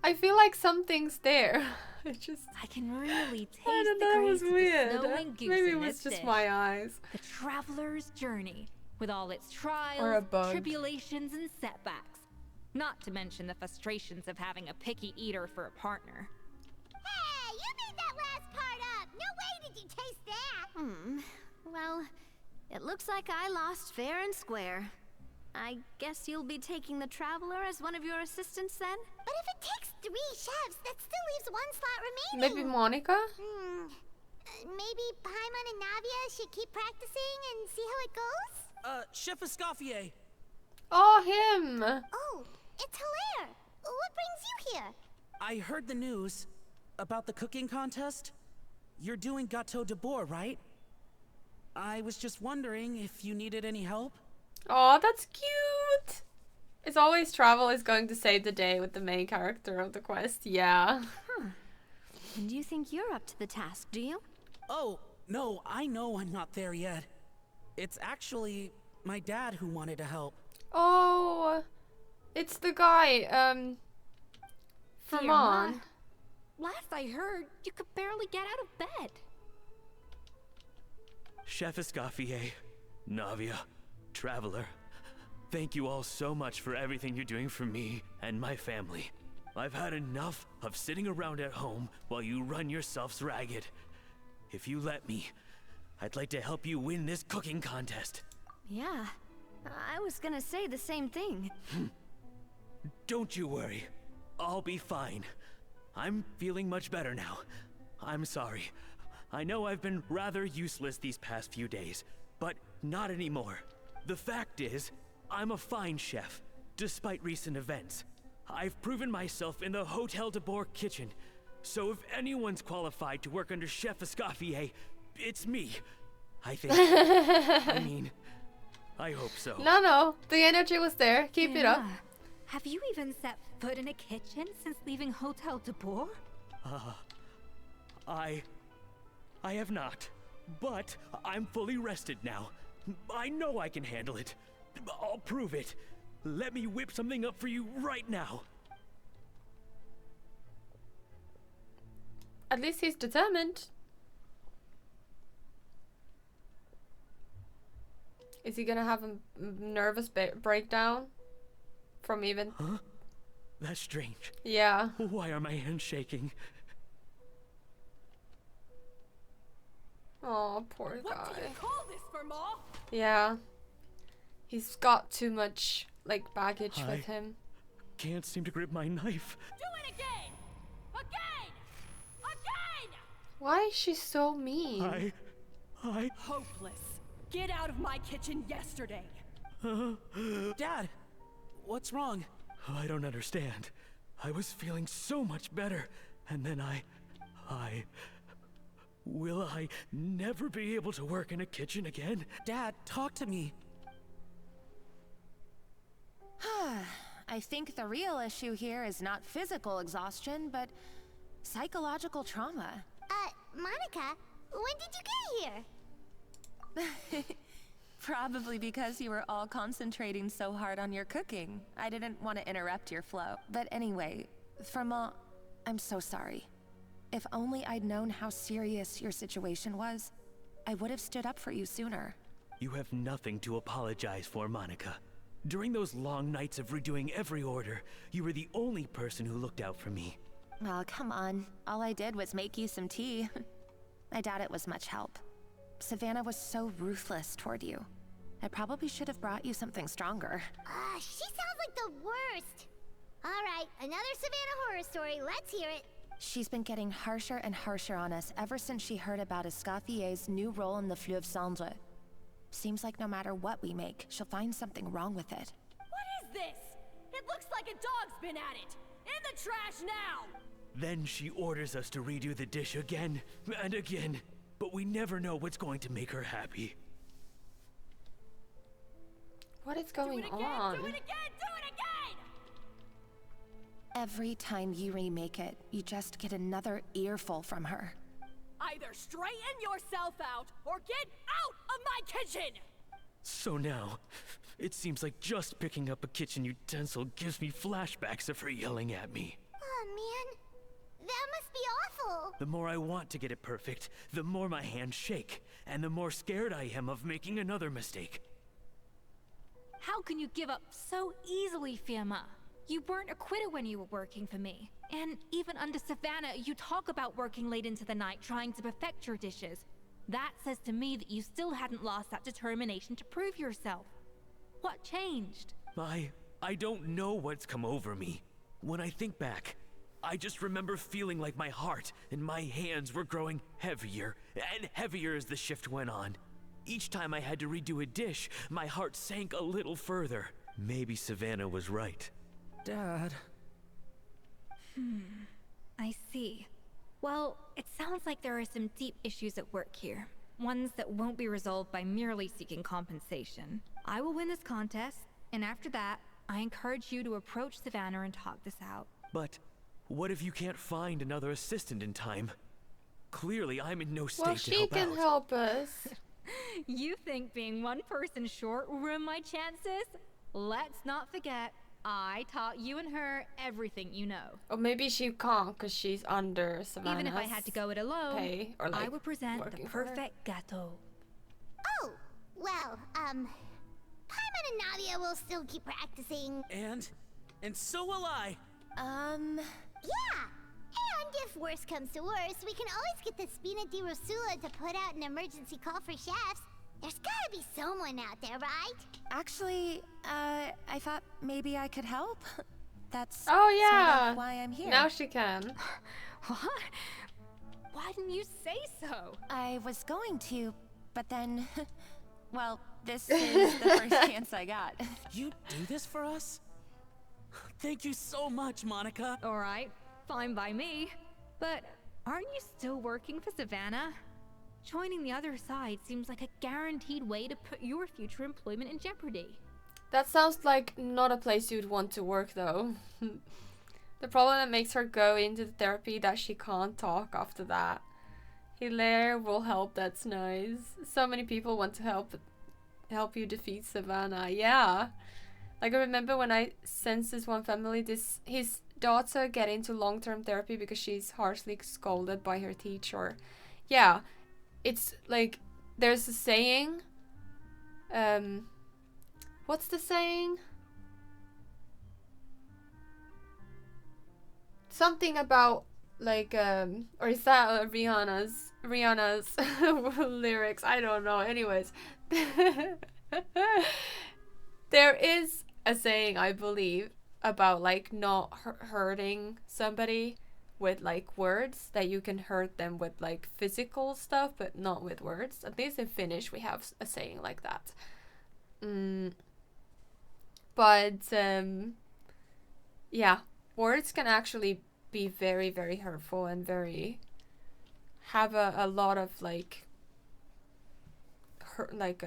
I feel like something's there. It just... I can really taste I don't the know, that grace was of the weird. snow and goose Maybe it in was this just dish. my eyes. The traveler's journey, with all its Or a trials, bug. tribulations, and setbacks. Not to mention the frustrations of having a picky eater for a partner. Hey, you made that last part up. No way did you taste that. Well, it looks like I lost fair and square. I guess you'll be taking the Traveler as one of your assistants then? But if it takes 3 chefs, that still leaves 1 slot remaining. Maybe Monica? Maybe Paimon and Navia should keep practicing and see how it goes? Chef Escoffier. Oh, him! Oh, it's Hilaire. What brings you here? I heard the news about the cooking contest. You're doing Gâteau de Bois, right? I was just wondering if you needed any help. Oh, that's cute! It's always Travel is going to save the day with the main character of the quest. Yeah. And you think you're up to the task, do you? Oh, no, I know I'm not there yet. It's actually my dad who wanted to help. Oh, it's the guy, Ferman. Last I heard, you could barely get out of bed. Chef Escoffier, Navia, Traveler, thank you all so much for everything you're doing for me and my family. I've had enough of sitting around at home while you run yourselves ragged. If you let me, I'd like to help you win this cooking contest. Yeah, I was gonna say the same thing. Don't you worry, I'll be fine. I'm feeling much better now. I'm sorry. I know I've been rather useless these past few days, but not anymore. The fact is, I'm a fine chef, despite recent events. I've proven myself in the Hotel de Bois kitchen, so if anyone's qualified to work under Chef Escoffier, it's me. I think. I mean, I hope so. No, the energy was there. Keep it up. Yeah. Have you even set foot in a kitchen since leaving Hotel de Bois? I have not, but I'm fully rested now. I know I can handle it. I'll prove it. Let me whip something up for you right now. At least he's determined. Is he gonna have a nervous breakdown from even? Huh? That's strange. Yeah. Why are my hands shaking? Oh, poor guy. What do you call this, Verma? Yeah. He's got too much, like, baggage with him. Can't seem to grip my knife. Do it again! Again! Again! Why is she so mean? I... Hopeless. Get out of my kitchen yesterday. Dad, what's wrong? I don't understand. I was feeling so much better, and then Will I never be able to work in a kitchen again? Dad, talk to me. I think the real issue here is not physical exhaustion, but psychological trauma. Monica, when did you get here? Probably because you were all concentrating so hard on your cooking. I didn't want to interrupt your flow. But anyway, Verma, I'm so sorry. If only I'd known how serious your situation was, I would have stood up for you sooner. You have nothing to apologize for, Monica. During those long nights of redoing every order, you were the only person who looked out for me. Oh, come on. All I did was make you some tea. I doubt it was much help. Savannah was so ruthless toward you. I probably should have brought you something stronger. She sounds like the worst. Alright, another Savannah horror story. Let's hear it. She's been getting harsher and harsher on us ever since she heard about Escoffier's new role in the Fleuve Cendre. Seems like no matter what we make, she'll find something wrong with it. What is this? It looks like a dog's been at it. In the trash now! Then she orders us to redo the dish again and again, but we never know what's going to make her happy. What is going on? Do it again! Do it again! Every time you remake it, you just get another earful from her. Either straighten yourself out or get out of my kitchen! So now, it seems like just picking up a kitchen utensil gives me flashbacks of her yelling at me. Oh man, that must be awful. The more I want to get it perfect, the more my hands shake, and the more scared I am of making another mistake. How can you give up so easily, Firma? You weren't a quitter when you were working for me. And even under Savannah, you talk about working late into the night trying to perfect your dishes. That says to me that you still hadn't lost that determination to prove yourself. What changed? I don't know what's come over me. When I think back, I just remember feeling like my heart and my hands were growing heavier and heavier as the shift went on. Each time I had to redo a dish, my heart sank a little further. Maybe Savannah was right. Dad. I see. Well, it sounds like there are some deep issues at work here. Ones that won't be resolved by merely seeking compensation. I will win this contest, and after that, I encourage you to approach Savannah and talk this out. But what if you can't find another assistant in time? Clearly, I'm in no state Well, to she help can out. help us. You think being one person short will ruin my chances? Let's not forget, I taught you and her everything you know. Or maybe she can't because she's under Savannah's Even if I had to go it alone, pay, or like I would present the working for her. perfect gâteau. Oh, well, Paimon and Nadia will still keep practicing. And so will I. Yeah. And if worse comes to worse, we can always get the Spina di Rosula to put out an emergency call for chefs. There's gotta be someone out there, right? Actually, I thought maybe I could help. That's Oh sort yeah. of why I'm here. Now she can. What? Why didn't you say so? I was going to, but then, well, this is the first chance I got. You do this for us? Thank you so much, Monica. All right, fine by me. But aren't you still working for Savannah? Joining the other side seems like a guaranteed way to put your future employment in jeopardy. That sounds like not a place you'd want to work though. The problem that makes her go into the therapy that she can't talk after that. Hilaire will help, that's nice. So many people want to help you defeat Savannah. Yeah. Like, I remember when I sensed this one family, his daughter get into long-term therapy because she's harshly scolded by her teacher. Yeah, it's like, there's a saying, what's the saying? Something about, like, or is that Rihanna's lyrics? I don't know. Anyways, there is a saying, I believe, about like not hurting somebody with like words, that you can hurt them with like physical stuff, but not with words. At least in Finnish, we have a saying like that. But yeah, words can actually be very, very hurtful and very have a lot of like hurt, like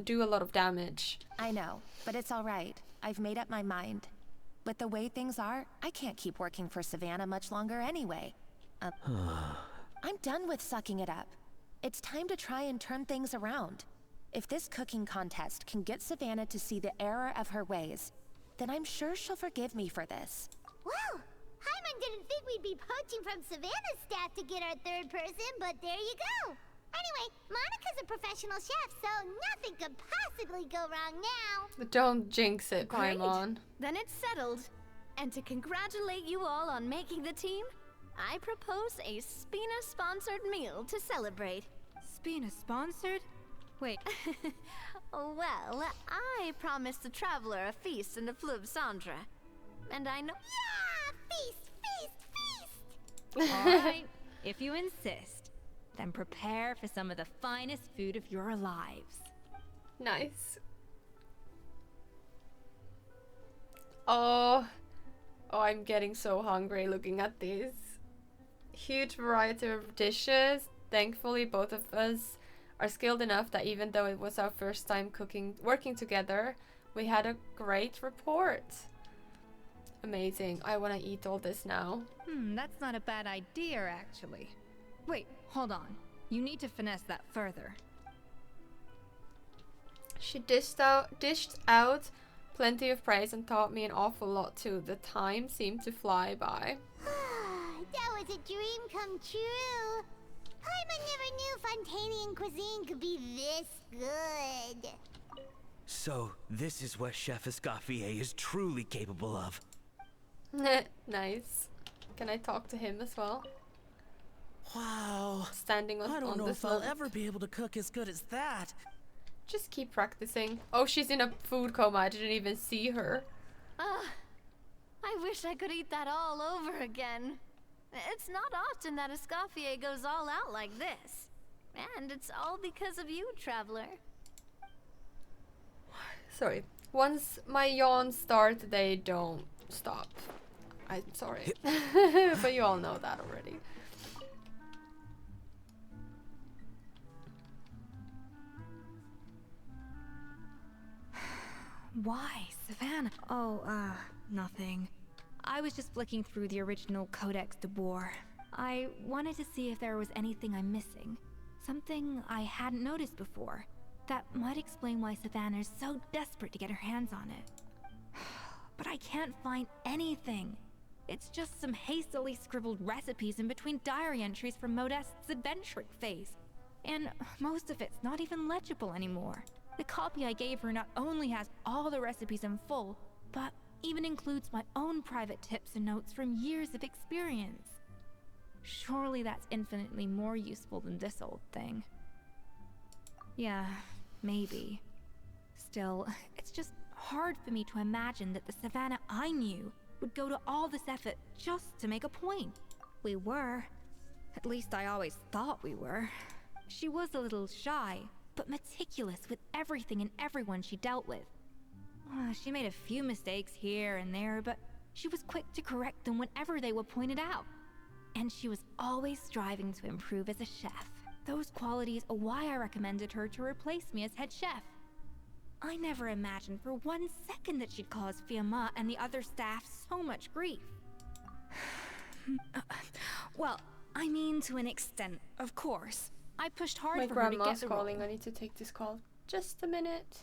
do a lot of damage. I know, but it's all right. I've made up my mind. With the way things are, I can't keep working for Savannah much longer anyway. I'm done with sucking it up. It's time to try and turn things around. If this cooking contest can get Savannah to see the error of her ways, then I'm sure she'll forgive me for this. Well, Hyman didn't think we'd be poaching from Savannah's staff to get our third person, but there you go. Anyway, Monica's a professional chef, so nothing could possibly go wrong now. But don't jinx it, Paimon. Then it's settled. And to congratulate you all on making the team, I propose a Spina-sponsored meal to celebrate. Spina-sponsored? Wait. Well, I promised the traveler a feast in the Fleuve Cendre. And I know— Yeah! Feast, feast, feast! Alright, if you insist, then prepare for some of the finest food of your lives. Nice. Oh, I'm getting so hungry looking at these. Huge variety of dishes. Thankfully, both of us are skilled enough that even though it was our first time working together, we had a great rapport. Amazing. I want to eat all this now. That's not a bad idea, actually. Wait, hold on. You need to finesse that further. She dished out plenty of praise and taught me an awful lot too. The time seemed to fly by. That was a dream come true. Hyman never knew Fontanian cuisine could be this good. So, this is what Chef Escoffier is truly capable of. Nice. Can I talk to him as well? Wow. Standing on I don't know this if I'll level. ever be able to cook as good as that. Just keep practicing. Oh, she's in a food coma. I didn't even see her. I wish I could eat that all over again. It's not often that Escoffier goes all out like this. And it's all because of you, traveler. Sorry. Once my yawns start, they don't stop. I'm sorry. But you all know that already. Why, Savannah? Oh, nothing. I was just flicking through the original Codex de Boer. I wanted to see if there was anything I'm missing. Something I hadn't noticed before. That might explain why Savannah's so desperate to get her hands on it. But I can't find anything. It's just some hastily scribbled recipes in between diary entries from Modest's adventuring phase. And most of it's not even legible anymore. The copy I gave her not only has all the recipes in full, but even includes my own private tips and notes from years of experience. Surely that's infinitely more useful than this old thing. Yeah, maybe. Still, it's just hard for me to imagine that the Savannah I knew would go to all this effort just to make a point. We were. At least I always thought we were. She was a little shy, but meticulous with everything and everyone she dealt with. She made a few mistakes here and there, but she was quick to correct them whenever they were pointed out. And she was always striving to improve as a chef. Those qualities are why I recommended her to replace me as head chef. I never imagined for 1 second that she'd cause Fiamma and the other staff so much grief. Well, I mean to an extent, of course. I pushed hard My for her to get grandma's the calling. role. I need to take this call. Just a minute.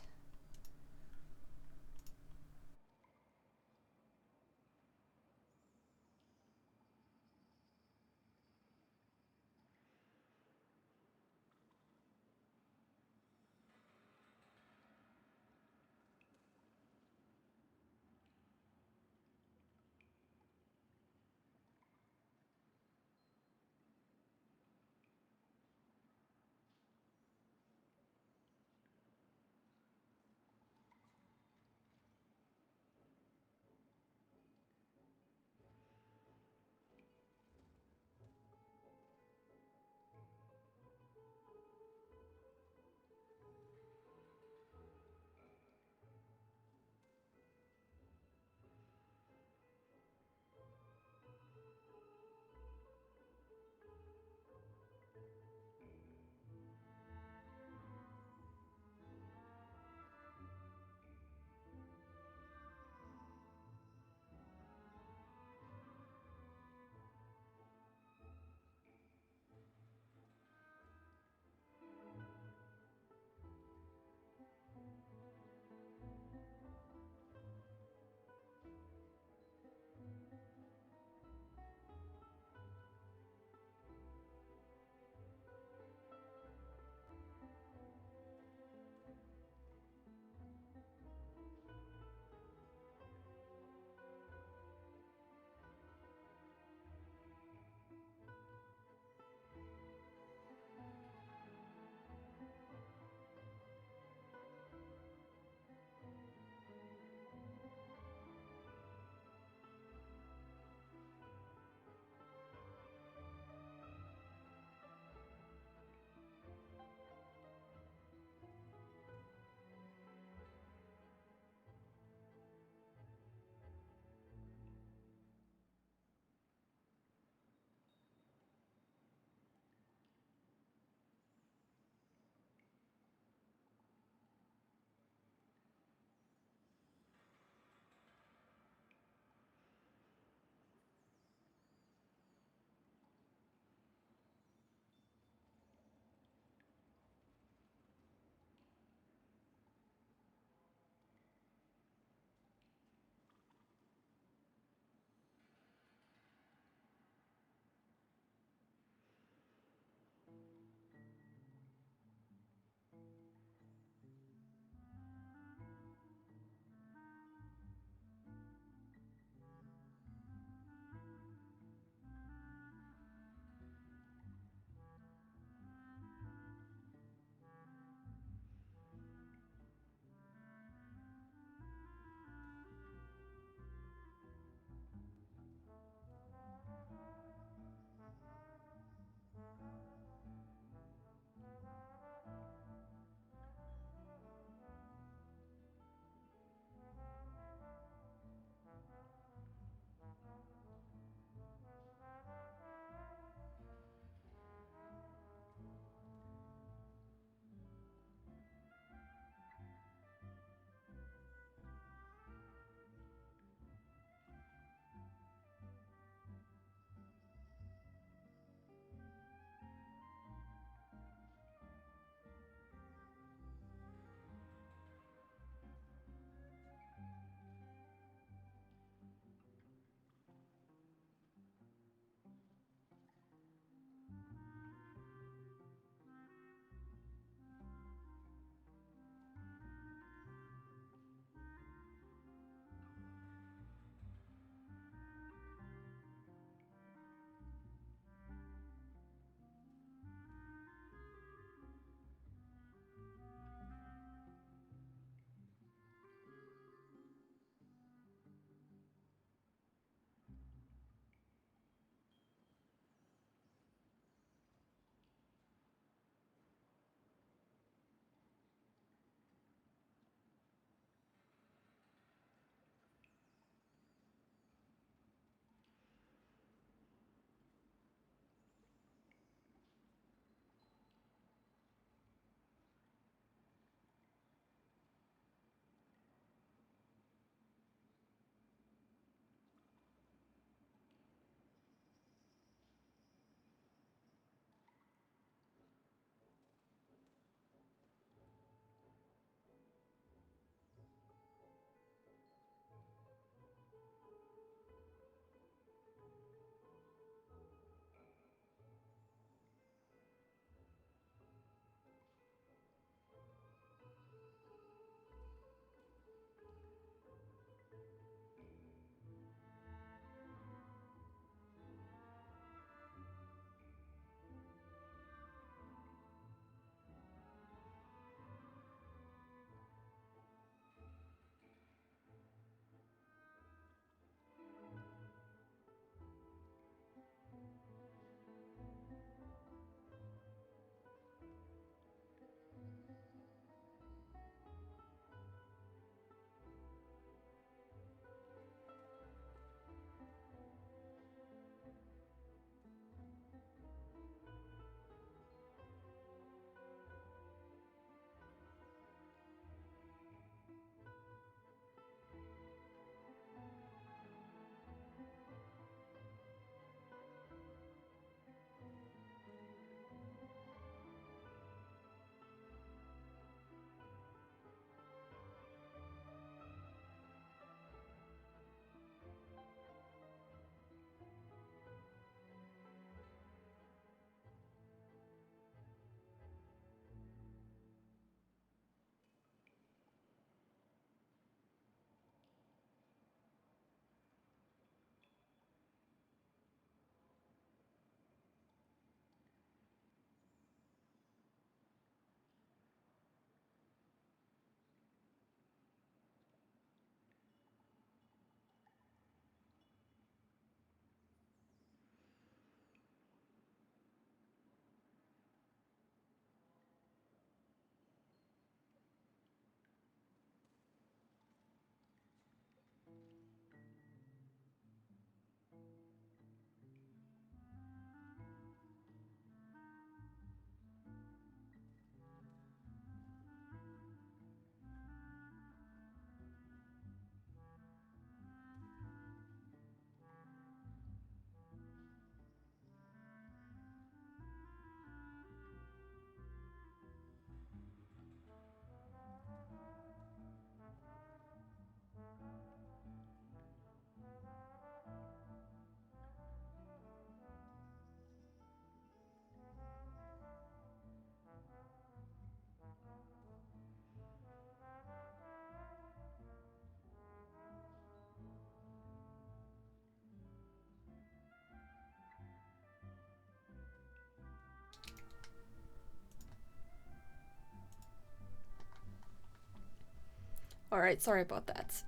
Alright, sorry about that.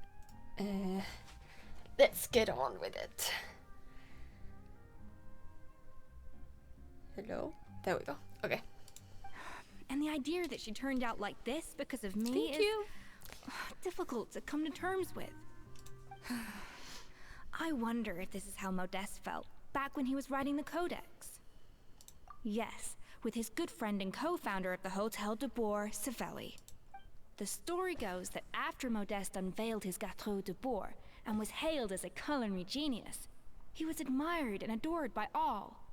Let's get on with it. Hello? There we go. Okay. And the idea that she turned out like this because of me Thank is you. difficult to come to terms with. I wonder if this is how Modeste felt back when he was writing the Codex. Yes, with his good friend and co-founder of the Hotel de Bourg, Savelli. The story goes that after Modeste unveiled his Gâteau de Bourg and was hailed as a culinary genius, he was admired and adored by all.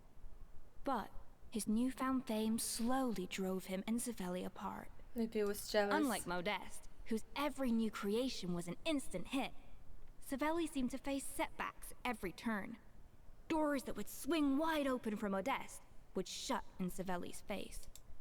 But his newfound fame slowly drove him and Savelli apart. Maybe he was jealous. Unlike Modeste, whose every new creation was an instant hit, Savelli seemed to face setbacks every turn. Doors that would swing wide open for Modeste would shut in Savelli's face.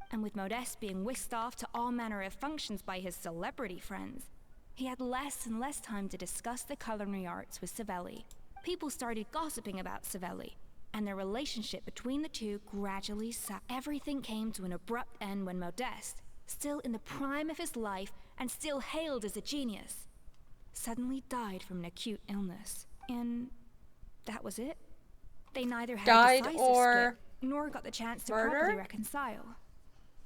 And with Modeste being whisked off to all manner of functions by his celebrity friends, he had less and less time to discuss the culinary arts with Savelli. People started gossiping about Savelli, and their relationship between the two gradually soured. Everything came to an abrupt end when Modeste, still in the prime of his life and still hailed as a genius, suddenly died from an acute illness. And that was it. They neither had Died a decisive or split, nor got the chance to murder? properly reconcile.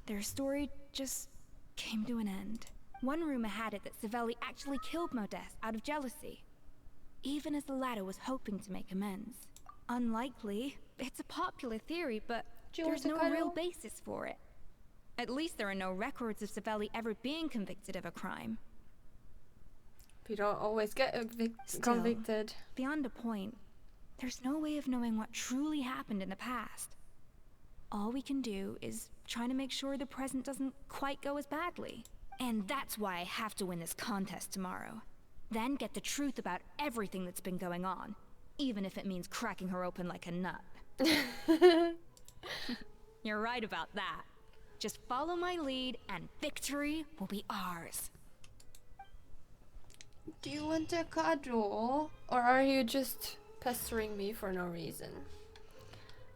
Their story just came to an end. One rumor had it that Savelli actually killed Modeste out of jealousy, even as the latter was hoping to make amends. Unlikely. It's a popular theory, but there's no real basis for it. At least there are no records of Savelli ever being convicted of a crime. You don't always get convicted. Beyond a point, there's no way of knowing what truly happened in the past. All we can do is try to make sure the present doesn't quite go as badly. And that's why I have to win this contest tomorrow. Then get the truth about everything that's been going on, even if it means cracking her open like a nut. You're right about that. Just follow my lead and victory will be ours. Do you want a cuddle? Or are you just pestering me for no reason?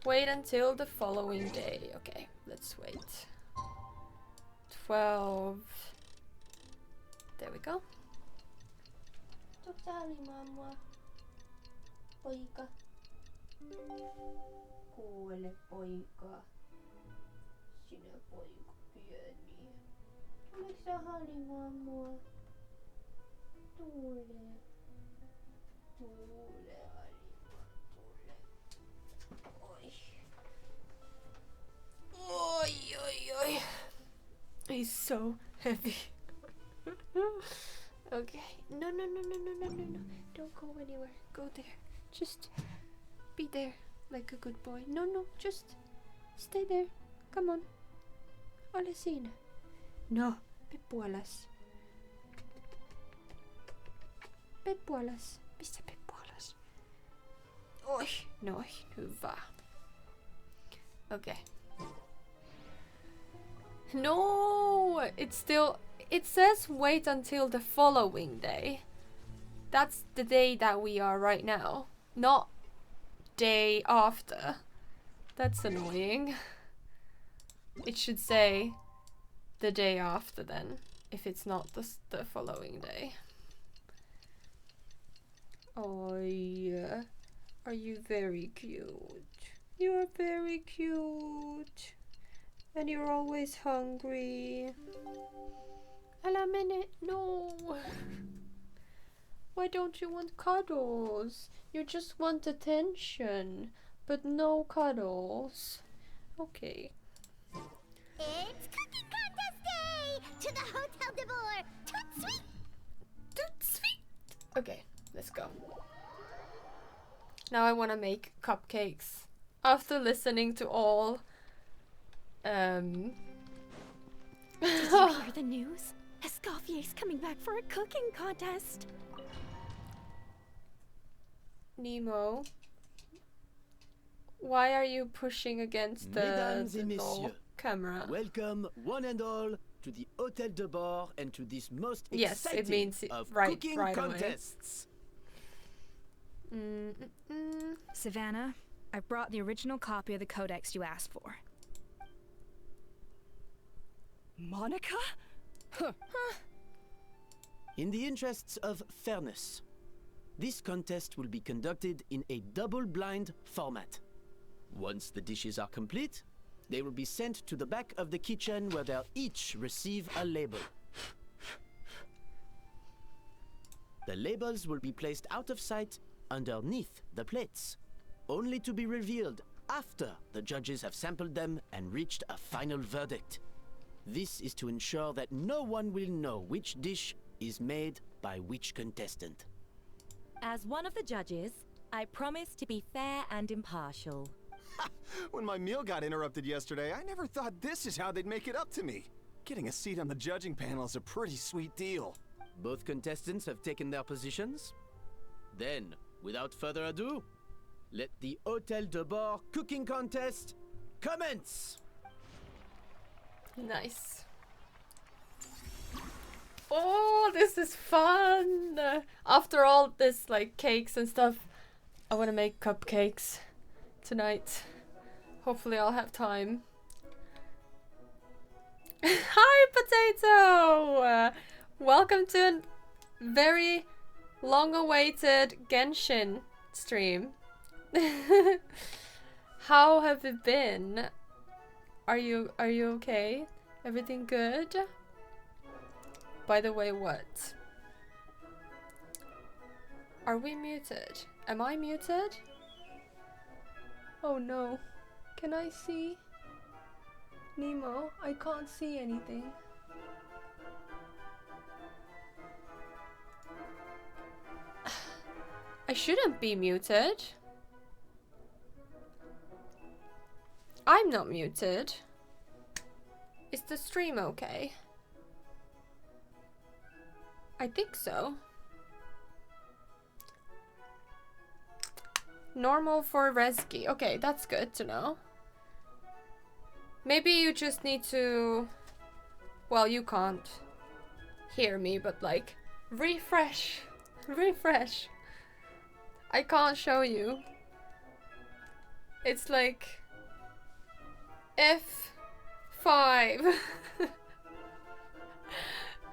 Wait until the following day. Okay, let's wait. 12. There we go. Poika. Kuule poika. Sinä poika pieni. Tuleeko sä halimaan mua? Tule. Tule halimaan. Tule. Oi. Oi oi oi. He's so heavy. Okay. No. Don't go anywhere. Go there. Just be there like a good boy. No. Just stay there. Come on. Ole siinä. No. Peppu alas. Peppu alas. Missä Peppu alas? Oi. Noin. Hyvä. Okay. No! It says wait until the following day. That's the day that we are right now. Not day after. That's annoying. It should say the day after then, if it's not the following day. Oh yeah. Are you very cute? You are very cute. And you're always hungry. Älä mene. No. Why don't you want cuddles? You just want attention, but no cuddles. Okay. It's cooking contest day! To the Hotel de Bourg! Toot sweet! Toot sweet! Okay, let's go. Now I want to make cupcakes. After listening to all... Did you hear the news? Escoffier's coming back for a cooking contest. Nemo, why are you pushing against Mesdames the et no messieurs, camera? welcome one and all to the Hotel de Bourg and to this most Yes, exciting it means of cooking right contests. Savannah, I've brought the original copy of the Codex you asked for. Monica? Huh. In the interests of fairness, this contest will be conducted in a double-blind format. Once the dishes are complete, they will be sent to the back of the kitchen where they'll each receive a label. The labels will be placed out of sight underneath the plates, only to be revealed after the judges have sampled them and reached a final verdict. This is to ensure that no one will know which dish is made by which contestant. As one of the judges, I promise to be fair and impartial. When my meal got interrupted yesterday, I never thought this is how they'd make it up to me. Getting a seat on the judging panel is a pretty sweet deal. Both contestants have taken their positions. Then, without further ado, let the Hôtel de Bord cooking contest commence! Nice. Oh, this is fun! After all this, like, cakes and stuff, I want to make cupcakes tonight. Hopefully I'll have time. Hi, Potato! Welcome to a very long-awaited Genshin stream. How have you been? Are you okay? Everything good? By the way, what? Are we muted? Am I muted? Oh no. Can I see? Nemo, I can't see anything. I shouldn't be muted. I'm not muted. Is the stream okay? I think so. Normal for Reski. Okay, that's good to know. Maybe you just need to... Well, you can't hear me, but like... Refresh. Refresh. I can't show you. It's like... F5.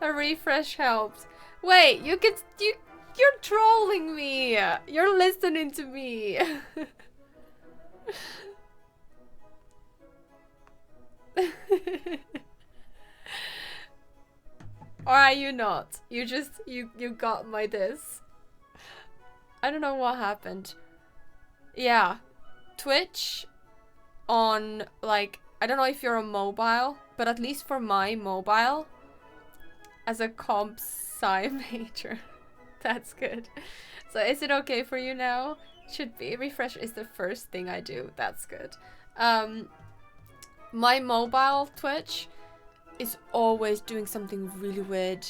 A refresh helps. Wait, you're trolling me. You're listening to me. Or are you not? You got my diss. I don't know what happened. Yeah. Twitch on, like, I don't know if you're on mobile, but at least for my mobile, as a comp sci major. That's good. So is it okay for you now? Should be. Refresh is the first thing I do. That's good. My mobile Twitch is always doing something really weird.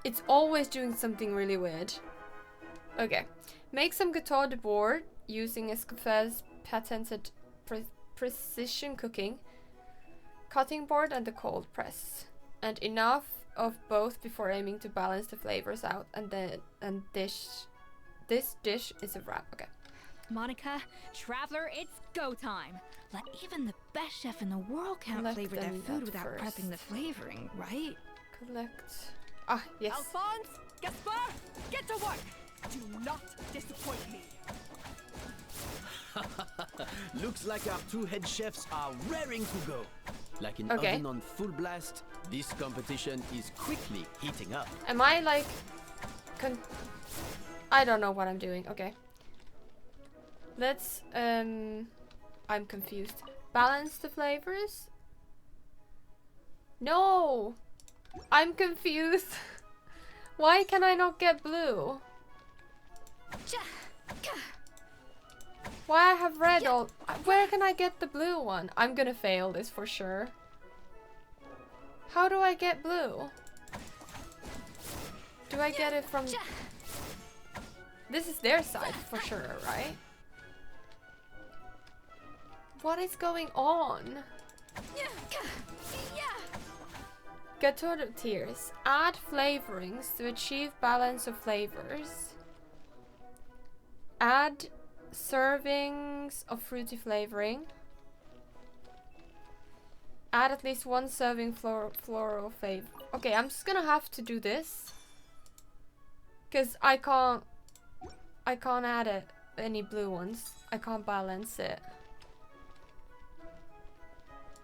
It's always doing something really weird. Okay. Make some gâteau de bord using Escoffier's patented precision cooking, cutting board and the cold press. And enough of both before aiming to balance the flavors out, and this dish is a wrap. Okay. Monica, Traveler, it's go time. Let even the best chef in the world can't flavor their food without prepping the flavoring, right? Collect. Ah, yes. Alphonse, Gaspar, get to work. Do not disappoint me. Looks like our two head chefs are raring to go. Like an oven on full blast, this competition is quickly heating up. Am I like... I don't know what I'm doing. Okay. Let's... I'm confused. Balance the flavors? No! I'm confused. Why can I not get blue? Why I have red all... Where can I get the blue one? I'm gonna fail this for sure. How do I get blue? Do I get it from... This is their side for sure, right? What is going on? Gâteau de tiers. Add flavorings to achieve balance of flavors. Add servings of fruity flavoring. Add at least one serving floral flavor. Okay, I'm just gonna have to do this. Because I can't add it, any blue ones. I can't balance it.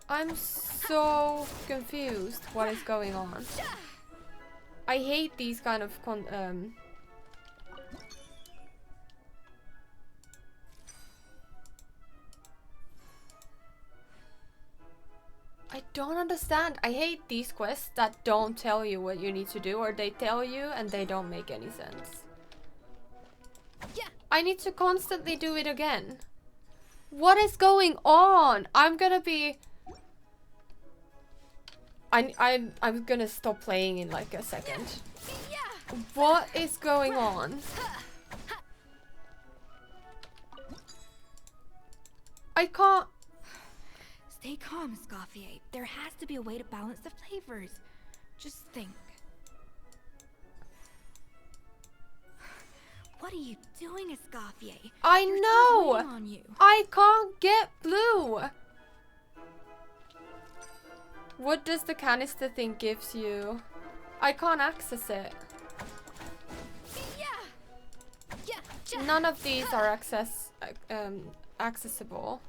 I'm so confused what is going on. I hate these kind of I don't understand. I hate these quests that don't tell you what you need to do, or they tell you and they don't make any sense. I need to constantly do it again. What is going on? I'm gonna be... I'm gonna stop playing in like a second. What is going on? I can't... Stay calm, Escoffier. There has to be a way to balance the flavors. Just think. What are you doing, Escoffier? I You're know! waiting on you. I can't get blue! What does the canister thing gives you? I can't access it. None of these are accessible.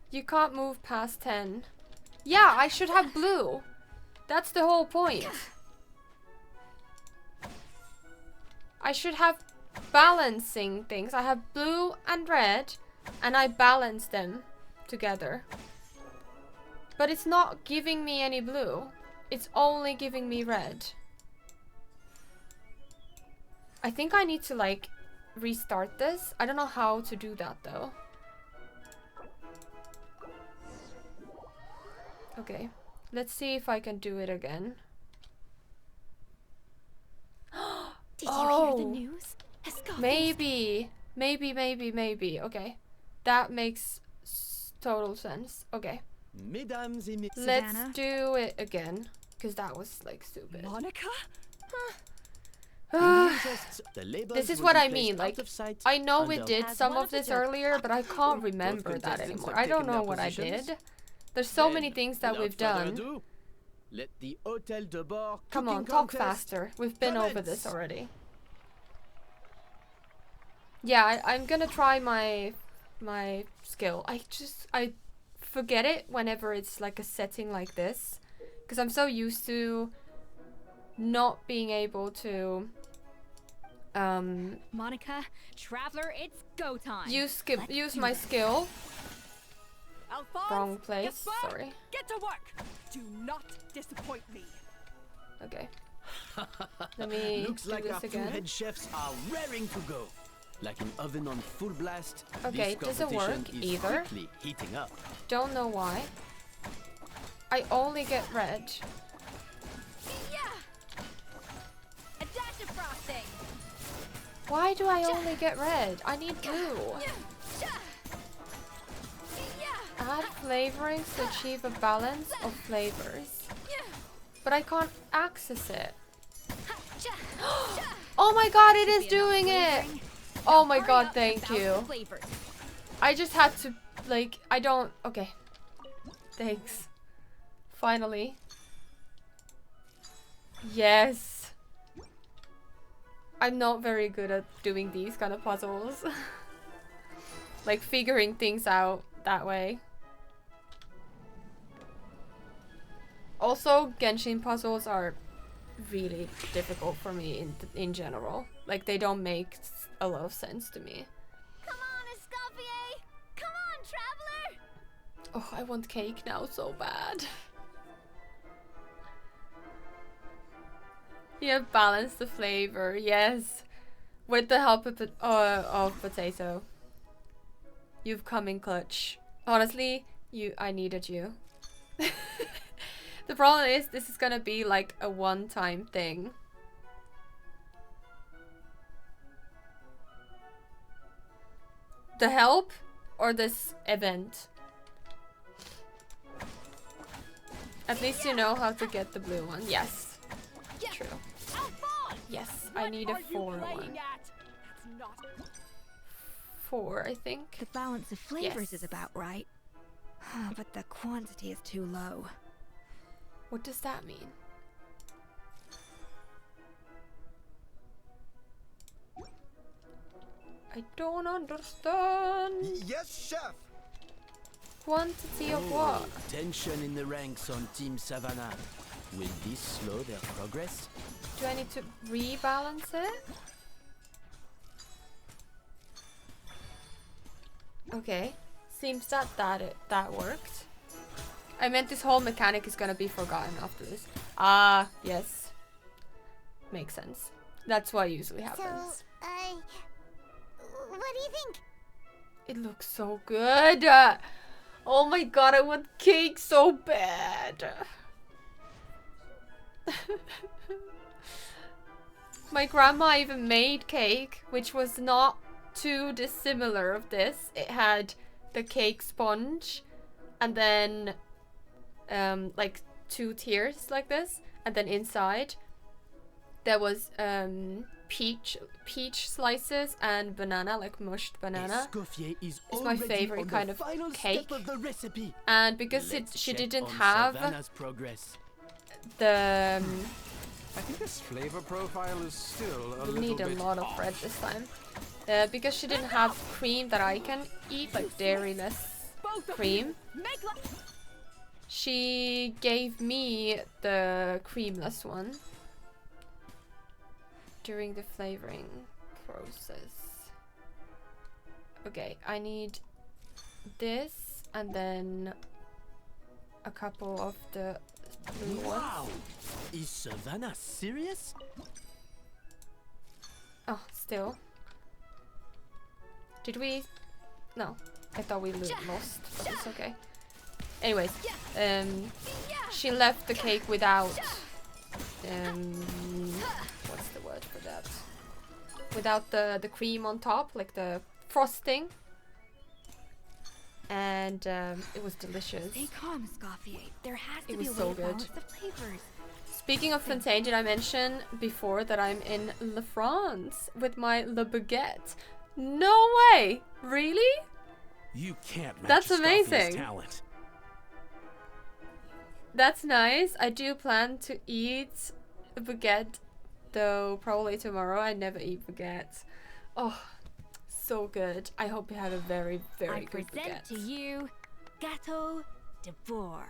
You can't move past 10. Yeah, I should have blue. That's the whole point. I should have balancing things. I have blue and red, and I balance them together. But it's not giving me any blue. It's only giving me red. I think I need to like restart this. I don't know how to do that though. Okay, let's see if I can do it again. Did you hear the news? Maybe. Okay, that makes total sense. Okay, let's do it again, because that was like stupid. Monica? This is what I mean, like, I know we did some of this earlier, but I can't remember that anymore. I don't know what I did. There's so many things that we've done. Come on, talk faster. We've been over this already. Yeah, I'm gonna try my skill. I forget it whenever it's like a setting like this, because I'm so used to not being able to Monica, Traveler, it's go time. use my skill. Alphonse, Wrong place, Gaspard, sorry. Get to work. Do not disappoint me. Okay. Let me Looks do like this our two again. head chefs are raring to go. Like an oven on full blast. Okay, it doesn't work either. Heating up. Don't know why. I only get red. A dash of frosting. Why do I only get red? I need blue. Add flavorings to achieve a balance of flavors. But I can't access it. Oh my god, it is doing it! Oh my god, thank you. I just had to, like, I don't... Okay. Thanks. Finally. Yes. I'm not very good at doing these kind of puzzles. Like, figuring things out that way. Also, Genshin puzzles are really difficult for me in general. Like, they don't make a lot of sense to me. Come on, Escoffier! Come on, Traveler! Oh, I want cake now so bad. You have balanced the flavor, yes. With the help of potato. You've come in clutch. Honestly, I needed you. The problem is, this is gonna be like a one-time thing. The help or this event? At least you know how to get the blue one. Yes. True. Yes, I need a 4 one. 4, I think. The balance of flavors Yes. is about right. But the quantity is too low. What does that mean? I don't understand. Yes, chef. Quantity of what? Tension in the ranks on Team Savannah. Will this slow their progress? Do I need to rebalance it? Okay. Seems that worked. I meant this whole mechanic is gonna be forgotten after this. Ah, yes. Makes sense. That's what usually happens. So, what do you think? It looks so good. Oh my god, I want cake so bad. My grandma even made cake, which was not too dissimilar of this. It had the cake sponge and then like 2 tiers like this, and then inside there was peach slices and banana, like mushed banana. Escoffier is It's my favorite on kind the of final cake. step of the recipe. And because Let's she check didn't on have Savannah's progress. the I think this flavor profile is still a we little need a bit lot of bread this time. Because she didn't have cream that I can eat, like dairy-less cream, she gave me the creamless one during the flavoring process. Okay, I need this and then a couple of the blue Wow! ones. Is Savannah serious? Oh, still. Did we? No, I thought we lost, but it's okay. Anyways, she left the cake without, what's the word for that? Without the cream on top, like the frosting. And it was delicious. Stay calm, Escoffier. There has to It be was a way so to good. balance the flavors. Speaking of Fontaine, did I mention before that I'm in La France with my Le Baguette? No way! Really? You can't match That's Escoffier's amazing. talent. That's nice. I do plan to eat a baguette, though probably tomorrow. I never eat baguettes. Oh, so good. I hope you have a very, very I good present baguette. to you Gâteau de Bourg.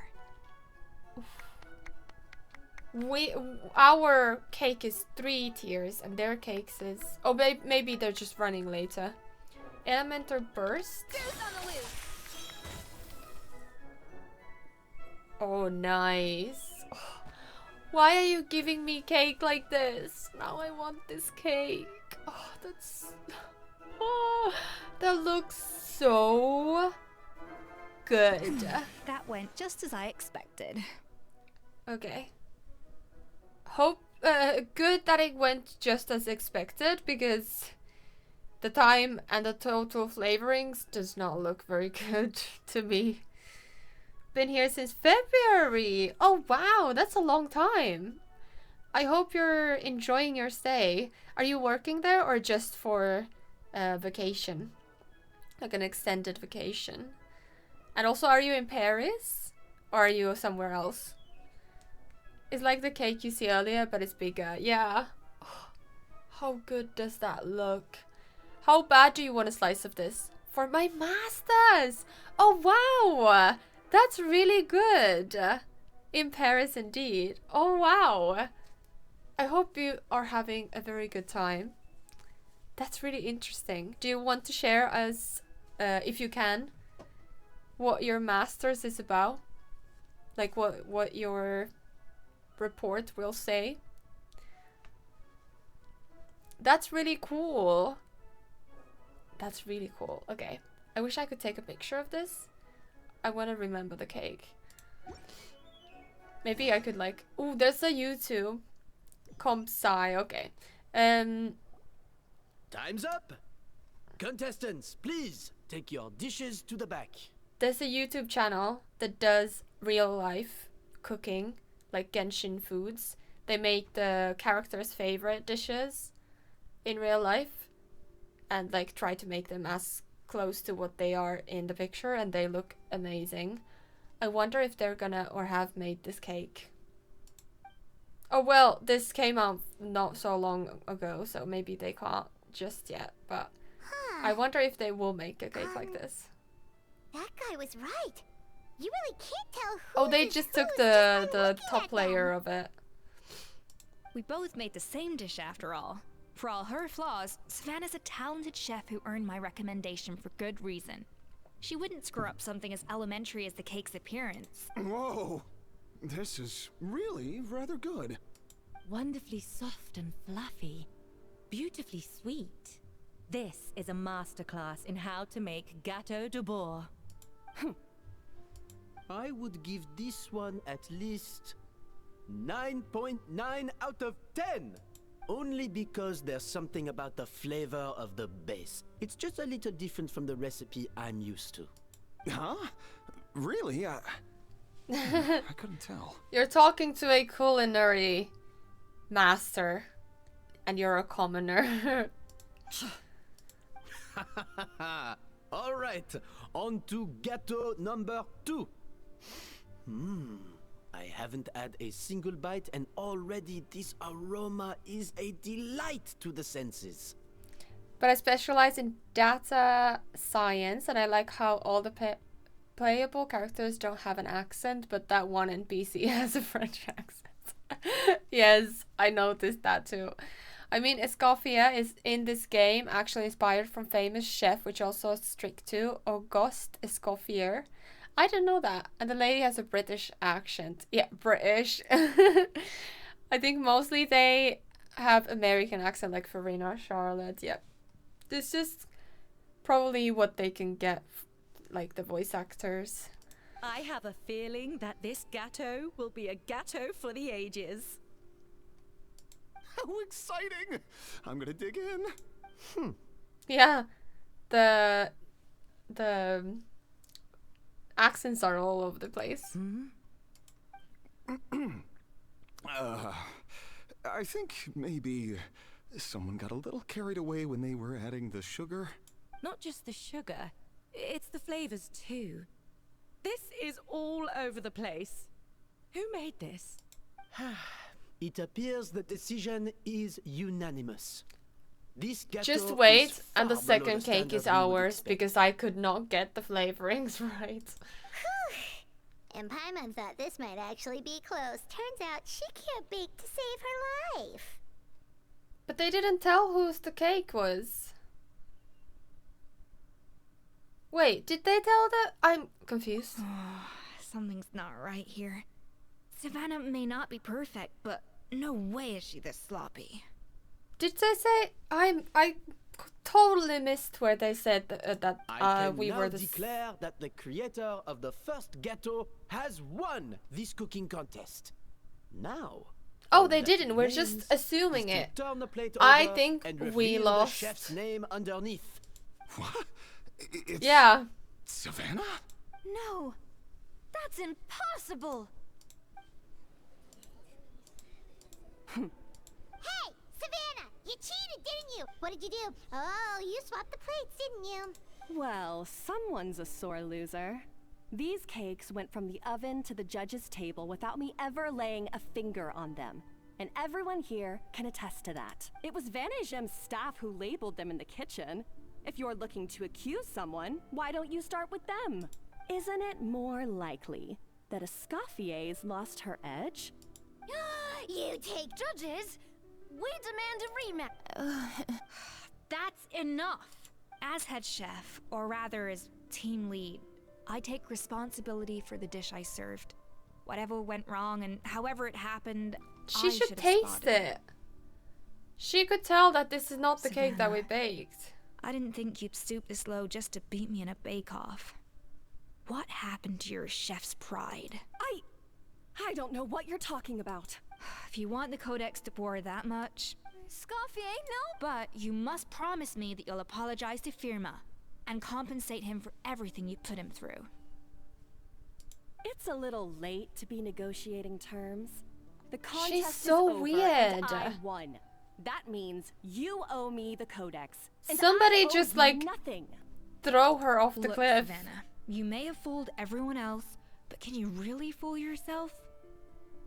Our cake is 3 tiers and their cakes is... Oh, maybe they're just running later. Elemental Burst. Oh, nice. Oh, why are you giving me cake like this? Now I want this cake. Oh, that's... Oh, that looks so good. That went just as I expected. Okay. Good that it went just as expected, because the time and the total flavorings does not look very good to me. Been here since February. Oh wow, that's a long time. I hope you're enjoying your stay. Are you working there or just for vacation? Like an extended vacation? And also, are you in Paris? Or are you somewhere else? It's like the cake you see earlier, but it's bigger. Yeah. Oh, how good does that look? How bad do you want a slice of this? For my masters! Oh, wow! That's really good. In Paris, indeed. Oh, wow. I hope you are having a very good time. That's really interesting. Do you want to share us, if you can, what your masters is about? Like what your report will say? That's really cool. That's really cool. Okay. I wish I could take a picture of this. I want to remember the cake. Maybe I could like... Ooh, there's a YouTube. Comp Sci. Okay. Time's up! Contestants, please take your dishes to the back. There's a YouTube channel that does real life cooking, like Genshin foods. They make the characters' favorite dishes in real life and like try to make them as close to what they are in the picture, and they look amazing. I wonder if they're gonna or have made this cake. Oh well, this came out not so long ago, so maybe they can't just yet, but I wonder if they will make a cake like this. That guy was right. You really can't tell who. Oh, they just took the top layer of it. We both made the same dish after all. For all her flaws, Savannah's a talented chef who earned my recommendation for good reason. She wouldn't screw up something as elementary as the cake's appearance. Whoa! This is really rather good. Wonderfully soft and fluffy. Beautifully sweet. This is a masterclass in how to make gâteau de bois. I would give this one at least 9.9 out of 10. Only because there's something about the flavor of the base. It's just a little different from the recipe I'm used to. Huh? Really? I couldn't tell. You're talking to a culinary master, and you're a commoner. All right, on to gâteau number 2. I haven't had a single bite and already this aroma is a delight to the senses. But I specialize in data science, and I like how all the playable characters don't have an accent, but that one NPC has a French accent. Yes, I noticed that too. I mean, Escoffier is in this game actually inspired from famous chef, which also strict to Auguste Escoffier. I didn't know that. And the lady has a British accent. Yeah, British. I think mostly they have American accent, like Farina, Charlotte. Yeah. This is probably what they can get, like the voice actors. I have a feeling that this gâteau will be a gâteau for the ages. How exciting! I'm gonna dig in. Yeah. The accents are all over the place. I think maybe someone got a little carried away when they were adding the sugar. Not just the sugar, it's the flavors too. This is all over the place. Who made this? It appears the decision is unanimous. This gâteau Just wait, is and the far below second cake standard is we would ours, expect. because I could not get the flavorings right. And Paimon thought this might actually be close. Turns out she can't bake to save her life. But they didn't tell whose the cake was. Wait, did they tell that? I'm confused. Something's not right here. Savannah may not be perfect, but no way is she this sloppy. Did they say? I totally missed where they said that I we can were now the. declare that the creator of the first gâteau has won this cooking contest. Now. Oh, all they that didn't. We're remains just assuming is to it. turn the plate I over think and we reveal lost. the chef's name underneath. What? It's Yeah. Savannah? No, that's impossible. Hey, Savannah, you cheated, didn't you? What did you do? Oh, you swapped the plates, didn't you? Well, someone's a sore loser. These cakes went from the oven to the judge's table without me ever laying a finger on them. And everyone here can attest to that. It was Van Gem's staff who labeled them in the kitchen. If you're looking to accuse someone, why don't you start with them? Isn't it more likely that Escoffier's lost her edge? You take judges. We demand a rematch. That's enough. As head chef, or rather as team lead, I take responsibility for the dish I served. Whatever went wrong and however it happened, She I should should have taste spotted it. She could tell that this is not the cake that we Savannah. baked. I didn't think you'd stoop this low just to beat me in a bake-off. What happened to your chef's pride? I don't know what you're talking about. If you want the Codex to bore that much, Escoffier, no. but you must promise me that you'll apologize to Firma and compensate him for everything you put him through. It's a little late to be negotiating terms. The contest She's is so over weird. and I won. That means you owe me the Codex. And Somebody I owe just, you like, nothing. Throw her off the Look, cliff. Savannah, you may have fooled everyone else, but can you really fool yourself?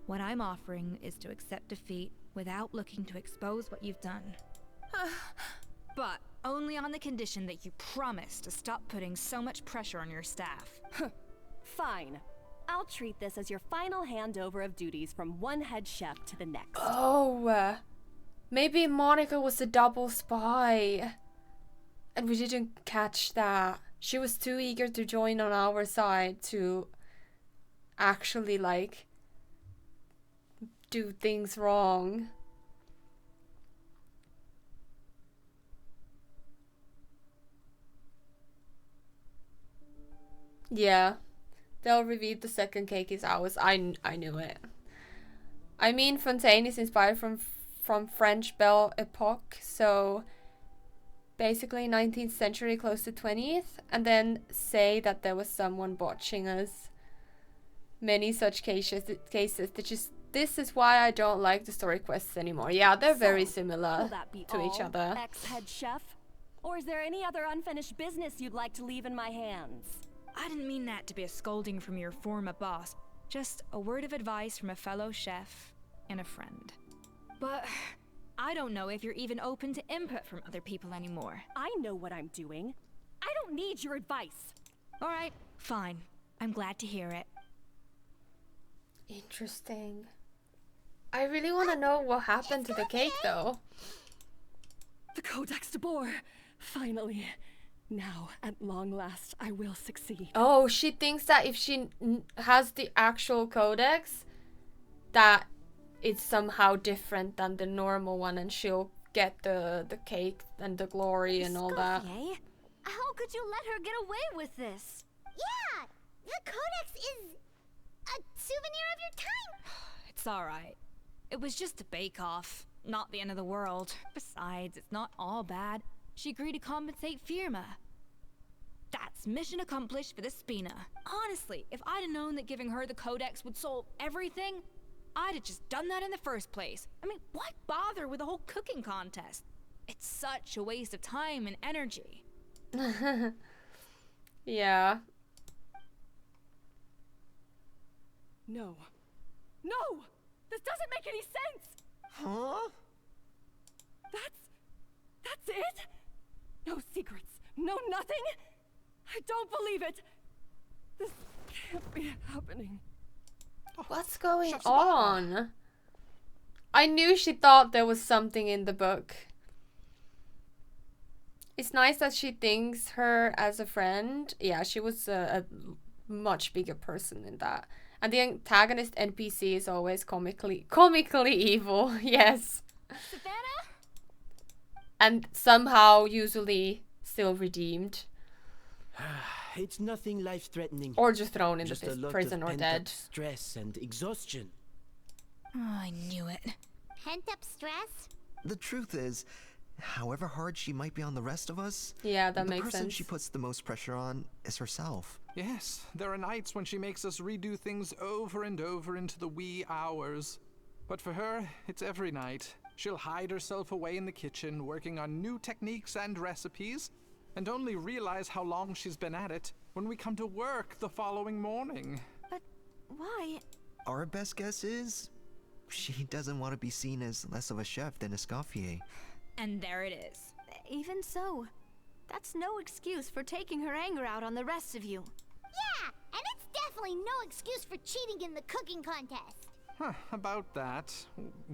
What I'm offering is to accept defeat without looking to expose what you've done. But only on the condition that you promise to stop putting so much pressure on your staff. Fine. I'll treat this as your final handover of duties from one head chef to the next. Oh, maybe Monica was a double spy. And we didn't catch that. She was too eager to join on our side to actually, like, do things wrong. Yeah. They'll reveal the second cake is ours. I knew it. I mean, Fontaine is inspired from French Belle Epoque, so basically 19th century, close to 20th, and then say that there was someone watching us. Many such cases. This is why I don't like the story quests anymore. Yeah, they're very similar to each other. Ex-head chef? Or is there any other unfinished business you'd like to leave in my hands? I didn't mean that to be a scolding from your former boss. Just a word of advice from a fellow chef and a friend. But I don't know if you're even open to input from other people anymore. I know what I'm doing. I don't need your advice. Alright, fine. I'm glad to hear it. Interesting. I really want to know what happened to the cake, though. The Codex de Boer. Finally. Now, at long last, I will succeed. Oh, she thinks that if she has the actual codex, that it's somehow different than the normal one, and she'll get the cake and the glory and all that. Escoffier? How could you let her get away with this? Yeah, the Codex is a souvenir of your time. It's alright. It was just a bake-off, not the end of the world. Besides, it's not all bad. She agreed to compensate Firma. That's mission accomplished for the Spina. Honestly, if I'd have known that giving her the Codex would solve everything, I'd have just done that in the first place. I mean, why bother with the whole cooking contest? It's such a waste of time and energy. Yeah. No. No! This doesn't make any sense! Huh? That's it? No secrets. No nothing? I don't believe it. This can't be happening. What's going on? I knew she thought there was something in the book. It's nice that she thinks her as a friend. Yeah, she was a much bigger person in that. And the antagonist NPC is always comically evil. Yes. Savannah? And somehow usually still redeemed. It's nothing life-threatening. Or just thrown into Just a lot prison of or pent-up dead. stress and exhaustion. Oh, I knew it. Pent-up stress? The truth is, however hard she might be on the rest of us, yeah, that the makes person sense. she puts the most pressure on is herself. Yes, there are nights when she makes us redo things over and over into the wee hours. But for her, it's every night. She'll hide herself away in the kitchen, working on new techniques and recipes, and only realize how long she's been at it when we come to work the following morning. But why? Our best guess is she doesn't want to be seen as less of a chef than Escoffier. And there it is. Even so, that's no excuse for taking her anger out on the rest of you. Yeah, and it's definitely no excuse for cheating in the cooking contest. Huh, about that,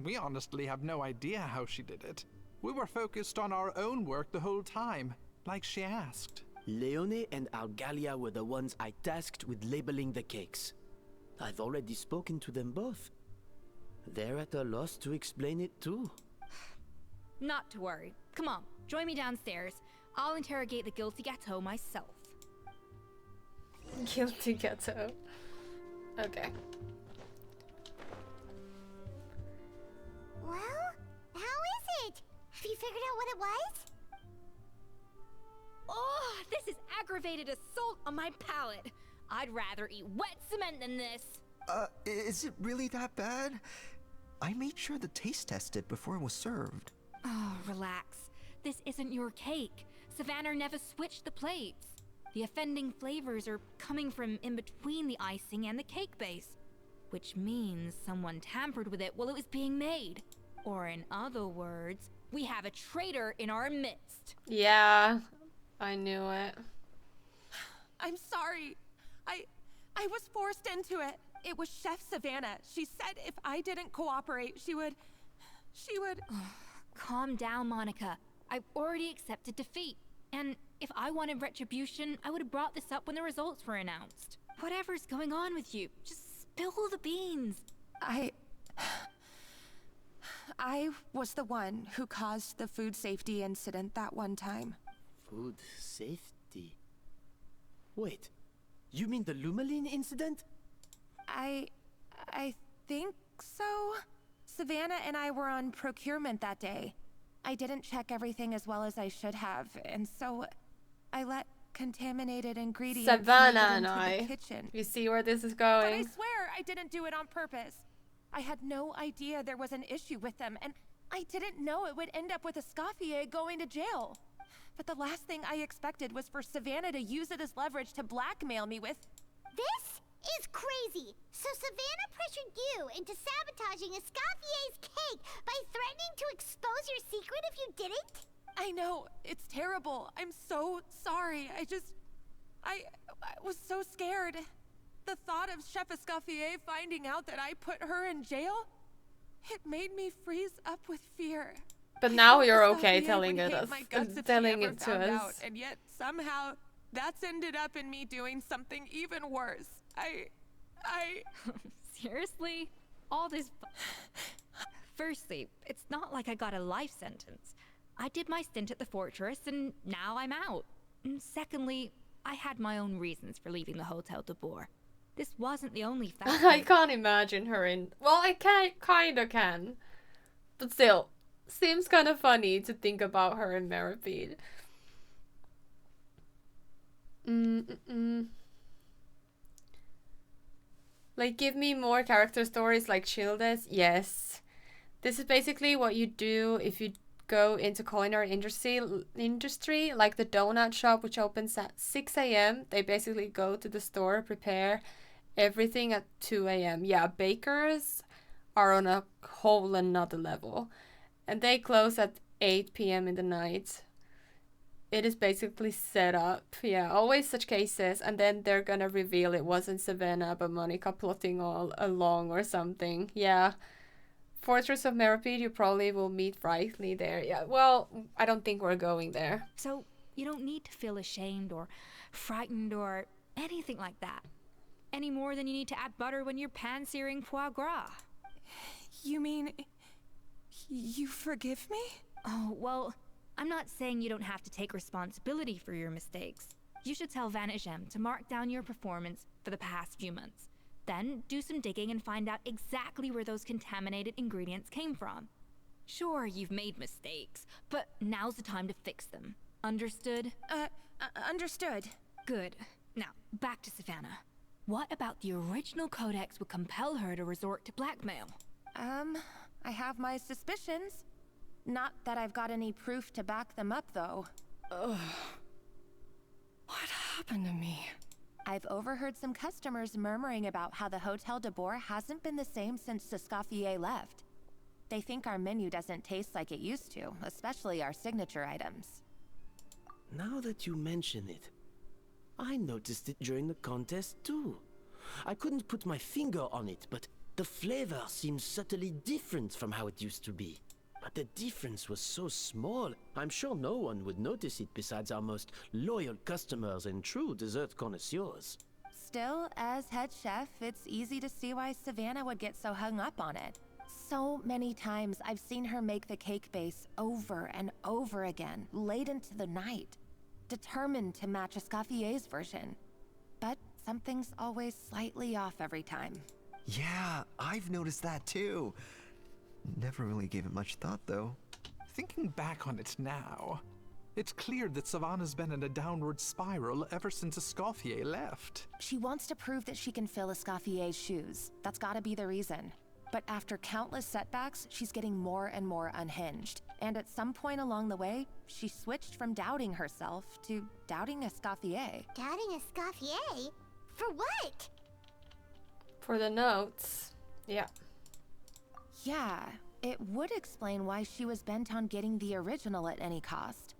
we honestly have no idea how she did it. We were focused on our own work the whole time, like she asked. Leone and Algalia were the ones I tasked with labeling the cakes. I've already spoken to them both. They're at a loss to explain it too. Not to worry. Come on, join me downstairs. I'll interrogate the guilty gâteau myself. Guilty gâteau. Okay. Well, how is it? Have you figured out what it was? Oh, this is aggravated assault on my palate. I'd rather eat wet cement than this. Is it really that bad? I made sure to taste test it before it was served. Oh, relax. This isn't your cake. Savannah never switched the plates. The offending flavors are coming from in between the icing and the cake base, which means someone tampered with it while it was being made. Or in other words, We have a traitor in our midst. Yeah, I knew it. I'm sorry. I was forced into it. It was Chef Savannah. She said if I didn't cooperate, she would... Calm down, Monica. I've already accepted defeat. And if I wanted retribution, I would have brought this up when the results were announced. Whatever's going on with you, just spill the beans. I was the one who caused the food safety incident that one time. Food safety? Wait, you mean the Lumaline incident? I think so. Savannah and I were on procurement that day. I didn't check everything as well as I should have, and so I let contaminated ingredients Savannah into and the kitchen. You see where this is But going? I swear I didn't do it on purpose. I had no idea there was an issue with them, and I didn't know it would end up with Escoffier going to jail. But the last thing I expected was for Savannah to use it as leverage to blackmail me with... This is crazy! So Savannah pressured you into sabotaging Escoffier's cake by threatening to expose your secret if you didn't? I know, it's terrible. I'm so sorry. I was so scared. The thought of Chef Escoffier finding out that I put her in jail, it made me freeze up with fear. But now you're Escoffier okay would telling hate it my us, guts if she telling ever it to found us. out, and yet somehow that's ended up in me doing something even worse. Seriously? All this... Firstly, it's not like I got a life sentence. I did my stint at the fortress, and now I'm out. And secondly, I had my own reasons for leaving the Hotel de Boer. This wasn't the only factor. I can't imagine her in... Well, I kinda can. But still, seems kind of funny to think about her in Meripede. Like, give me more character stories like Childes? Yes. This is basically what you do if you go into culinary industry, like the donut shop, which opens at 6 a.m. They basically go to the store, prepare everything at 2 a.m. Yeah, bakers are on a whole another level. And they close at 8 p.m. in the night. It is basically set up. Yeah, always such cases. And then they're gonna reveal it wasn't Savannah, but Monica plotting all along or something. Yeah. Fortress of Meripede, you probably will meet Riley there. Yeah, well, I don't think we're going there. So, you don't need to feel ashamed or frightened or anything like that. Any more than you need to add butter when you're pan-searing foie gras. You mean... you forgive me? Oh, well, I'm not saying you don't have to take responsibility for your mistakes. You should tell Vanagem to mark down your performance for the past few months. Then do some digging and find out exactly where those contaminated ingredients came from. Sure, you've made mistakes, but now's the time to fix them. Understood? Understood. Good. Now, back to Savannah. What about the original codex would compel her to resort to blackmail? I have my suspicions. Not that I've got any proof to back them up, though. Ugh. What happened to me? I've overheard some customers murmuring about how the Hotel de Boer hasn't been the same since Escoffier left. They think our menu doesn't taste like it used to, especially our signature items. Now that you mention it, I noticed it during the contest too. I couldn't put my finger on it, but the flavor seems subtly different from how it used to be. But the difference was so small, I'm sure no one would notice it besides our most loyal customers and true dessert connoisseurs. Still, as head chef, it's easy to see why Savannah would get so hung up on it. So many times I've seen her make the cake base over and over again, late into the night, determined to match Escoffier's version. But something's always slightly off every time. Yeah, I've noticed that too. Never really gave it much thought, though. Thinking back on it now, it's clear that Savannah's been in a downward spiral ever since Escoffier left. She wants to prove that she can fill Escoffier's shoes. That's gotta be the reason. But after countless setbacks, she's getting more and more unhinged. And at some point along the way, she switched from doubting herself to doubting Escoffier. Doubting Escoffier? For what? For the notes. Yeah. Yeah, It would explain why she was bent on getting the original at any cost.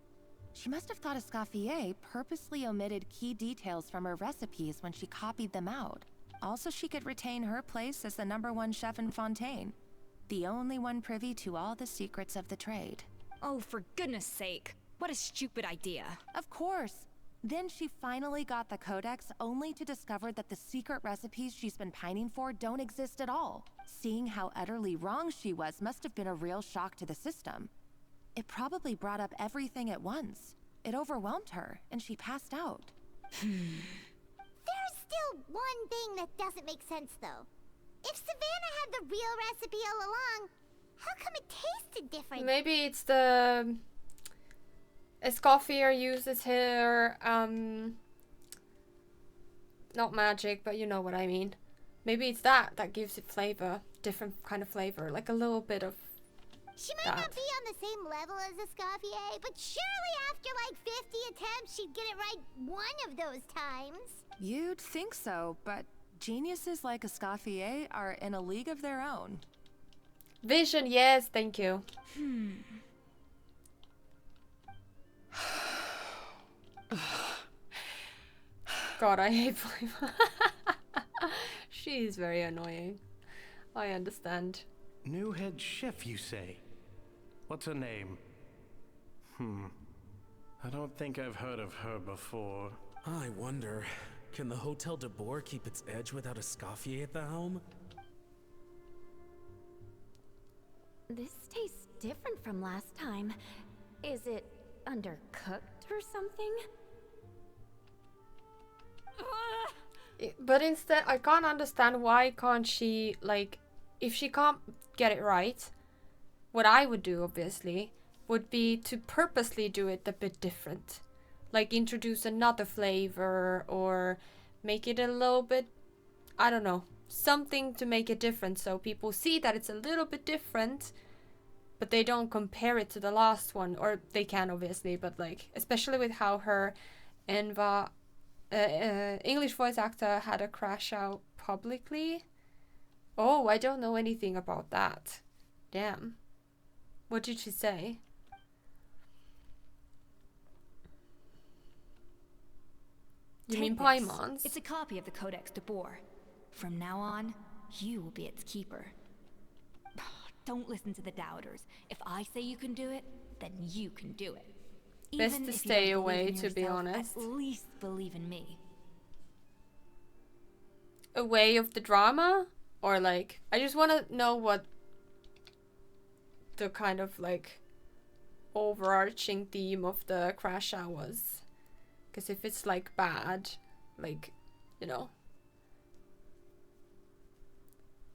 She must have thought Escoffier purposely omitted key details from her recipes when she copied them out. Also, she could retain her place as the #1 chef in Fontaine, the only one privy to all the secrets of the trade. Oh, for goodness sake. What a stupid idea. Of course. Then she finally got the codex, only to discover that the secret recipes she's been pining for don't exist at all. Seeing how utterly wrong she was must have been a real shock to the system. It probably brought up everything at once. It overwhelmed her, and she passed out. There's still one thing that doesn't make sense, though. If Savannah had the real recipe all along, how come it tasted different? Maybe it's the Escoffier uses her not magic, but you know what I mean. Maybe it's that gives it flavor, different kind of flavor, like a little bit of She might not be on the same level as Escoffier, but surely after like 50 attempts she'd get it right one of those times. You'd think so, but geniuses like Escoffier are in a league of their own. Vision, yes, thank you. God, I hate flavor. She's very annoying. I understand. New head chef, you say? What's her name? I don't think I've heard of her before. I wonder, can the Hotel de Boer keep its edge without Escoffier at the helm? This tastes different from last time. Is it undercooked or something? But instead, I can't understand why can't she, like, if she can't get it right, what I would do, obviously, would be to purposely do it a bit different. Like, introduce another flavor or make it a little bit, I don't know, something to make it different so people see that it's a little bit different, but they don't compare it to the last one. Or they can, obviously, but, like, especially with how her Enva English voice actor had a crash out publicly. Oh, I don't know anything about that. Damn. What did she say? You mean Paimons? It's a copy of the Codex de Boer. From now on, you will be its keeper. Don't listen to the doubters. If I say you can do it, then you can do it. Best to stay away, to be honest. At least believe in me. Away of the drama? Or like, I just want to know what the kind of like overarching theme of the crash out was. Because if it's like bad, like, you know,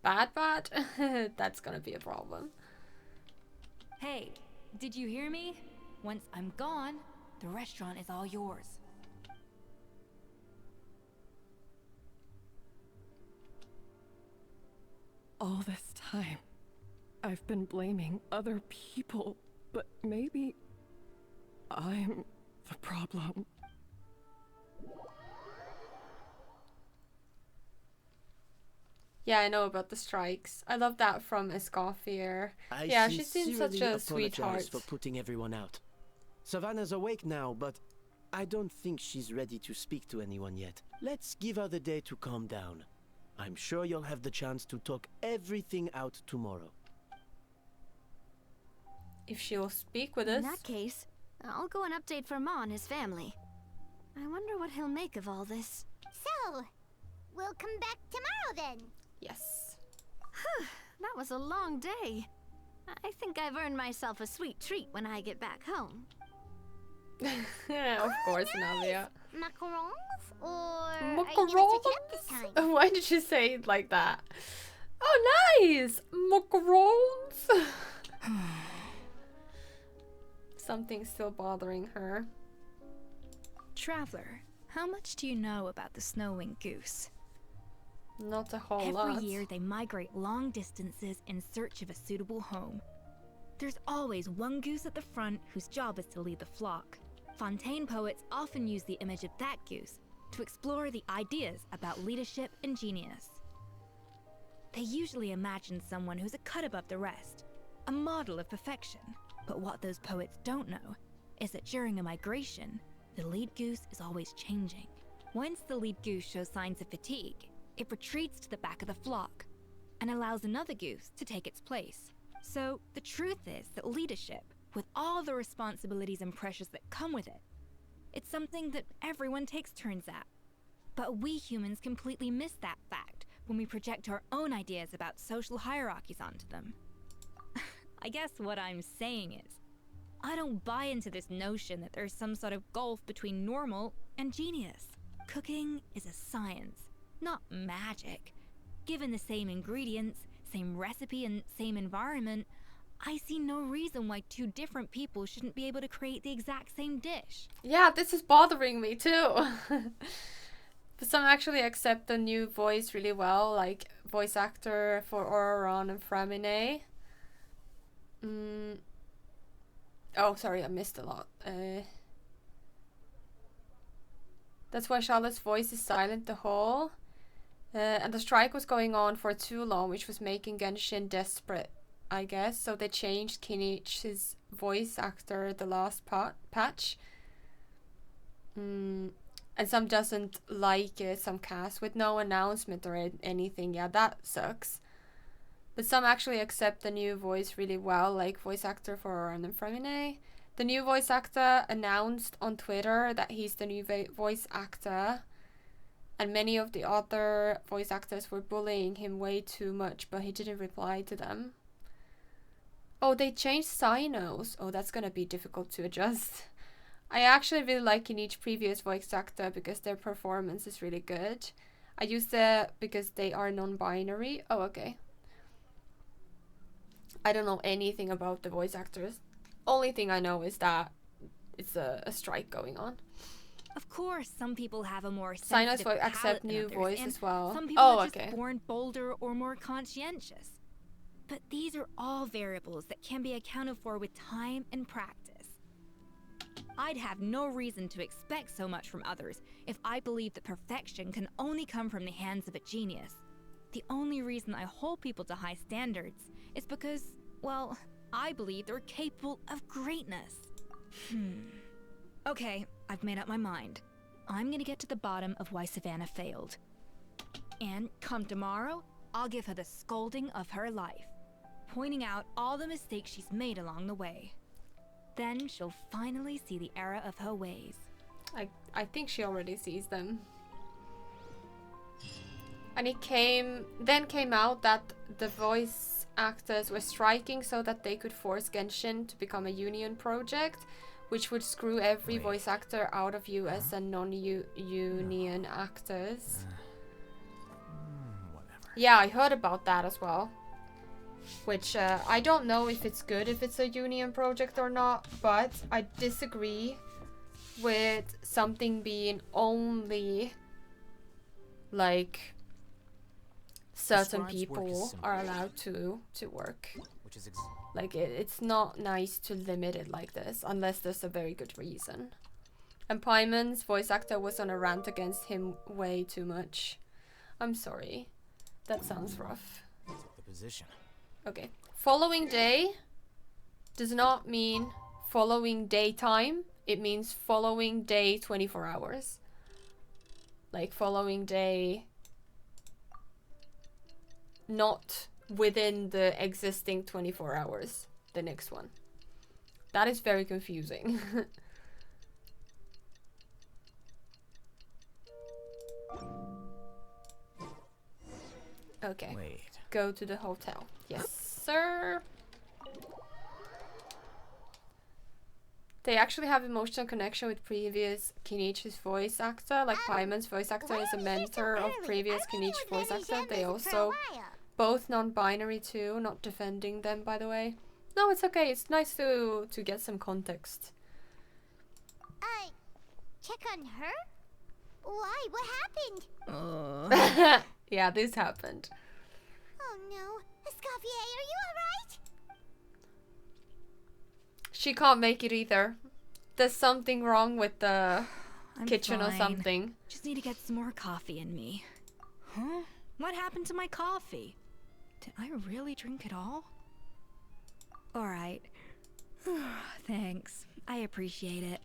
bad, that's gonna be a problem. Hey, did you hear me? Once I'm gone, the restaurant is all yours. All this time, I've been blaming other people, but maybe I'm the problem. Yeah, I know about the strikes. I love that from Escoffier. Yeah, she seems such a sweetheart. For putting everyone out. Savannah's awake now, but I don't think she's ready to speak to anyone yet. Let's give her the day to calm down. I'm sure you'll have the chance to talk everything out tomorrow. If she'll speak with us. In that case, I'll go and update Vermont and his family. I wonder what he'll make of all this. So, we'll come back tomorrow then. Yes. That was a long day. I think I've earned myself a sweet treat when I get back home. Yeah, of course, Navia. Macarons? Or are you gonna switch it up this time? Why did you say it like that? Oh, nice! Macarons! Something's still bothering her. Traveler, how much do you know about the snow-winged goose? Not a whole lot. Every year they migrate long distances in search of a suitable home. There's always one goose at the front whose job is to lead the flock. Fontaine poets often use the image of that goose to explore the ideas about leadership and genius. They usually imagine someone who's a cut above the rest, a model of perfection. But what those poets don't know is that during a migration, the lead goose is always changing. Once the lead goose shows signs of fatigue, it retreats to the back of the flock and allows another goose to take its place. So the truth is that leadership, with all the responsibilities and pressures that come with it, it's something that everyone takes turns at. But we humans completely miss that fact when we project our own ideas about social hierarchies onto them. I guess what I'm saying is, I don't buy into this notion that there's some sort of gulf between normal and genius. Cooking is a science, not magic. Given the same ingredients, same recipe, and same environment, I see no reason why two different people shouldn't be able to create the exact same dish. Yeah, this is bothering me too. But some actually accept the new voice really well, like voice actor for Auron and Framine. Oh, sorry, I missed a lot. That's why Charlotte's voice is silent the whole. And the strike was going on for too long, which was making Genshin desperate, I guess. So they changed Kinichi's voice actor the last patch. And some doesn't like it, some cast with no announcement or anything. Yeah, that sucks. But some actually accept the new voice really well, like voice actor for Auron and Framine. The new voice actor announced on Twitter that he's the new voice actor. And many of the other voice actors were bullying him way too much, but he didn't reply to them. Oh, they changed Sinos. Oh, that's gonna be difficult to adjust. I actually really like in each previous voice actor because their performance is really good. I use the because they are non-binary. Oh, okay. I don't know anything about the voice actors. Only thing I know is that it's a strike going on. Of course, some people have a more Sinos sensitive palate accept than new others, voice and as well. Some people Oh, are just okay. born bolder or more conscientious. But these are all variables that can be accounted for with time and practice. I'd have no reason to expect so much from others if I believed that perfection can only come from the hands of a genius. The only reason I hold people to high standards is because, well, I believe they're capable of greatness. Okay, I've made up my mind. I'm gonna get to the bottom of why Savannah failed. And come tomorrow, I'll give her the scolding of her life, pointing out all the mistakes she's made along the way. Then she'll finally see the error of her ways. I think she already sees them. And it then came out that the voice actors were striking so that they could force Genshin to become a union project, which would screw every voice actor out of US and non-union actors. Yeah, I heard about that as well. Which I don't know if it's good if it's a union project or not, but I disagree with something being only like certain people are allowed to work. Which is like it's not nice to limit it like this unless there's a very good reason. And Paimon's voice actor was on a rant against him way too much. I'm sorry. That sounds rough. the position. Okay. Following day does not mean following daytime. It means following day 24 hours. Like following day not within the existing 24 hours. The next one. That is very confusing. Okay. Wait. Go to the hotel. Yes, sir. They actually have emotional connection with previous Kinichi's voice actor. Like Paimon's voice actor is a mentor of previous Kinichi voice actor. They also both non-binary too. Not defending them, by the way. No, it's okay. It's nice to get some context. Check on her? Why? What happened? Yeah, this happened. Oh no. Escoffier, are you alright? She can't make it either. There's something wrong with the I'm kitchen or fine. something. Just need to get some more coffee in me. Huh? What happened to my coffee? Did I really drink it all? Alright. Thanks. I appreciate it.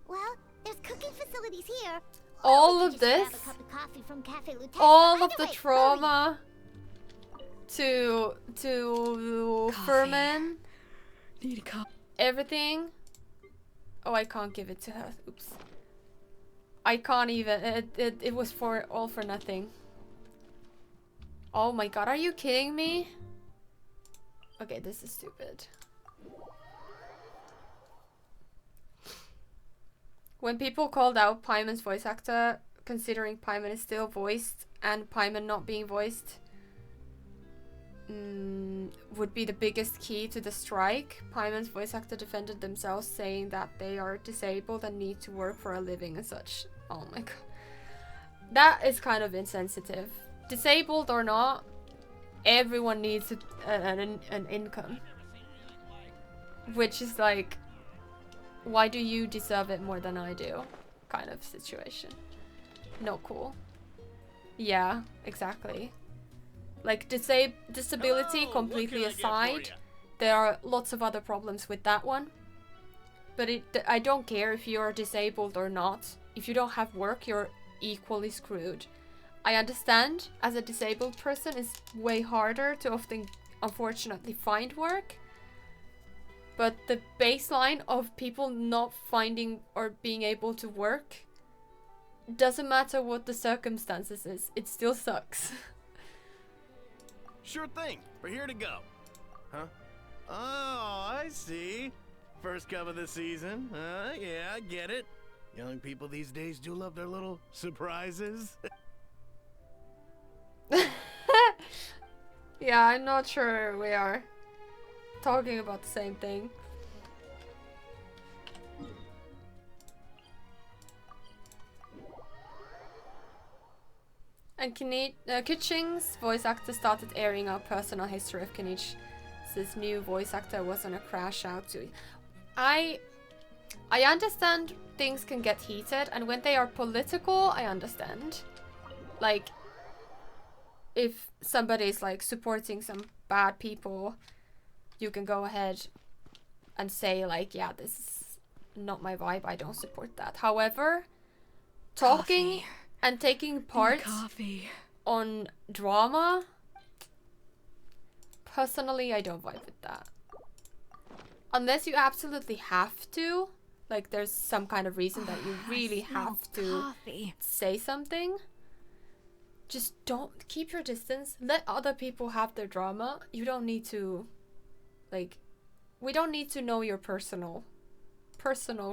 Well, there's cooking facilities here. All We of can just grab this, a cup of coffee from Cafe Lieutenant. all Either of the way, trauma to Furman, Need a cup. everything. Oh, I can't give it to her. Oops. I can't even. It was all for nothing. Oh my god, are you kidding me? Okay, this is stupid. When people called out Paimon's voice actor, considering Paimon is still voiced and Paimon not being voiced would be the biggest key to the strike, Paimon's voice actor defended themselves, saying that they are disabled and need to work for a living and such. Oh my god. That is kind of insensitive. Disabled or not, everyone needs an income. Which is like, why do you deserve it more than I do? Kind of situation. Not cool. Yeah, exactly. Like, disability completely aside, there are lots of other problems with that one. But I don't care if you're disabled or not. If you don't have work, you're equally screwed. I understand, as a disabled person, it's way harder to often, unfortunately, find work. But the baseline of people not finding or being able to work, doesn't matter what the circumstances is, it still sucks. Sure thing. We're here to go. Huh? Oh, I see. First cup of the season. Yeah, I get it. Young people these days do love their little surprises. Yeah, I'm not sure we are talking about the same thing. And Kitching's voice actor started airing out personal history of Kenich's new voice actor was on a crash out to. I understand things can get heated, and when they are political, I understand. Like, if somebody's like supporting some bad people, you can go ahead and say like, yeah, this is not my vibe, I don't support that. However, talking and taking part on drama, personally, I don't vibe with that. Unless you absolutely have to, like there's some kind of reason that you really have to say something. Just don't, keep your distance. Let other people have their drama. You don't need to, like, we don't need to know your personal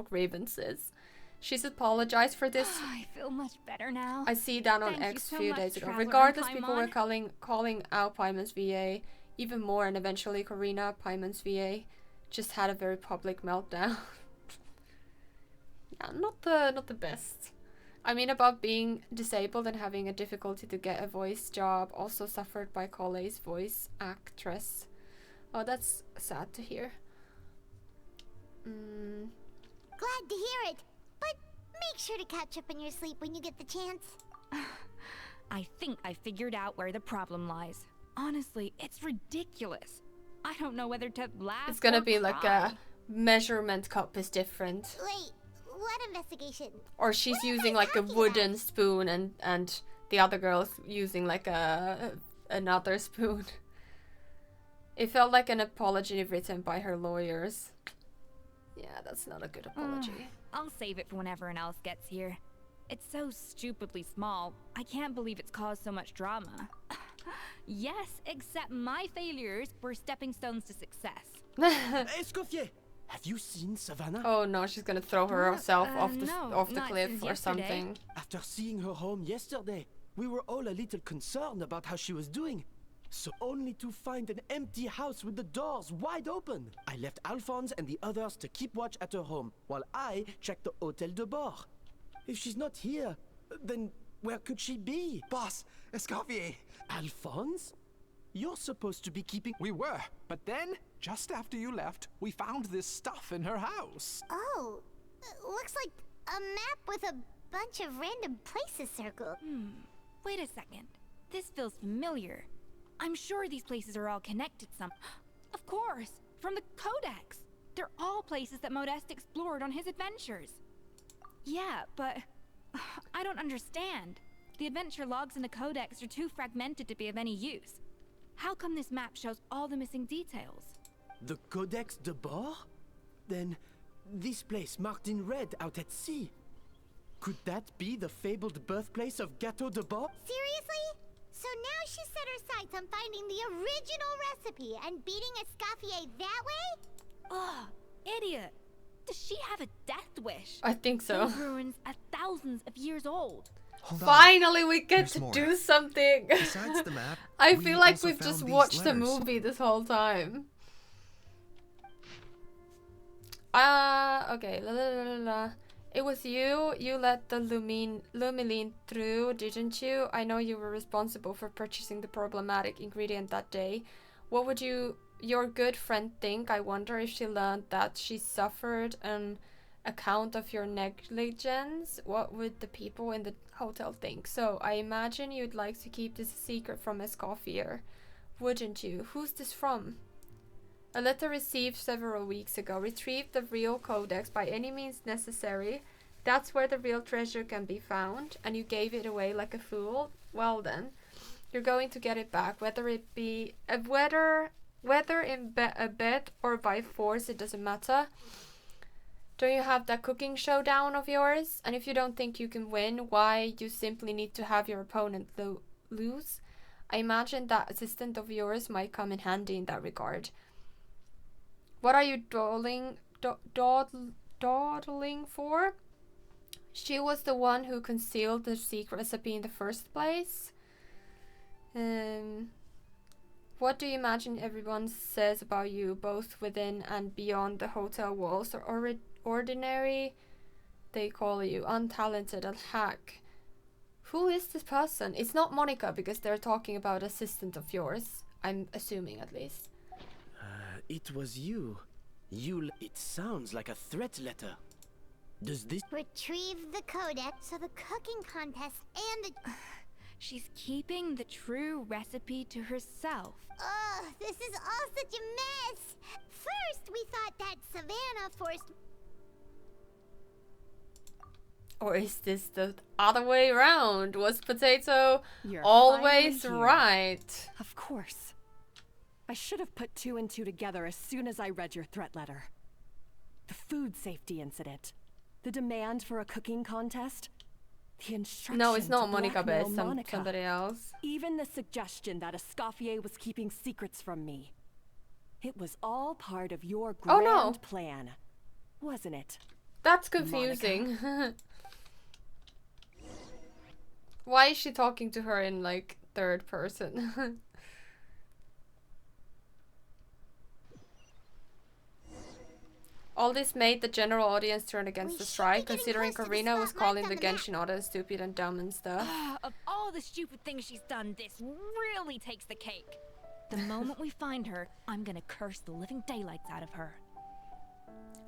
grievances. She's apologized for this. I feel much better now. I see that on Thank you X so few much, days ago. Traveler Regardless, and people were Paimon. calling out Paimon's VA even more, and eventually Karina, Paimon's VA, just had a very public meltdown. Yeah, not the best. I mean, about being disabled and having a difficulty to get a voice job, also suffered by Cole's voice actress. Oh, that's sad to hear. Glad to hear it, but make sure to catch up in your sleep when you get the chance. I think I figured out where the problem lies. Honestly, it's ridiculous. I don't know whether to laugh It's gonna or be like cry. a measurement cup is different. Wait, what investigation? Or she's using like a wooden spoon and the other girl's using like another spoon. It felt like an apology written by her lawyers. Yeah, that's not a good apology. I'll save it for when everyone else gets here. It's so stupidly small. I can't believe it's caused so much drama. Yes, except my failures were stepping stones to success. Escoffier, have you seen Savannah? Oh no, she's gonna throw herself off the no, off the not cliff since or yesterday. something. After seeing her home yesterday, we were all a little concerned about how she was doing. So only to find an empty house with the doors wide open. I left Alphonse and the others to keep watch at her home, while I checked the Hôtel de Bord. If she's not here, then where could she be? Boss, Escoffier. Alphonse? You're supposed to be keeping... We were, but then, just after you left, we found this stuff in her house. Oh, looks like a map with a bunch of random places circled. Wait a second. This feels familiar. I'm sure these places are all connected some... Of course, from the Codex. They're all places that Modeste explored on his adventures. Yeah, but I don't understand. The adventure logs in the Codex are too fragmented to be of any use. How come this map shows all the missing details? The Codex de Bord? Then this place marked in red out at sea. Could that be the fabled birthplace of Gâteau de Bord? Seriously? So now she set her sights on finding the original recipe and beating Escoffier that way? Ugh, idiot. Does she have a death wish? I think so. Those ruins are thousands of years old. Finally, we get There's to more. do something. Besides the map, I we feel like also we've found just these watched the letters. movie this whole time. Okay. La, la, la, la, la. It was you. You let the Lumiline through, didn't you? I know you were responsible for purchasing the problematic ingredient that day. What would your good friend think? I wonder if she learned that she suffered an account of your negligence. What would the people in the hotel think? So I imagine you'd like to keep this a secret from Escoffier, wouldn't you? Who's this from? A letter received several weeks ago. Retrieve the real codex by any means necessary. That's where the real treasure can be found. And you gave it away like a fool. Well then, you're going to get it back, whether it be whether in a bet or by force. It doesn't matter. Don't you have that cooking showdown of yours? And if you don't think you can win, why, you simply need to have your opponent lose. I imagine that assistant of yours might come in handy in that regard. What are you dawdling for? She was the one who concealed the secret recipe in the first place. What do you imagine everyone says about you, both within and beyond the hotel walls? Or ordinary, they call you untalented and hack. Who is this person? It's not Monica, because they're talking about assistant of yours. I'm assuming, at least. It was you. It sounds like a threat letter. Does this... Retrieve the codex so the cooking contest and the... She's keeping the true recipe to herself. Ugh, this is all such a mess. First, we thought that Savannah forced... Or is this the other way around? Was Potato You're always finally here. right? Of course. I should have put 2 and 2 together as soon as I read your threat letter. The food safety incident. The demand for a cooking contest. The instruction No, it's not to Monica, but blackmail it's Monica. somebody else. Even the suggestion that Escoffier was keeping secrets from me. It was all part of your grand Oh, no. plan, wasn't it? That's confusing. Why is she talking to her in, like, third person? All this made the general audience turn against the strike, considering Karina was calling the Genshin audience stupid and dumb and stuff. Of all the stupid things she's done, this really takes the cake. The moment we find her, I'm gonna curse the living daylights out of her.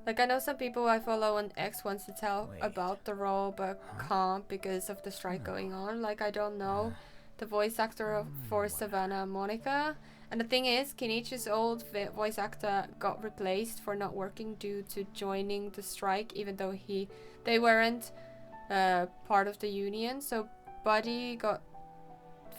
Like, I know some people I follow on X wants to tell about the role, but can't because of the strike going on. Like, I don't know the voice actor for Savannah Monica. And the thing is, Kenichi's old voice actor got replaced for not working due to joining the strike, even though they weren't part of the union. So Buddy got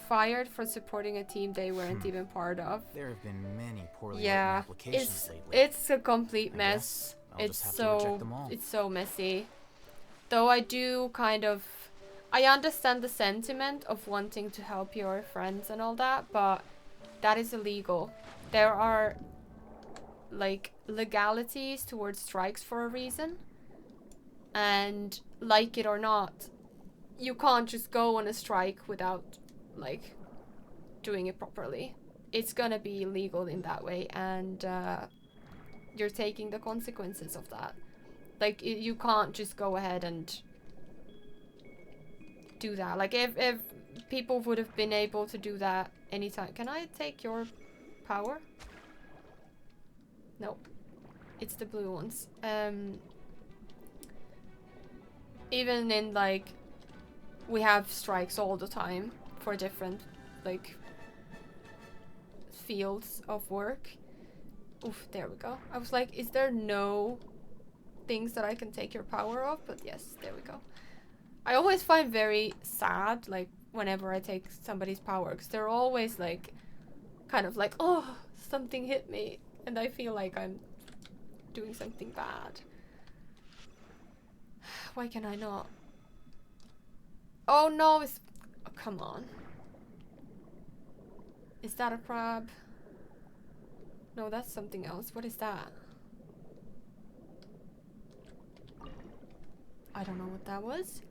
fired for supporting a team they weren't even part of. There have been many poorly written Yeah, applications lately. it's a complete mess. I'll just have to reject them all. It's so messy. Though I do I understand the sentiment of wanting to help your friends and all that, but that is illegal. There are, like, legalities towards strikes for a reason. And, like it or not, you can't just go on a strike without, like, doing it properly. It's gonna be illegal in that way, and you're taking the consequences of that. Like, you can't just go ahead and do that. Like, if people would have been able to do that anytime. Can I take your power? Nope. It's the blue ones. Even in, like, we have strikes all the time for different, like, fields of work. Oof, there we go. I was like, is there no things that I can take your power off? But yes, there we go. I always find very sad, like, whenever I take somebody's power, because they're always like, kind of like, oh, something hit me, and I feel like I'm doing something bad. Why can I not? Oh no, it's... Oh, come on. Is that a crab? No, that's something else. What is that? I don't know what that was.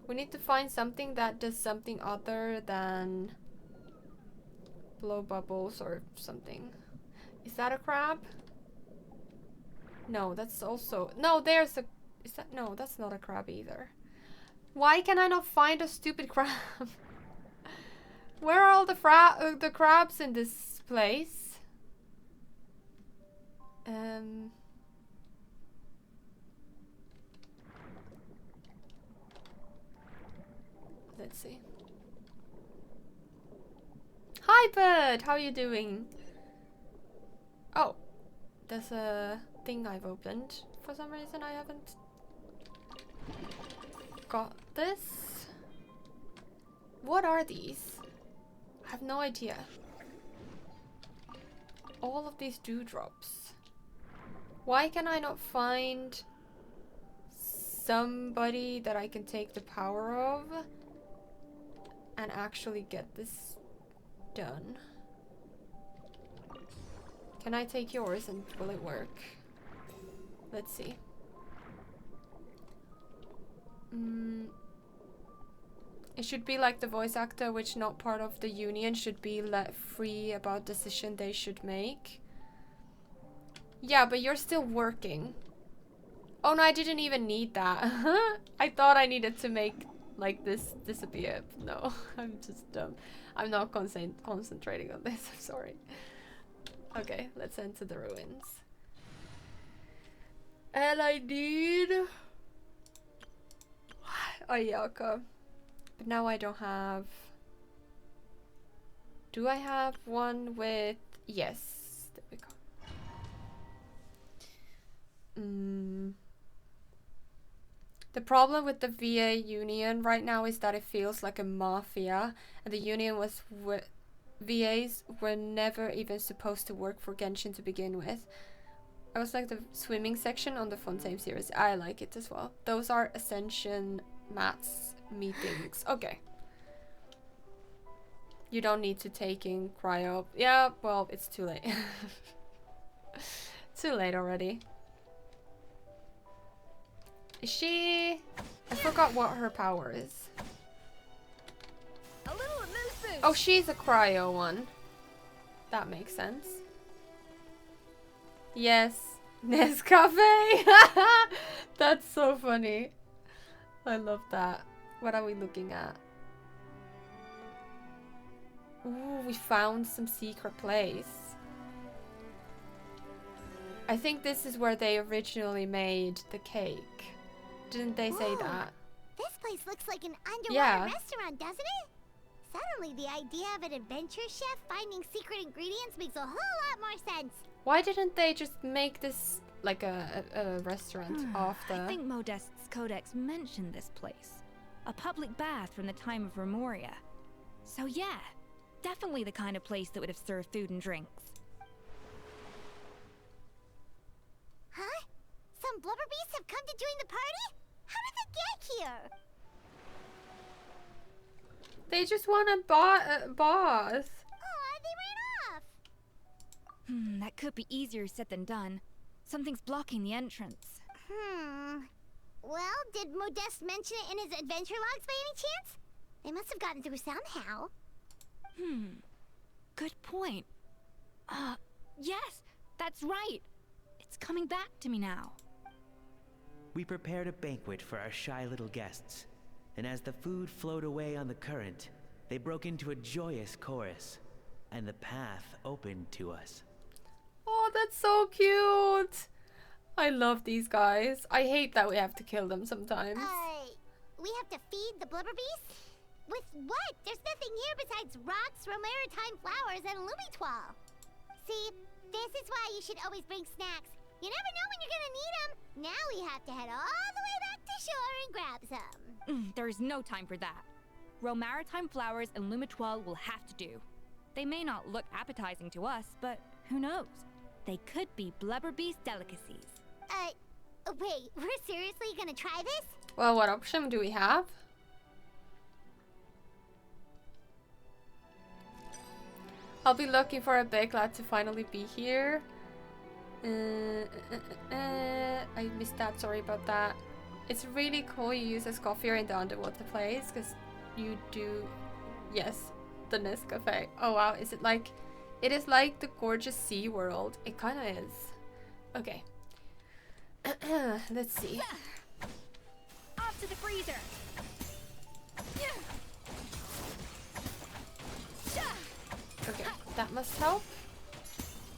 We need to find something that does something other than blow bubbles or something. Is that a crab? No, that's also... No, there's a... Is that... No, that's not a crab either. Why can I not find a stupid crab? Where are all the crabs in this place? Let's see. Hi, bird! How are you doing? Oh, there's a thing I've opened. For some reason I haven't got this. What are these? I have no idea. All of these dewdrops. Why can I not find somebody that I can take the power of and actually get this done? Can I take yours and will it work? Let's see. It should be like the voice actor, which not part of the union, should be let free about decision they should make. Yeah, but you're still working. Oh no, I didn't even need that. I thought I needed to make like this disappear. No, I'm just dumb. I'm not concentrating on this. I'm sorry. Okay, let's enter the ruins. And I need... Oh yeah, okay. But now I don't have... Do I have one with... Yes. There we go. The problem with the VA union right now is that it feels like a mafia. And the union was... VAs were never even supposed to work for Genshin to begin with. I was like the swimming section on the Fontaine series. I like it as well. Those are Ascension Mats meetings. Okay. You don't need to take in cryo. Yeah, well, it's too late. Too late already. Is she... I forgot what her power is. Oh, she's a cryo one. That makes sense. Yes. Nescafe! That's so funny. I love that. What are we looking at? Ooh, we found some secret place. I think this is where they originally made the cake. Didn't they say that? This place looks like an underwater restaurant, doesn't it? Suddenly, the idea of an adventure chef finding secret ingredients makes a whole lot more sense. Why didn't they just make this like a restaurant after? I think Modest's codex mentioned this place. A public bath from the time of Remoria. So yeah, definitely the kind of place that would have served food and drinks. Huh? Some blubber beasts have come to join the party? How did they get here? They just want a bath. Oh, they ran off. That could be easier said than done. Something's blocking the entrance. Well, did Modeste mention it in his adventure logs by any chance? They must have gotten through somehow. Good point. Yes, that's right. It's coming back to me now. We prepared a banquet for our shy little guests, and as the food flowed away on the current, they broke into a joyous chorus, and the path opened to us. Oh, that's so cute. I love these guys. I hate that we have to kill them sometimes. We have to feed the blubber beasts? With what? There's nothing here besides rocks, romaritime flowers, and lumitoile. See, This is why you should always bring snacks. You never know when you're gonna need them. Now we have to head all the way back to shore and grab some. There's no time for that. Romaritime flowers and Lumitoile will have to do. They may not look appetizing to us, but who knows? They could be Blubberbee's delicacies. Wait, we're seriously gonna try this? Well, what option do we have? I'll be looking for a big lad to finally be here. I missed that, sorry about that. It's really cool you use Escoffier in the underwater place, because you do, yes, the Nescafe. Oh wow, is it like, it is like the gorgeous sea world. It kind of is. Okay. Let's see. Off to the freezer! Okay, that must help.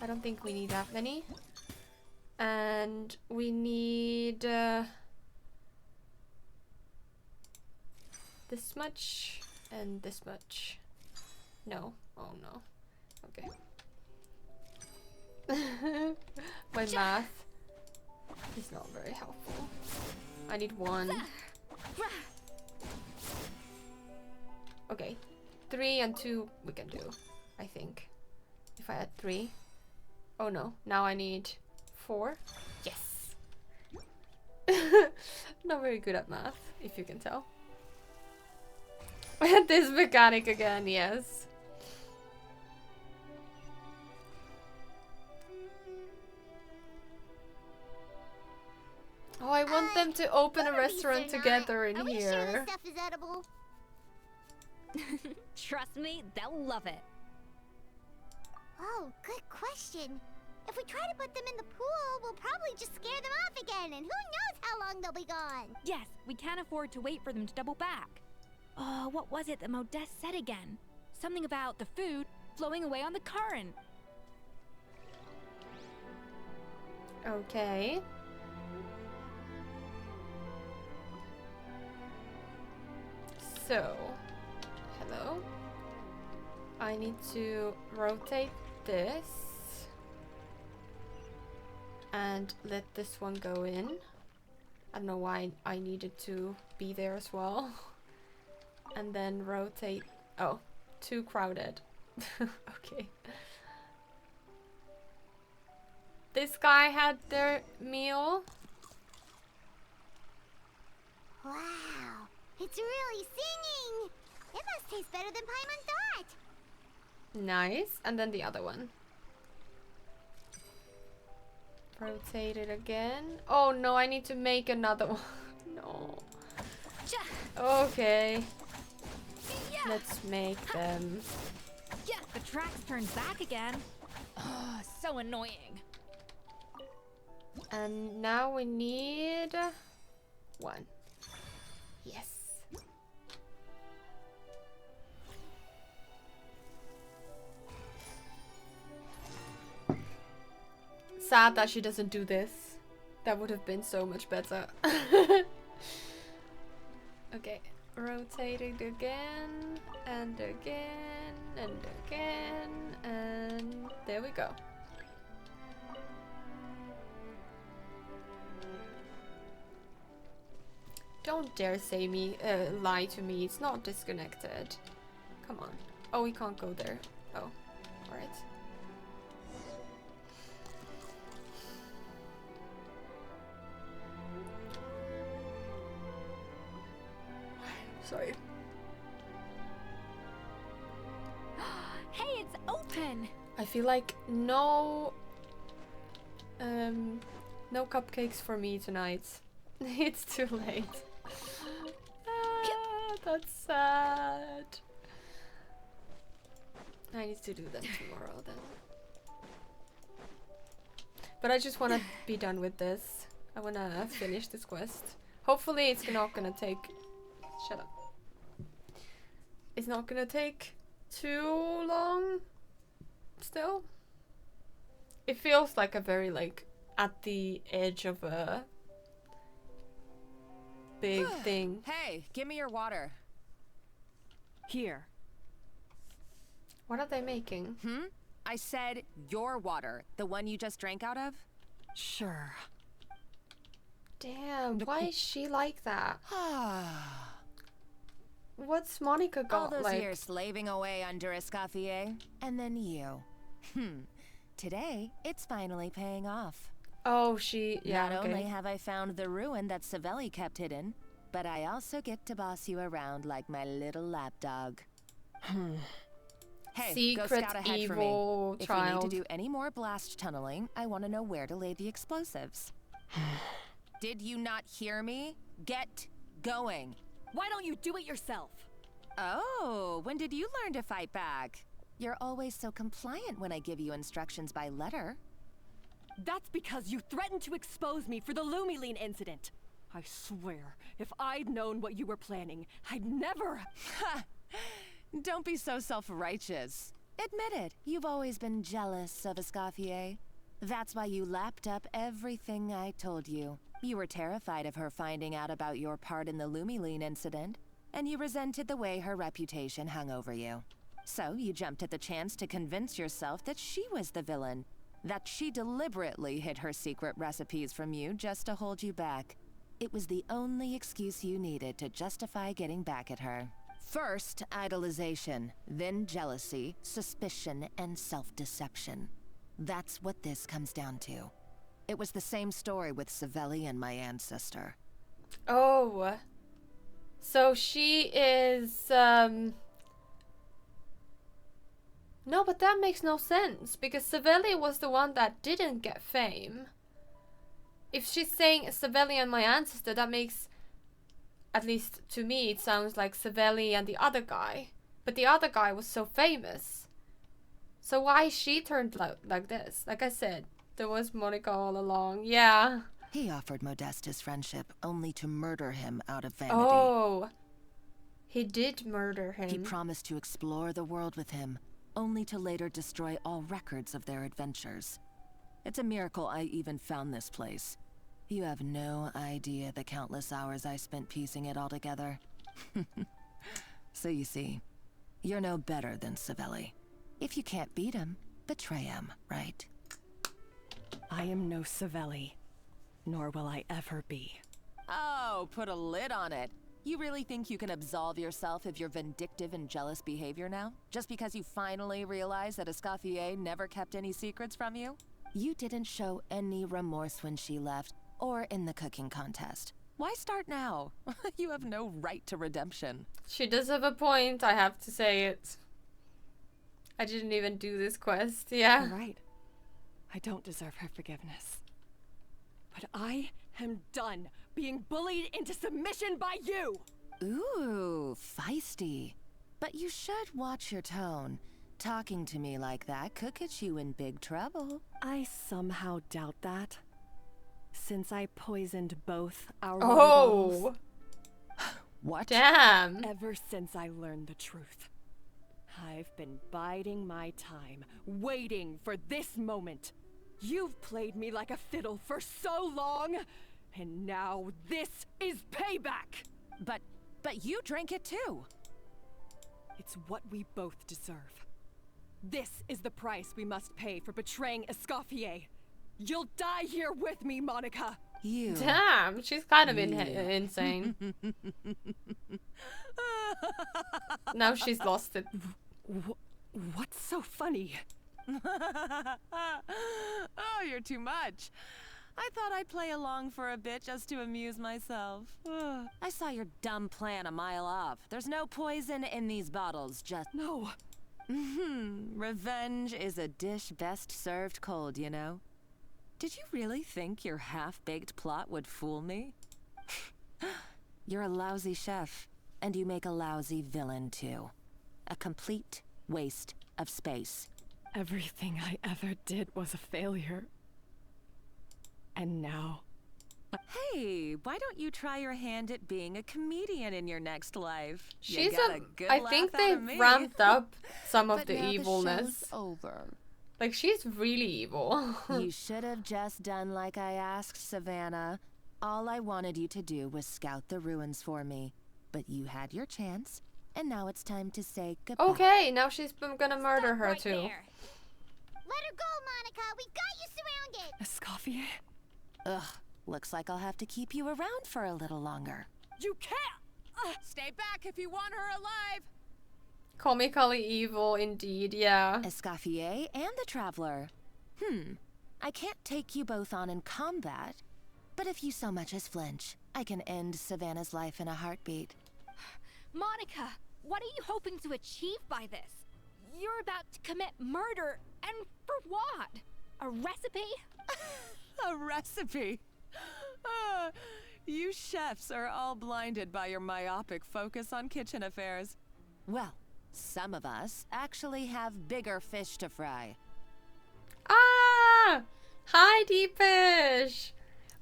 I don't think we need that many. And we need this much and this much. No. Oh no. Okay. My math is not very helpful. I need 1. Okay. 3 and 2 we can do, I think. If I had 3. Oh no, now I need 4. Yes! Not very good at math, if you can tell. This mechanic again, yes. Oh, I want them to open a restaurant together in Are we here. sure this stuff is edible? Trust me, they'll love it. Oh, good question. If we try to put them in the pool, we'll probably just scare them off again, and who knows how long they'll be gone. Yes, we can't afford to wait for them to double back. Oh, what was it that Modeste said again? Something about the food flowing away on the current. Okay. So, hello. I need to rotate this and let this one go in. I don't know why I needed to be there as well. And then rotate. Oh, too crowded. Okay. This guy had their meal. Wow, it's really singing. It must taste better than Paimon thought. Nice. And then the other one. Rotate it again. Oh no, I need to make another one. No. Okay. Let's make them. Yeah, the tracks turned back again. Oh, so annoying. And now we need 1. Yes. Sad that she doesn't do this. That would have been so much better. Okay, rotate it again, and again, and again, and there we go. Don't dare say me, lie to me. It's not disconnected. Come on. Oh, we can't go there. Oh, alright. Sorry. Hey, it's open! I feel like no cupcakes for me tonight. It's too late. That's sad. I need to do them tomorrow then. But I just want to be done with this. I want to finish this quest. Hopefully it's not gonna take... Shut up. It's not gonna take too long still. It feels like a very like at the edge of a big thing. Hey, give me your water. Here. What are they making? I said your water, the one you just drank out of. Sure. Damn, why is she like that? What's Monica got? All those like... years slaving away under Escoffier, and then you. Today, it's finally paying off. Oh, she... Yeah, Not okay. only have I found the ruin that Savelli kept hidden, but I also get to boss you around like my little lapdog. Hey, Secret go scout ahead evil for me. child. If we need to do any more blast tunneling, I want to know where to lay the explosives. Did you not hear me? Get going. Why don't you do it yourself? Oh, when did you learn to fight back? You're always so compliant when I give you instructions by letter. That's because you threatened to expose me for the Lumiline incident. I swear, if I'd known what you were planning, I'd never... Don't be so self-righteous. Admit it, you've always been jealous of Escoffier. That's why you lapped up everything I told you. You were terrified of her finding out about your part in the Lumiline incident, and you resented the way her reputation hung over you. So you jumped at the chance to convince yourself that she was the villain, that she deliberately hid her secret recipes from you just to hold you back. It was the only excuse you needed to justify getting back at her. First, idolization, then jealousy, suspicion, and self-deception. That's what this comes down to. It was the same story with Savelli and my ancestor. Oh. So she is, No, but that makes no sense, because Savelli was the one that didn't get fame. If she's saying Savelli and my ancestor, that makes, at least to me, it sounds like Savelli and the other guy. But the other guy was so famous. So why she turned like this? Like I said, there was Monica all along. Yeah. He offered Modestus friendship only to murder him out of vanity. Oh. He did murder him. He promised to explore the world with him, only to later destroy all records of their adventures. It's a miracle I even found this place. You have no idea the countless hours I spent piecing it all together. So you see, you're no better than Savelli. If you can't beat him, betray him, right? I am no Savelli, nor will I ever be. Oh, put a lid on it. You really think you can absolve yourself of your vindictive and jealous behavior now? Just because you finally realized that Escoffier never kept any secrets from you? You didn't show any remorse when she left, or in the cooking contest. Why start now? You have no right to redemption. She does have a point, I have to say it. I didn't even do this quest, yeah. You're right. I don't deserve her forgiveness. But I am done being bullied into submission by you! Ooh, feisty. But you should watch your tone. Talking to me like that could get you in big trouble. I somehow doubt that. Since I poisoned both our Oh! What? Damn! Ever since I learned the truth. I've been biding my time, waiting for this moment. You've played me like a fiddle for so long, and now this is payback! But you drank it too! It's what we both deserve. This is the price we must pay for betraying Escoffier. You'll die here with me, Monica! You... Damn, she's kind of insane. Now she's lost it. What's so funny? Oh, you're too much. I thought I'd play along for a bit just to amuse myself. I saw your dumb plan a mile off. There's no poison in these bottles, just... No. Revenge is a dish best served cold, you know? Did you really think your half-baked plot would fool me? You're a lousy chef, and you make a lousy villain, too. A complete waste of space. Everything I ever did was a failure. And now... Hey, why don't you try your hand at being a comedian in your next life? She's a good I laugh think out they've of me. ramped up some of But the now evilness. The show's over. Like, she's really evil. You should have just done like I asked, Savannah. All I wanted you to do was scout the ruins for me. But you had your chance, and now it's time to say goodbye. Okay, now she's gonna murder her too. There. Let her go, Monica. We've got you surrounded. Escoffier? Ugh, looks like I'll have to keep you around for a little longer. You can't! Stay back if you want her alive! Comically evil indeed, yeah. Escoffier and the Traveler. I can't take you both on in combat, but if you so much as flinch, I can end Savannah's life in a heartbeat. Monica, what are you hoping to achieve by this? You're about to commit murder, and for what? A recipe? A recipe? You chefs are all blinded by your myopic focus on kitchen affairs. Well, some of us actually have bigger fish to fry. Ah! Hi, Deepish!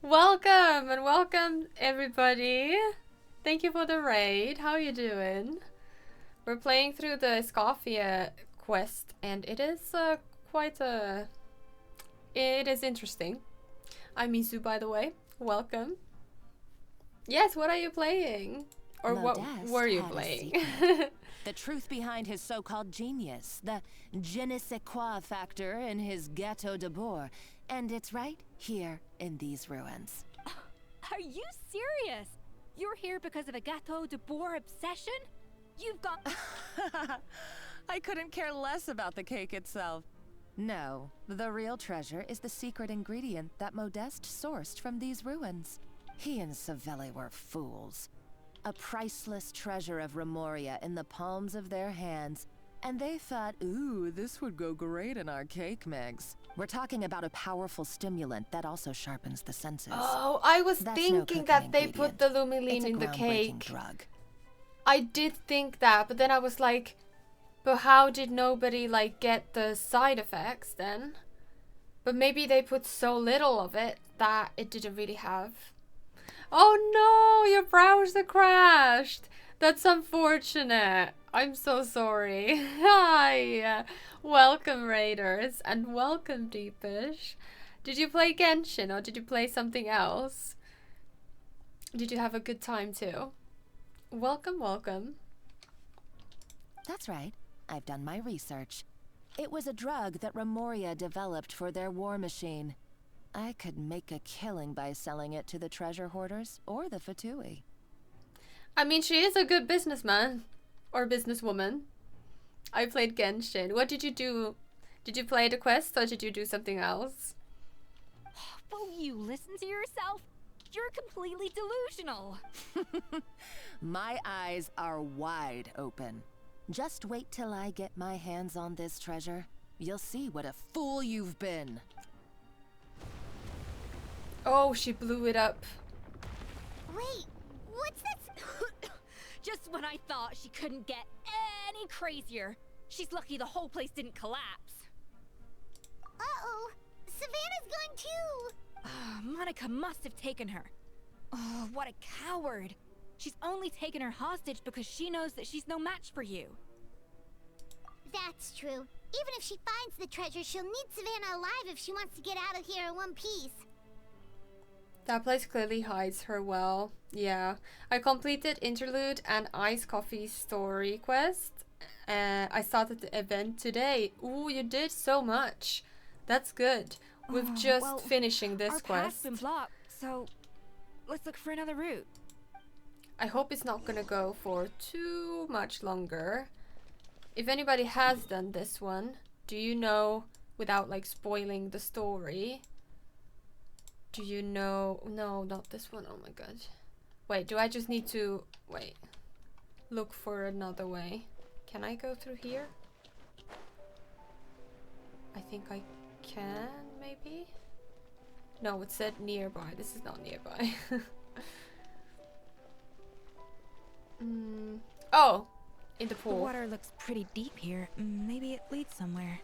Welcome, and welcome, everybody. Thank you for the raid. How are you doing? We're playing through the Escoffier quest, and it is it is interesting. I'm Mizu, by the way. Welcome. Yes, what are you playing? Or what were you playing? The truth behind his so-called genius, the je ne sais quoi factor in his Gâteau de Bourg, and it's right here in these ruins. Are you serious? You're here because of a Gâteau de Bourg obsession? You've got... I couldn't care less about the cake itself. No, the real treasure is the secret ingredient that Modeste sourced from these ruins. He and Savelli were fools. A priceless treasure of Remoria in the palms of their hands, and they thought, ooh, this would go great in our cake mix. We're talking about a powerful stimulant that also sharpens the senses. Oh, I was thinking that they put the Lumiline in the cake. Drug. I did think that, but then I was like, but how did nobody like get the side effects then? But maybe they put so little of it that it didn't really have. Oh no, your browser crashed. That's unfortunate. I'm so sorry. Hi. Welcome, Raiders, and welcome, Deepish. Did you play Genshin or did you play something else? Did you have a good time too? Welcome, welcome. That's right. I've done my research. It was a drug that Remoria developed for their war machine. I could make a killing by selling it to the treasure hoarders or the Fatui. I mean, she is a good businessman or businesswoman. I played Genshin. What did you do? Did you play the quest or did you do something else? Will you listen to yourself? You're completely delusional. My eyes are wide open. Just wait till I get my hands on this treasure. You'll see what a fool you've been. Oh, she blew it up. Wait, what's this? Just when I thought she couldn't get any crazier. She's lucky the whole place didn't collapse. Uh-oh, Savannah's gone too. Monica must have taken her. Oh, what a coward. She's only taken her hostage because she knows that she's no match for you. That's true. Even if she finds the treasure, she'll need Savannah alive if she wants to get out of here in one piece. That place clearly hides her well. Yeah. I completed Interlude and Ice Coffee story quest. I started the event today. Ooh, you did so much. That's good. We've just finishing this our quest. path's been blocked, so let's look for another route. I hope it's not gonna go for too much longer. If anybody has done this one, do you know, without like spoiling the story, do you know, no, not this one, oh my god. Wait, do I just need to, wait, look for another way? Can I go through here? I think I can, maybe? No, it said nearby, this is not nearby. Oh, in the pool. The water looks pretty deep here. Maybe it leads somewhere.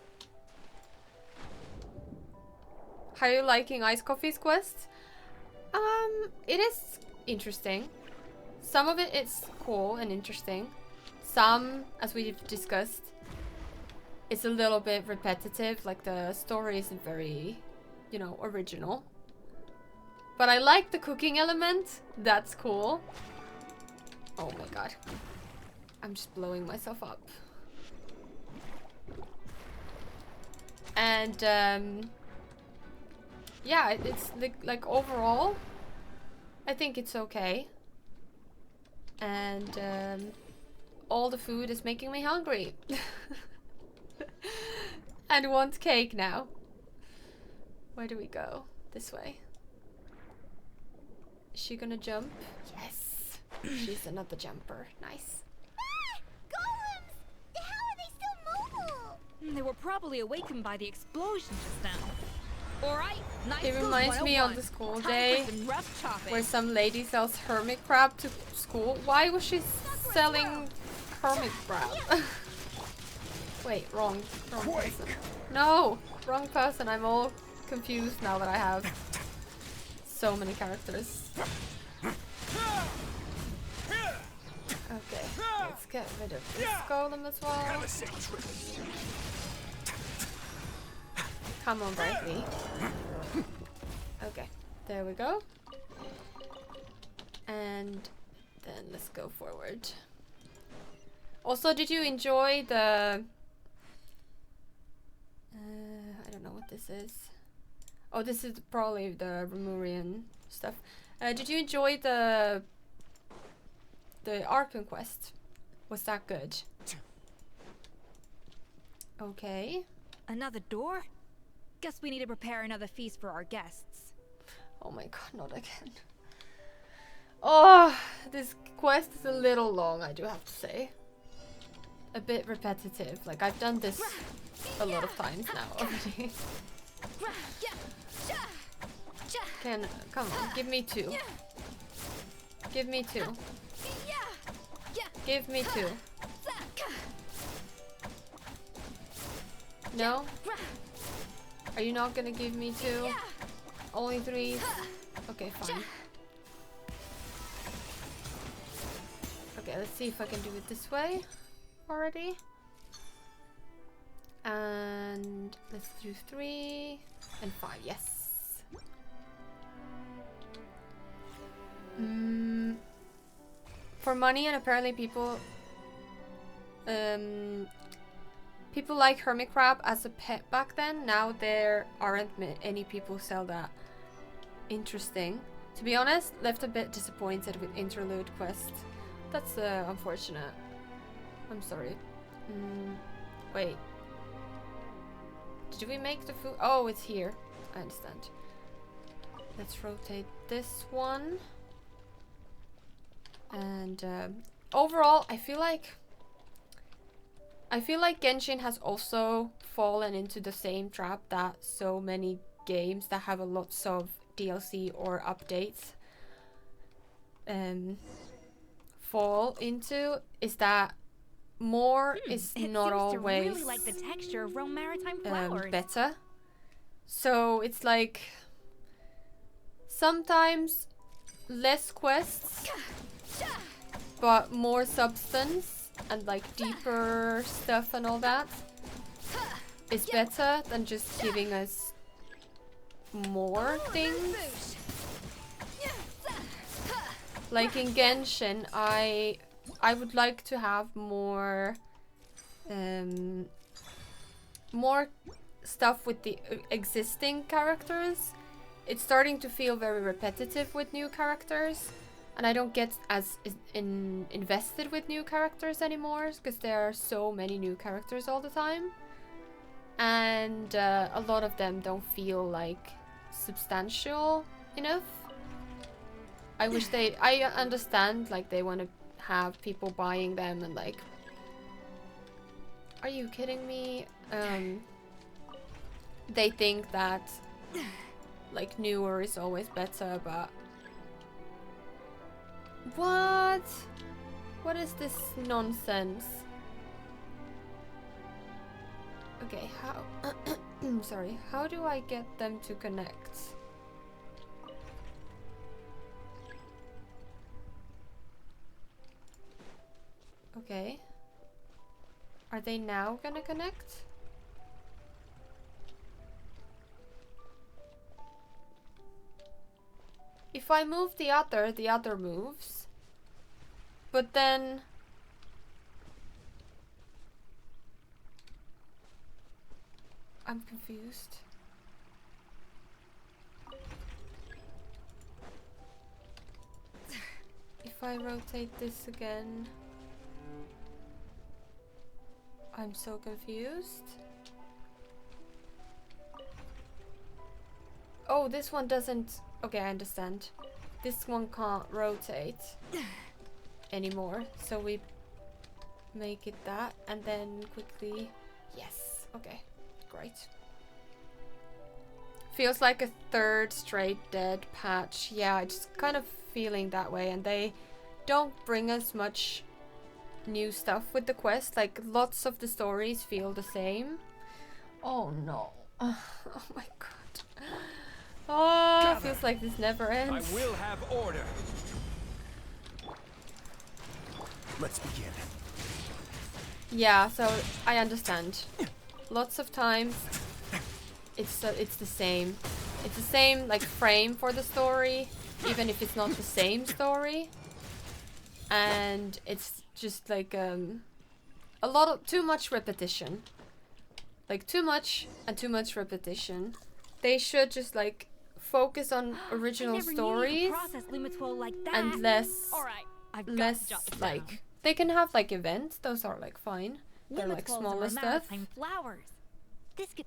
How are you liking Ice Coffee's quest? It is interesting. Some of it is cool and interesting. Some, as we've discussed, it's a little bit repetitive. Like the story isn't very, you know, original. But I like the cooking element. That's cool. Oh my god. I'm just blowing myself up. And yeah, it's like overall, I think it's okay. And all the food is making me hungry. And want cake now. Where do we go? This way. Is she gonna jump? Yes. She's another jumper. Nice. Golems! How are they still mobile? They were probably awakened by the explosion just now. Alright, nice. It reminds me on the school day where some lady sells hermit crab to school. Why was she selling hermit crab? Wait, wrong person. No, wrong person. I'm all confused now that I have so many characters. Okay, let's get rid of this golem as well. Come on, Brightly. Okay, there we go. And then let's go forward. Also, did you enjoy the... I don't know what this is. Oh, this is probably the Remurian stuff. Did you enjoy the art conquest? Was that good? Okay. Another door? Guess we need to prepare another feast for our guests. Oh my god, not again. Oh, this quest is a little long, I do have to say. A bit repetitive. Like, I've done this a lot of times now already. Come on, give me 2. Give me 2. Give me 2. No? Are you not gonna give me 2? Only 3? Okay, fine. Okay, let's see if I can do it this way already. And let's do 3 and 5, yes. For money, and apparently people people like hermit crab as a pet back then. Now there aren't any people who sell that. Interesting. To be honest, left a bit disappointed with interlude quest. That's unfortunate. I'm sorry. Wait. Did we make the food? Oh, it's here. I understand. Let's rotate this one. And overall, I feel like Genshin has also fallen into the same trap that so many games that have a lots of DLC or updates fall into, is that more is not always really like the texture of Rome Maritime flowers. Better. So it's like sometimes less quests but more substance and like deeper stuff and all that is better than just giving us more things. Like in Genshin, I would like to have more more stuff with the existing characters. It's starting to feel very repetitive with new characters, and I don't get as invested with new characters anymore because there are so many new characters all the time, and a lot of them don't feel like substantial enough. I wish I understand, like, they want to have people buying them and like, are you kidding me? They think that like newer is always better, but what is this nonsense? Okay, how sorry, how do I get them to connect? Okay. Are they now gonna connect? If I move the other moves. But then... I'm confused. If I rotate this again, I'm so confused. Oh, this one doesn't. Okay, I understand. This one can't rotate anymore, so we make it that and then quickly. Yes, okay, great. Feels like a third straight dead patch. Yeah, it's kind of feeling that way, and they don't bring us much new stuff with the quest. Like, lots of the stories feel the same. Oh no. Oh my god. Oh, it feels like this never ends. I will have order. Let's begin. Yeah, so I understand. Lots of times it's the same. It's the same like frame for the story, even if it's not the same story. And it's just like a lot of too much repetition. Like too much and too much repetition. They should just like focus on original stories and less like they can have like events. Those are like fine. They're like smaller stuff.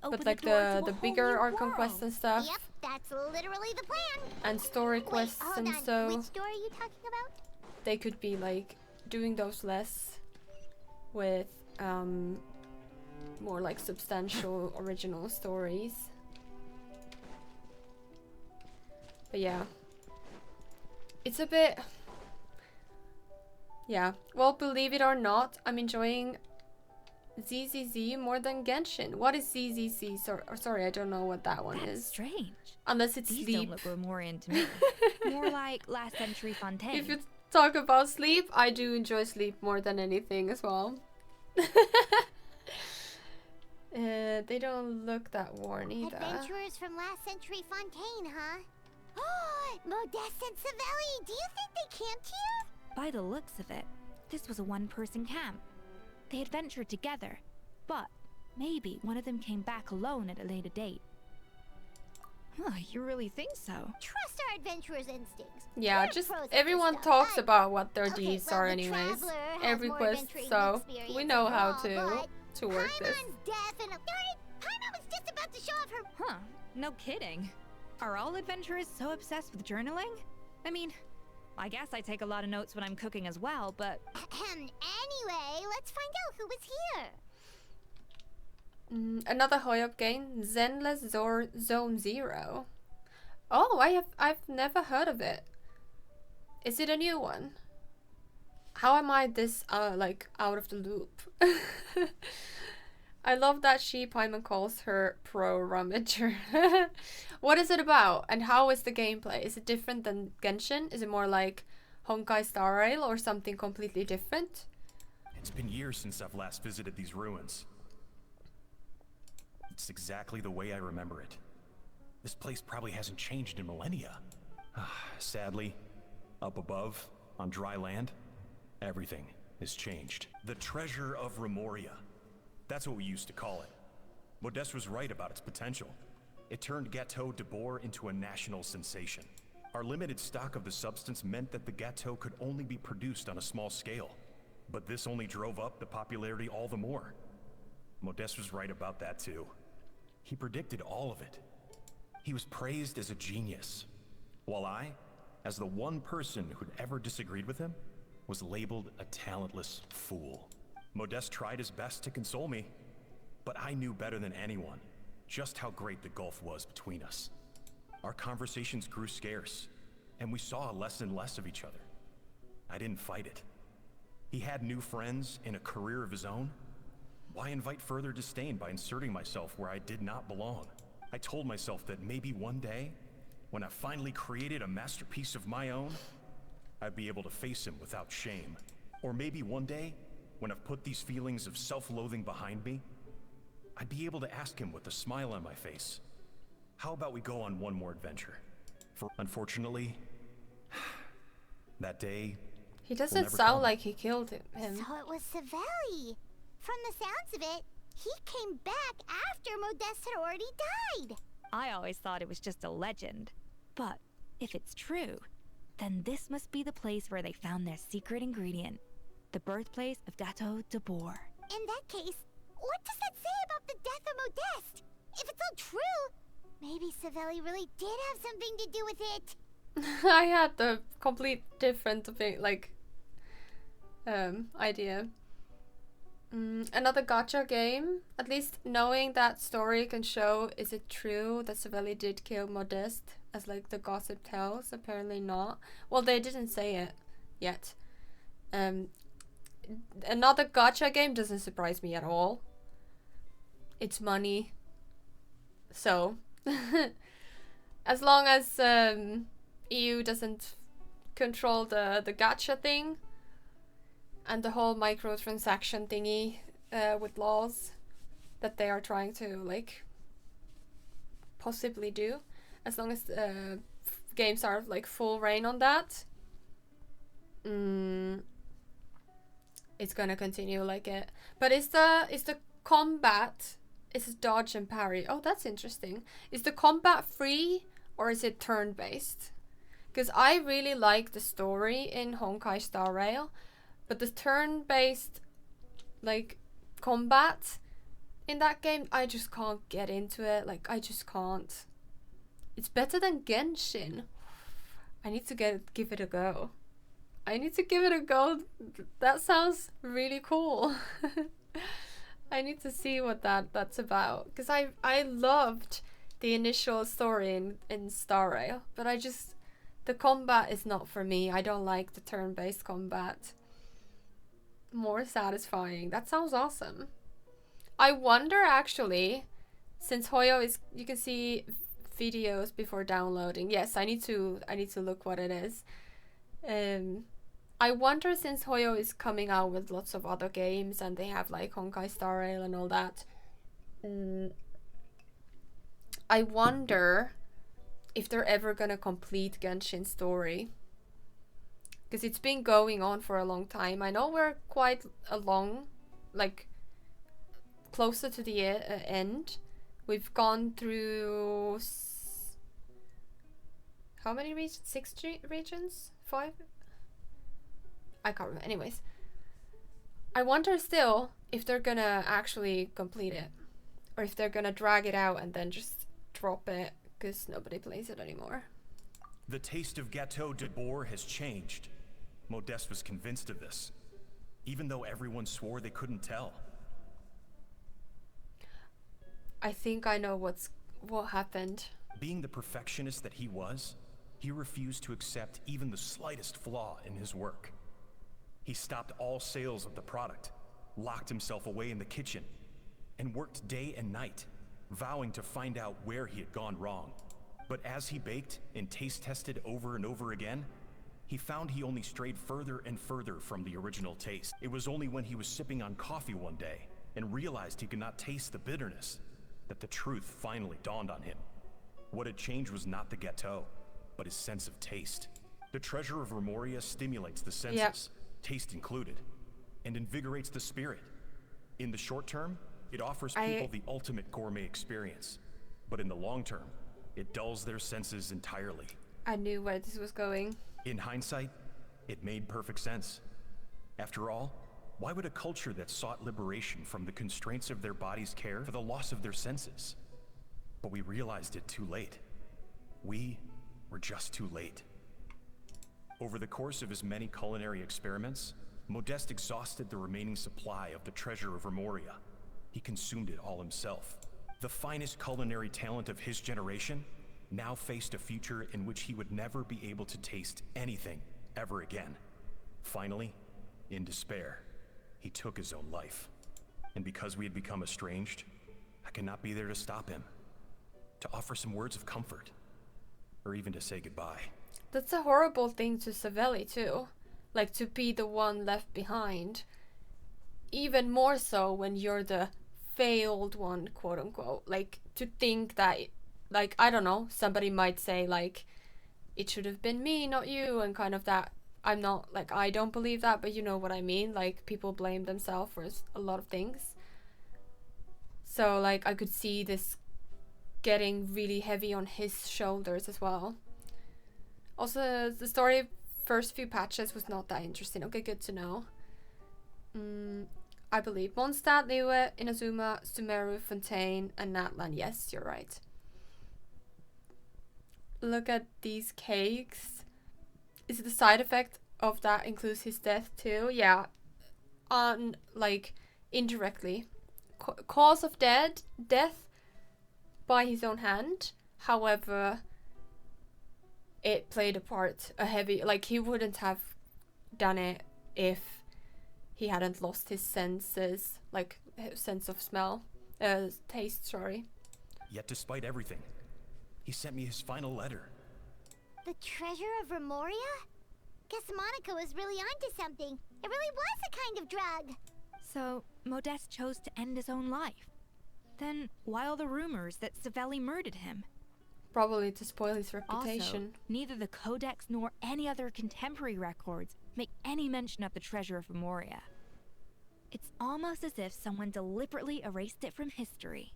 But like the bigger Archon quests and stuff. Yep, that's literally the plan. And story quests and so. Which story are you talking about? They could be like doing those less with more like substantial original stories. But yeah, it's a bit, yeah, well, believe it or not, I'm enjoying ZZZ more than Genshin. What is ZZZ? Sorry, I don't know what that one is. Strange. Unless it's These sleep. don't look more into me. More like last century Fontaine. If you talk about sleep, I do enjoy sleep more than anything as well. They don't look that worn either. Adventurers from last century Fontaine, huh? Oh, Modeste and Savelli, do you think they camped here? By the looks of it, this was a one-person camp. They adventured together, but maybe one of them came back alone at a later date. Oh, you really think so? Trust our adventurers' instincts. Yeah, just everyone talks about what their deeds are anyways. Every quest, so we know how to work this. Paimon was just about to show off her. Huh, no kidding. Are all adventurers so obsessed with journaling? I mean, I guess I take a lot of notes when I'm cooking as well, but... Anyway, let's find out who was here. Another Hoyop game, Zenless Zone Zero. Oh, I've never heard of it. Is it a new one? How am I this like out of the loop? I love that Paimon calls her pro rummager. What is it about and how is the gameplay? Is it different than Genshin? Is it more like Honkai Star Rail or something completely different? It's been years since I've last visited these ruins. It's exactly the way I remember it. This place probably hasn't changed in millennia. Sadly, up above, on dry land, everything has changed. The treasure of Remoria. That's what we used to call it. Modeste was right about its potential. It turned Gâteau de Bourg into a national sensation. Our limited stock of the substance meant that the gâteau could only be produced on a small scale. But this only drove up the popularity all the more. Modeste was right about that too. He predicted all of it. He was praised as a genius, while I, as the one person who'd ever disagreed with him, was labeled a talentless fool. Modeste tried his best to console me, but I knew better than anyone just how great the gulf was between us. Our conversations grew scarce, and we saw less and less of each other. I didn't fight it. He had new friends and a career of his own. Why invite further disdain by inserting myself where I did not belong? I told myself that maybe one day, when I finally created a masterpiece of my own, I'd be able to face him without shame. Or maybe one day, when I've put these feelings of self-loathing behind me, I'd be able to ask him with a smile on my face, how about we go on one more adventure? For unfortunately, that day he doesn't sound like he killed him. So it was Savelli. From the sounds of it, He came back after Modeste had already died. I always thought it was just a legend. But if it's true, then this must be the place where they found their secret ingredient. The birthplace of Gateau de Boer. In that case, what does that say about the death of Modeste? If it's all true, maybe Savelli really did have something to do with it. I had the complete different idea. Another gacha game. At least knowing that story can show, is it true that Savelli did kill Modeste, as like the gossip tells? Apparently not. Well, they didn't say it yet. Another gacha game doesn't surprise me at all. It's money. So, as long as EU doesn't control the gacha thing, and the whole microtransaction thingy with laws that they are trying to like possibly do, as long as games are like full reign on that, it's gonna continue like it. But is the combat, is it dodge and parry? Oh, that's interesting. Is the combat free or is it turn based? Because I really like the story in Honkai Star Rail, but the turn-based, like, combat in that game, I just can't get into it. Like, I just can't. It's better than Genshin. I need to give it a go. I need to give it a go. That sounds really cool. I need to see what that's about. Because I loved the initial story in Star Rail, but the combat is not for me. I don't like the turn-based combat. More satisfying. That sounds awesome. I wonder actually, since Hoyo is, you can see videos before downloading. Yes, I need to look what it is. I wonder, since Hoyo is coming out with lots of other games and they have like Honkai Star Rail and all that, I wonder if they're ever gonna complete Genshin's story. Because it's been going on for a long time. I know we're quite along, like, closer to the end. We've gone through... how many regions? 6 regions? 5? I can't remember. Anyways. I wonder still if they're gonna actually complete it. Or if they're gonna drag it out and then just drop it. Because nobody plays it anymore. The taste of Gateau de Boer has changed. Modeste was convinced of this, even though everyone swore they couldn't tell. I think I know what happened. Being the perfectionist that he was, he refused to accept even the slightest flaw in his work. He stopped all sales of the product, locked himself away in the kitchen, and worked day and night, vowing to find out where he had gone wrong. But as he baked and taste tested over and over again, he found he only strayed further and further from the original taste. It was only when he was sipping on coffee one day and realized he could not taste the bitterness that the truth finally dawned on him. What had changed was not the gâteau, but his sense of taste. The treasure of Remoria stimulates the senses, taste included, and invigorates the spirit. In the short term, it offers people the ultimate gourmet experience, but in the long term, it dulls their senses entirely. I knew where this was going. In hindsight, it made perfect sense. After all, why would a culture that sought liberation from the constraints of their bodies care for the loss of their senses? But we realized it too late. We were just too late. Over the course of his many culinary experiments, Modeste exhausted the remaining supply of the treasure of Remoria. He consumed it all himself. The finest culinary talent of his generation now faced a future in which he would never be able to taste anything ever again. Finally, in despair, he took his own life. And because we had become estranged, I could not be there to stop him, to offer some words of comfort, or even to say goodbye. That's a horrible thing to Savelli too. Like, to be the one left behind. Even more so when you're the failed one, quote unquote. Like, to think that, like, I don't know, somebody might say, like, it should have been me, not you, and kind of that. I'm not, like, I don't believe that, but you know what I mean. Like, people blame themselves for a lot of things. So like I could see this getting really heavy on his shoulders as well. Also, the story first few patches was not that interesting. Okay, good to know. I believe Mondstadt, Liyue, Inazuma, Sumeru, Fontaine, and Natlan. Yes, you're right. Look at these cakes. Is it the side effect of that includes his death too? Yeah. Like indirectly. Cause of death by his own hand. However, it played a part, a heavy, like he wouldn't have done it if he hadn't lost his senses, like sense of smell, taste, sorry. Yet despite everything, he sent me his final letter. The treasure of Remoria? Guess Monica was really onto something. It really was a kind of drug. So, Modeste chose to end his own life. Then, why all the rumors that Savelli murdered him? Probably to spoil his reputation. Also, neither the Codex nor any other contemporary records make any mention of the treasure of Remoria. It's almost as if someone deliberately erased it from history.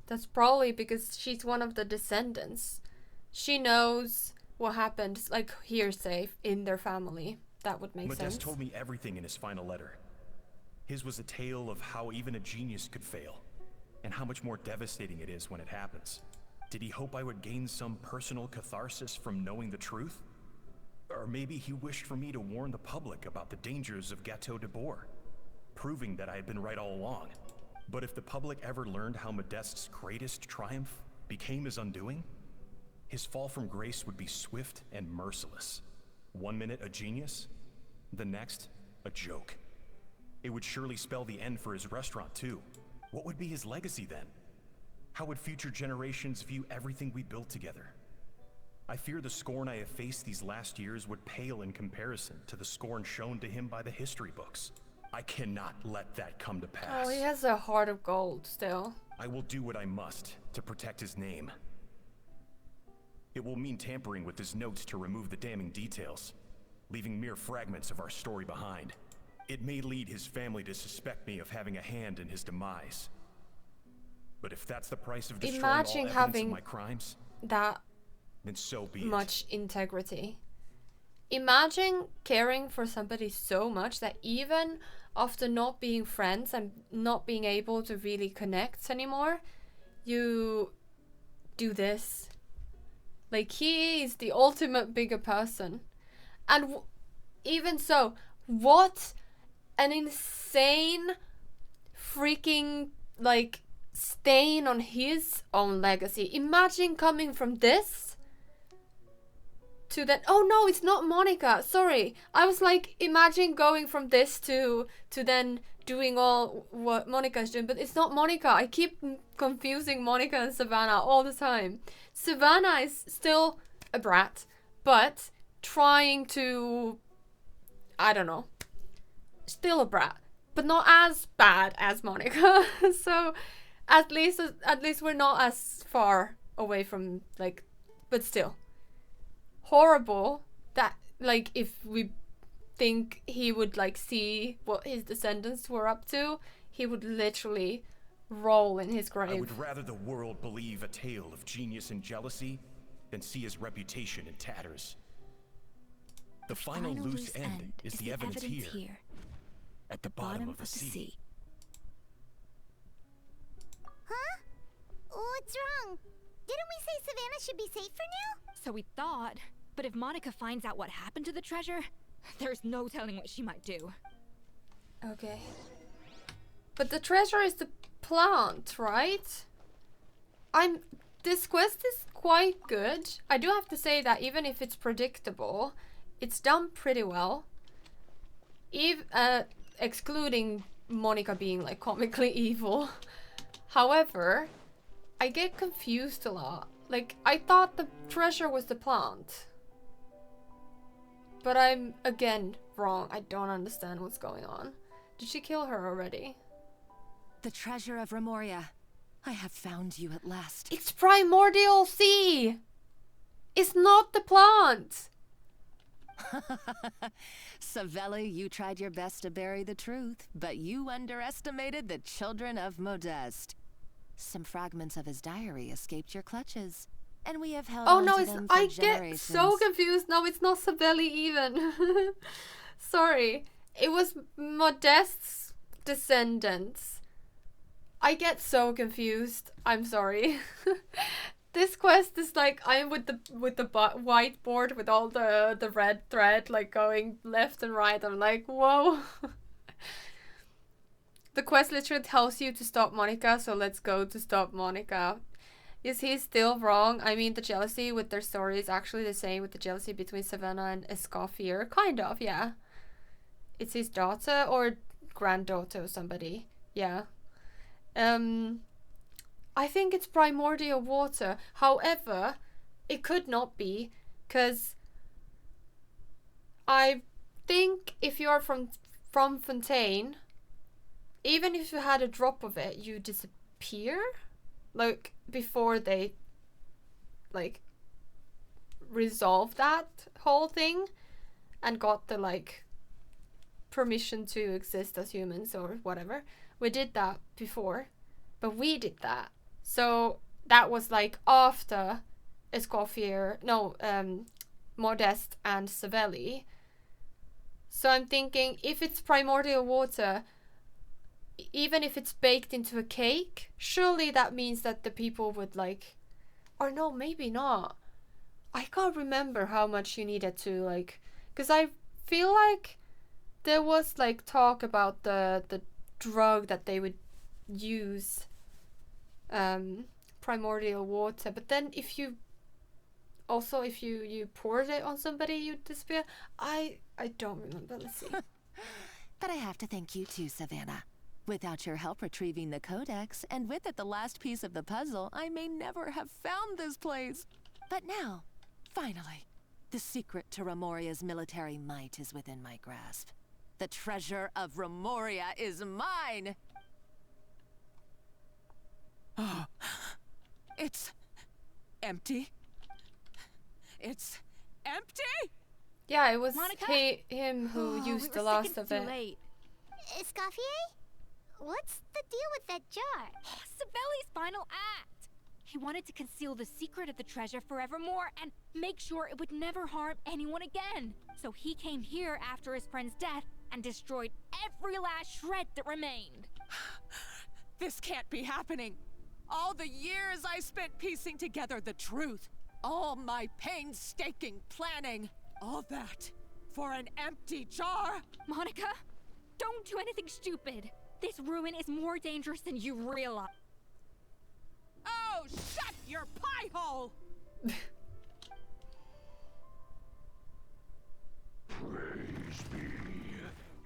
That's probably because she's one of the descendants. She knows what happened, like hearsay, in their family. That would make sense. Modeste told me everything in his final letter. His was a tale of how even a genius could fail, and how much more devastating it is when it happens. Did he hope I would gain some personal catharsis from knowing the truth? Or maybe he wished for me to warn the public about the dangers of Gateau de Bourg, proving that I had been right all along. But if the public ever learned how Modeste's greatest triumph became his undoing, his fall from grace would be swift and merciless. 1 minute a genius, the next a joke. It would surely spell the end for his restaurant too. What would be his legacy then? How would future generations view everything we built together? I fear the scorn I have faced these last years would pale in comparison to the scorn shown to him by the history books. I cannot let that come to pass. Oh, he has a heart of gold still. I will do what I must to protect his name. It will mean tampering with his notes to remove the damning details, leaving mere fragments of our story behind. It may lead his family to suspect me of having a hand in his demise. But if that's the price of destroying all evidence of my crimes, that then so be it. Much integrity. Imagine caring for somebody so much that even after not being friends and not being able to really connect anymore, you do this. Like, he is the ultimate bigger person. And even so, what an insane freaking, like, stain on his own legacy. Imagine coming from this to that. Oh no, it's not Monica, sorry. I was like, imagine going from this to then doing all what Monica's doing, but it's not Monica. I keep confusing Monica and Savannah all the time. Savannah is still a brat, but trying to, I don't know, still a brat, but not as bad as Monica. So at least we're not as far away from, like, but still horrible that, like, if we think he would, like, see what his descendants were up to, he would literally roll in his grave. I would rather the world believe a tale of genius and jealousy than see his reputation in tatters. The final loose end is the evidence here, at the bottom of the sea. Huh? What's wrong? Didn't we say Savannah should be safe for now? So we thought, but if Monica finds out what happened to the treasure, there's no telling what she might do. Okay. But the treasure is the plant, right? This quest is quite good. I do have to say that even if it's predictable, it's done pretty well. Excluding Monica being, like, comically evil. However, I get confused a lot. Like, I thought the treasure was the plant. But I'm, again, wrong. I don't understand what's going on. Did she kill her already? The treasure of Remoria. I have found you at last. It's primordial sea! It's not the plant! Savelli, you tried your best to bury the truth, but you underestimated the children of Modeste. Some fragments of his diary escaped your clutches, and we have held Oh on no, to it's them for I generations. get so confused. No, it's not Savelli even. Sorry. It was Modeste's descendants. I get so confused. I'm sorry. This quest is like I'm with the whiteboard with all the red thread like going left and right. I'm like, whoa. The quest literally tells you to stop Monica, so let's go to stop Monica. Is he still wrong? I mean, the jealousy with their story is actually the same with the jealousy between Savannah and Escoffier. Kind of, yeah. It's his daughter or granddaughter or somebody. Yeah. I think it's primordial water. However, it could not be, because I think if you are from Fontaine, even if you had a drop of it, you disappear. Like, before they, like, resolved that whole thing and got the, like, permission to exist as humans or whatever. We did that before, but we did that. So that was, like, after Escoffier, no, Modeste and Savelli. So I'm thinking, if it's primordial water, even if it's baked into a cake, surely that means that the people would like, or no, maybe not. I can't remember how much you needed to like, because I feel like there was like talk about the drug that they would use, primordial water, but then if you poured it on somebody, you'd disappear. I don't remember. Let's see. But I have to thank you too, Savannah. Without your help retrieving the codex, and with it the last piece of the puzzle, I may never have found this place. But now, finally, the secret to Remoria's military might is within my grasp. The treasure of Remoria is mine! Oh, it's empty. It's empty? Yeah, it was Monica? him who used we the were last seconds of too it. late. Escoffier? What's the deal with that jar? Savelli's final act! He wanted to conceal the secret of the treasure forevermore and make sure it would never harm anyone again. So he came here after his friend's death and destroyed every last shred that remained. This can't be happening. All the years I spent piecing together the truth. All my painstaking planning. All that for an empty jar. Monica, don't do anything stupid. This ruin is more dangerous than you realize. Oh, shut your pie hole! Praise be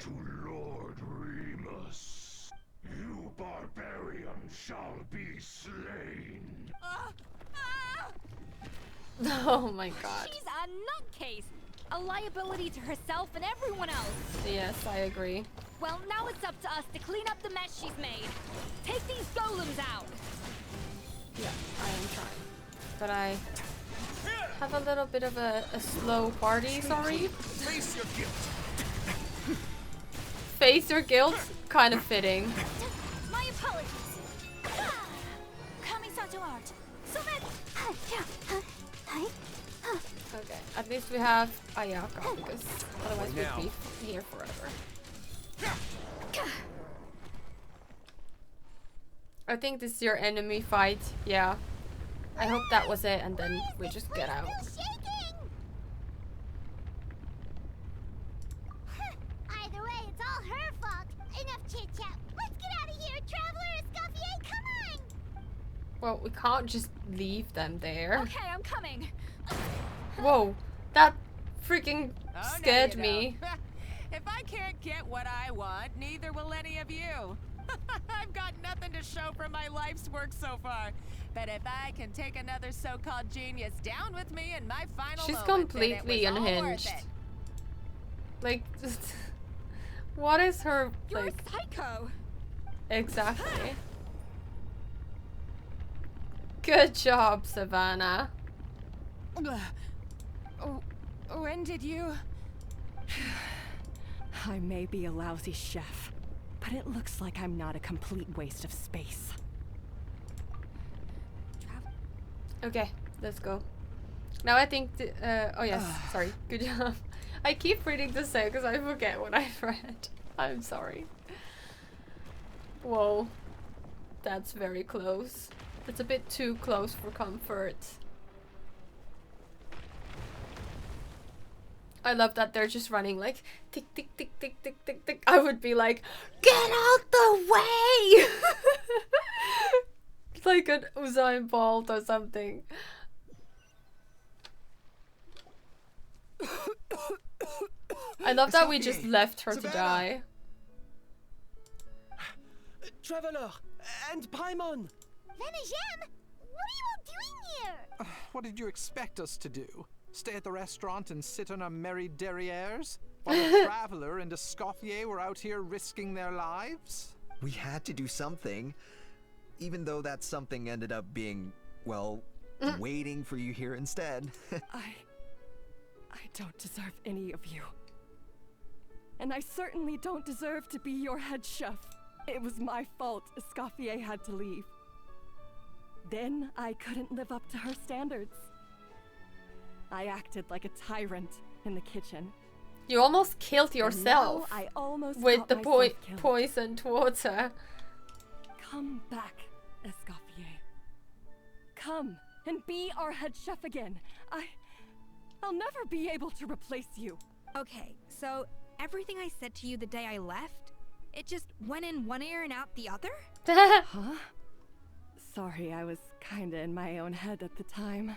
to Lord Remus. You barbarian shall be slain. Oh my god. She's a nutcase! A liability to herself and everyone else. Yes, I agree. Well, now it's up to us to clean up the mess she's made. Take these golems out. Yeah, I am trying. But I have a little bit of a slow party, sorry. Face your guilt. Face your guilt? Kind of fitting. My apologies. Kamisato art. So Okay, at least we have Ayaka, because otherwise we'd be here forever. I think this is your enemy fight, yeah. I hope that was it, and then we just get out. Either way, it's all her fault. Enough chit-chat. Let's get out of here, Traveler Escoffier, come on! Well, we can't just leave them there. Okay, I'm coming. Whoa, that freaking Oh, no, scared you me. don't. If I can't get what I want, neither will any of you. I've got nothing to show for my life's work so far. But if I can take another so-called genius down with me in my final She's moment, then completely it was all worth unhinged. it. Like, just, what is her, You're like... a psycho. Exactly. Good job, Savannah. When did you... I may be a lousy chef, but it looks like I'm not a complete waste of space. Okay, let's go. Now I think oh yes, sorry. Good job. I keep reading the same because I forget what I've read. I'm sorry. Whoa. That's very close. It's a bit too close for comfort. I love that they're just running like tick tick tick tick tick tick tick. I would be like, get out the way! Like an Usain Bolt or something. I love that we just left her to die. Traveler and Paimon! Venejem, what are you all doing here? What did you expect us to do? Stay at the restaurant and sit on our merry derrieres? While the Traveler and Escoffier were out here risking their lives? We had to do something. Even though that something ended up being, well, waiting for you here instead. I don't deserve any of you. And I certainly don't deserve to be your head chef. It was my fault Escoffier had to leave. Then I couldn't live up to her standards. I acted like a tyrant in the kitchen. You almost killed yourself I almost with the killed. poisoned water. Come back, Escoffier. Come and be our head chef again. I'll never be able to replace you. Okay, so everything I said to you the day I left, it just went in one ear and out the other? Huh? Sorry, I was kinda in my own head at the time.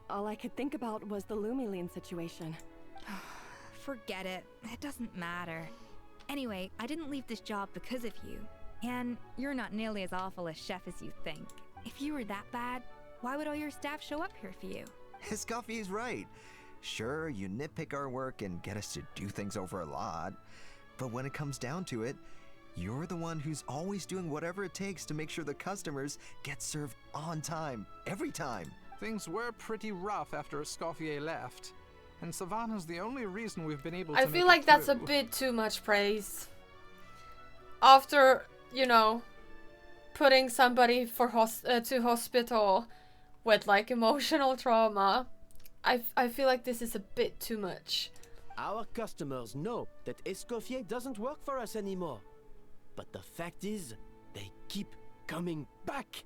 All I could think about was the Lumiline situation. Forget it. It doesn't matter. Anyway, I didn't leave this job because of you. And you're not nearly as awful a chef as you think. If you were that bad, why would all your staff show up here for you? Escoffier's right. Sure, you nitpick our work and get us to do things over a lot. But when it comes down to it, you're the one who's always doing whatever it takes to make sure the customers get served on time, every time. Things were pretty rough after Escoffier left. And Savannah's the only reason we've been able to I feel like that's a bit too much praise. After, you know, putting somebody for to hospital with like emotional trauma, I feel like this is a bit too much. Our customers know that Escoffier doesn't work for us anymore. But the fact is, they keep coming back.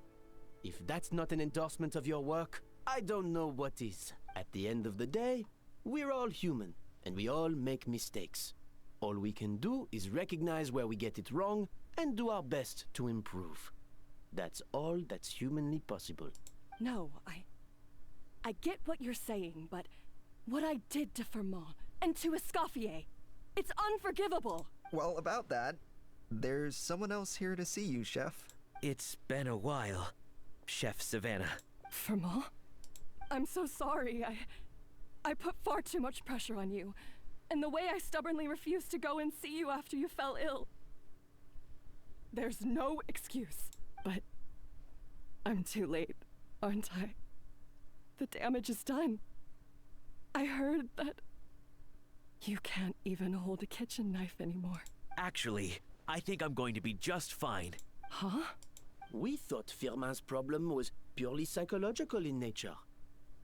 If that's not an endorsement of your work, I don't know what is. At the end of the day, we're all human, and we all make mistakes. All we can do is recognize where we get it wrong and do our best to improve. That's all that's humanly possible. No, I get what you're saying, but what I did to Firmont and to Escoffier, it's unforgivable. Well, about that, there's someone else here to see you, Chef. It's been a while, Chef Savannah. Firmont? I'm so sorry. I put far too much pressure on you. And the way I stubbornly refused to go and see you after you fell ill. There's no excuse, but I'm too late, aren't I? The damage is done. I heard that you can't even hold a kitchen knife anymore. Actually, I think I'm going to be just fine. Huh? We thought Firmin's problem was purely psychological in nature.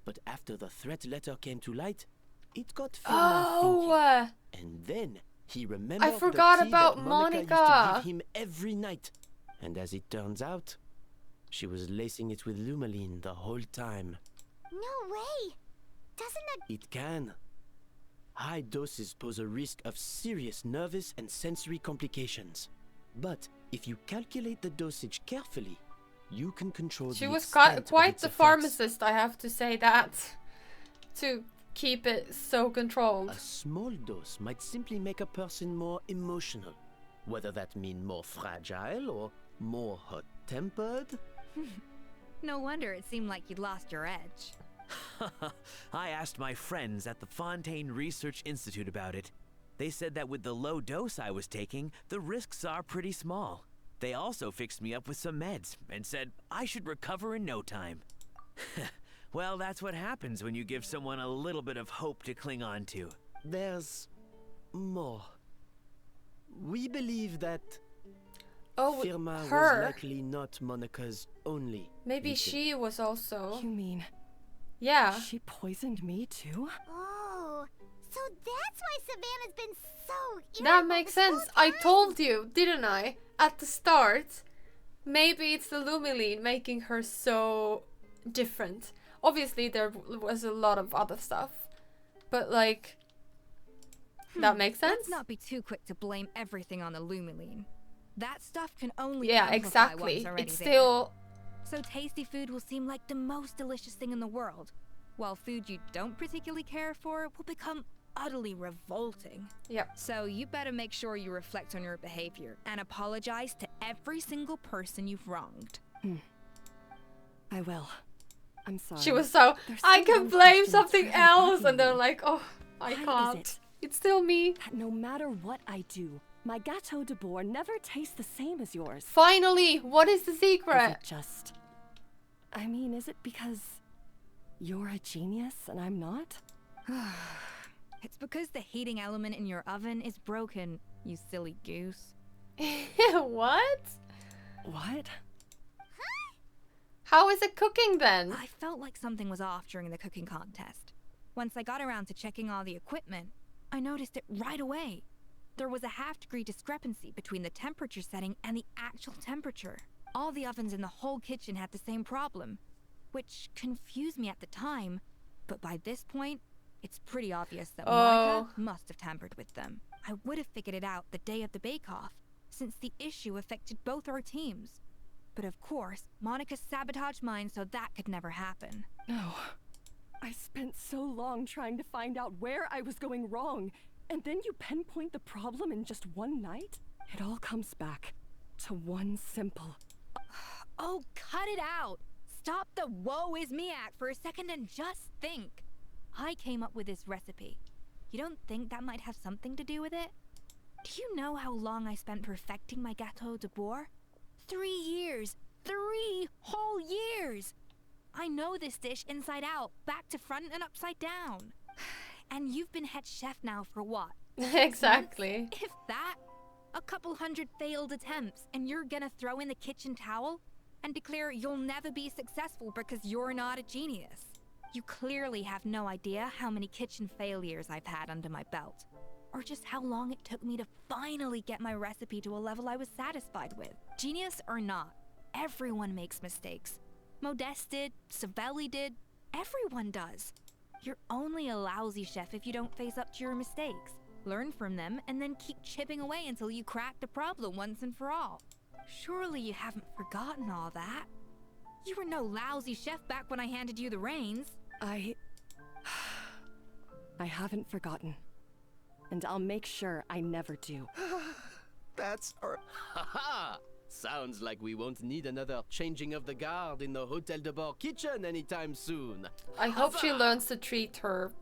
But after the threat letter came to light, it got Firmin thinking. And then he remembered I forgot the tea about that Monica. Used to give him every night. And as it turns out, she was lacing it with Lumiline the whole time. No way! Doesn't that... It can. High doses pose a risk of serious nervous and sensory complications. But if you calculate the dosage carefully, you can control She the was extent quite of its the effects. pharmacist, I have to say that. To keep it so controlled. A small dose might simply make a person more emotional. Whether that mean more fragile or more hot-tempered. No wonder it seemed like you'd lost your edge. I asked my friends at the Fontaine Research Institute about it. They said that with the low dose I was taking, the risks are pretty small. They also fixed me up with some meds and said I should recover in no time. Well, that's what happens when you give someone a little bit of hope to cling on to. There's more. We believe that Oh, Firma her. was likely not Monika's only. Maybe victim. she was also. You mean Yeah. she poisoned me too? Oh, so that's why Savannah's been so That makes sense. I told you, didn't I? At the start. Maybe it's the Lumiline making her so different. Obviously, there was a lot of other stuff. But, like, that makes sense? Let's not be too quick to blame everything on the Lumiline. That stuff can only Yeah, amplify exactly. what's already It's there. still... So tasty food will seem like the most delicious thing in the world, while food you don't particularly care for will become utterly revolting. Yep. So you better make sure you reflect on your behavior and apologize to every single person you've wronged. I will. I'm sorry. She was so, There's I so can one blame question something that's really else. bugging And they're me. like, oh, I Why can't. is it It's still me. that no matter what I do, my Gâteau de Bourg never tastes the same as yours? Finally, what is the Is secret? it just... I mean, is it because you're a genius and I'm not? It's because the heating element in your oven is broken, you silly goose. What? What? How is it cooking then? I felt like something was off during the cooking contest. Once I got around to checking all the equipment, I noticed it right away. There was a half-degree discrepancy between the temperature setting and the actual temperature. All the ovens in the whole kitchen had the same problem, which confused me at the time, but by this point, it's pretty obvious that Monica must have tampered with them. I would have figured it out the day of the bake-off, since the issue affected both our teams. But of course, Monica sabotaged mine so that could never happen. No. I spent so long trying to find out where I was going wrong, and then you pinpoint the problem in just one night? It all comes back to one simple... Oh, cut it out! Stop the woe is me act for a second and just think. I came up with this recipe. You don't think that might have something to do with it? Do you know how long I spent perfecting my Gâteau de Bourg? 3 years! 3 whole years! I know this dish inside out, back to front and upside down. And you've been head chef now for what? Exactly. If that, a couple hundred failed attempts, and you're gonna throw in the kitchen towel and declare you'll never be successful because you're not a genius. You clearly have no idea how many kitchen failures I've had under my belt, or just how long it took me to finally get my recipe to a level I was satisfied with. Genius or not, everyone makes mistakes. Modeste did, Savelli did, everyone does. You're only a lousy chef if you don't face up to your mistakes. Learn from them and then keep chipping away until you crack the problem once and for all. Surely you haven't forgotten all that. You were no lousy chef back when I handed you the reins. I haven't forgotten. And I'll make sure I never do. That's our... Haha! Sounds like we won't need another changing of the guard in the Hotel de Bord kitchen anytime soon. I hope she learns to treat her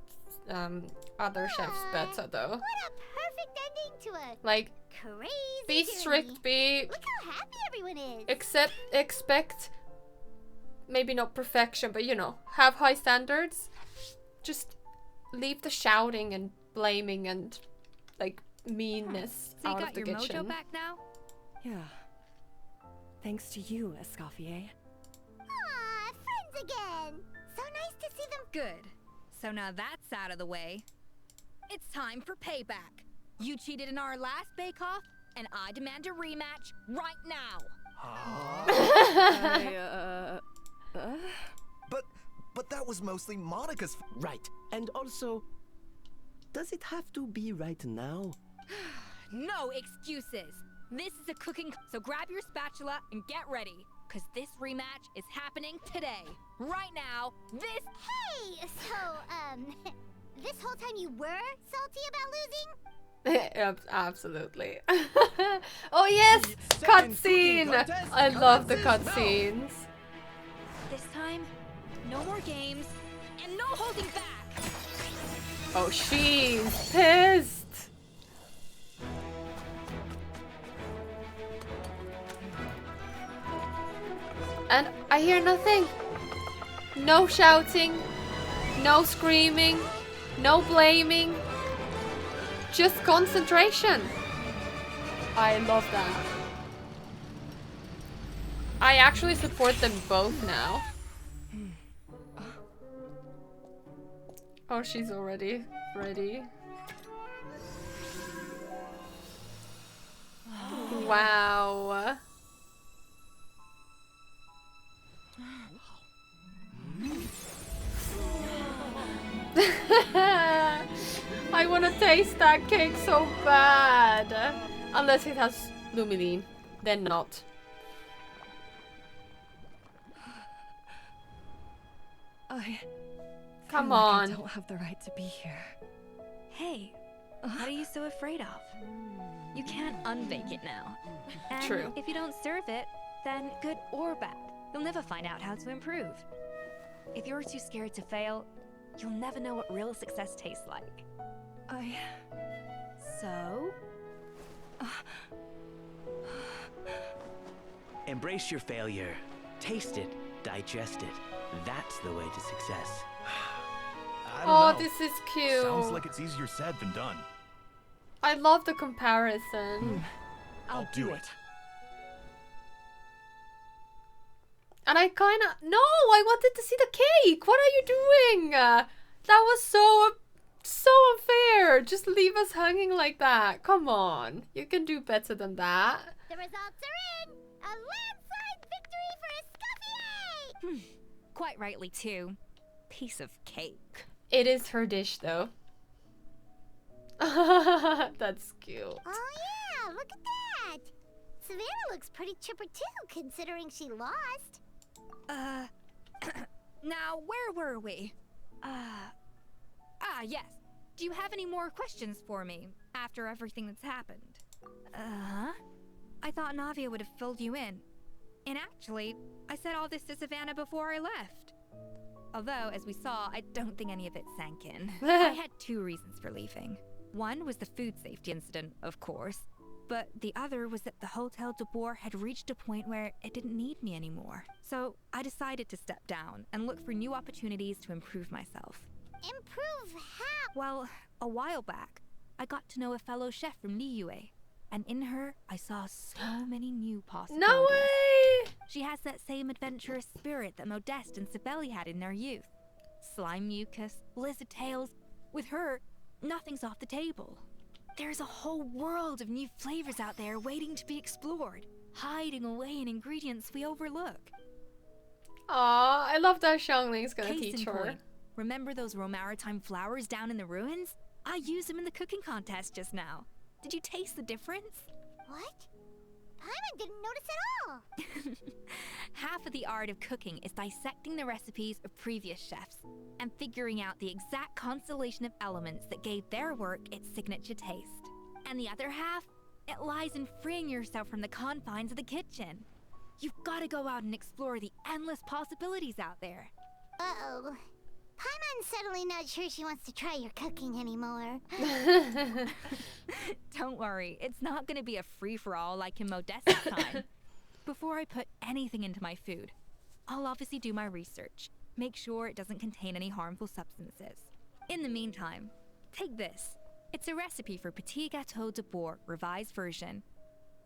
other chefs better though. What a perfect ending to a Like, crazy be journey. strict, be... Look how happy everyone is. expect, maybe not perfection, but you know, have high standards. Just leave the shouting and blaming and, like, meanness So you out got of the your kitchen. mojo back now? Yeah. Thanks to you, Escoffier. Aw, friends again. So nice to see them. Good. So now that's out of the way. It's time for payback. You cheated in our last bake-off, and I demand a rematch right now. But that was mostly Monica's... Right. And also, does it have to be right now? No excuses. This is a cooking, so grab your spatula and get ready, because this rematch is happening today. Right now, this... Hey, so, this whole time you were salty about losing? Absolutely. Oh yes! Cutscene! I love the cutscenes. This time, no more games, and no holding back! Oh, she's pissed! And I hear nothing. No shouting, no screaming, no blaming. Just concentration. I love that. I actually support them both now. Oh, she's already ready. Wow. I want to taste that cake so bad. Unless it has lumiline, then not. Come on. I don't have the right to be here. Hey, what are you so afraid of? You can't unbake it now. And True. if you don't serve it, then good or bad, you'll never find out how to improve. If you're too scared to fail, you'll never know what real success tastes like. So? Embrace your failure. Taste it. Digest it. That's the way to success. I don't Oh, know. this is cute. Sounds like it's easier said than done. I love the comparison. I'll do it. And I kinda... No, I wanted to see the cake! What are you doing? That was so unfair. Just leave us hanging like that. Come on. You can do better than that. The results are in! A landslide victory for Escoffier! Quite rightly, too. Piece of cake. It is her dish, though. That's cute. Oh yeah, look at that! Savannah looks pretty chipper too, considering she lost. Now, where were we? Yes. Do you have any more questions for me after everything that's happened? I thought Navia would have filled you in. And actually, I said all this to Savannah before I left. Although, as we saw, I don't think any of it sank in. I had two reasons for leaving. One was the food safety incident, of course. But the other was that the Hotel de Boer had reached a point where it didn't need me anymore. So I decided to step down and look for new opportunities to improve myself. Improve how? Well, a while back, I got to know a fellow chef from Liyue. And in her, I saw so many new possibilities. No way! She has that same adventurous spirit that Modeste and Sibeli had in their youth. Slime mucus, lizard tails. With her, nothing's off the table. There's a whole world of new flavors out there waiting to be explored, hiding away in ingredients we overlook. Aw, I love that Xiangling's gonna Case teach in her. point, remember those Romaritime flowers down in the ruins? I used them in the cooking contest just now. Did you taste the difference? What? Paimon didn't notice at all. Half of the art of cooking is dissecting the recipes of previous chefs and figuring out the exact constellation of elements that gave their work its signature taste. And the other half, it lies in freeing yourself from the confines of the kitchen. You've got to go out and explore the endless possibilities out there. Uh-oh. Paimon's suddenly not sure she wants to try your cooking anymore. Don't worry, it's not going to be a free-for-all like in Modeste's time. Before I put anything into my food, I'll obviously do my research. Make sure it doesn't contain any harmful substances. In the meantime, take this. It's a recipe for Petit Gâteau de Boer, revised version.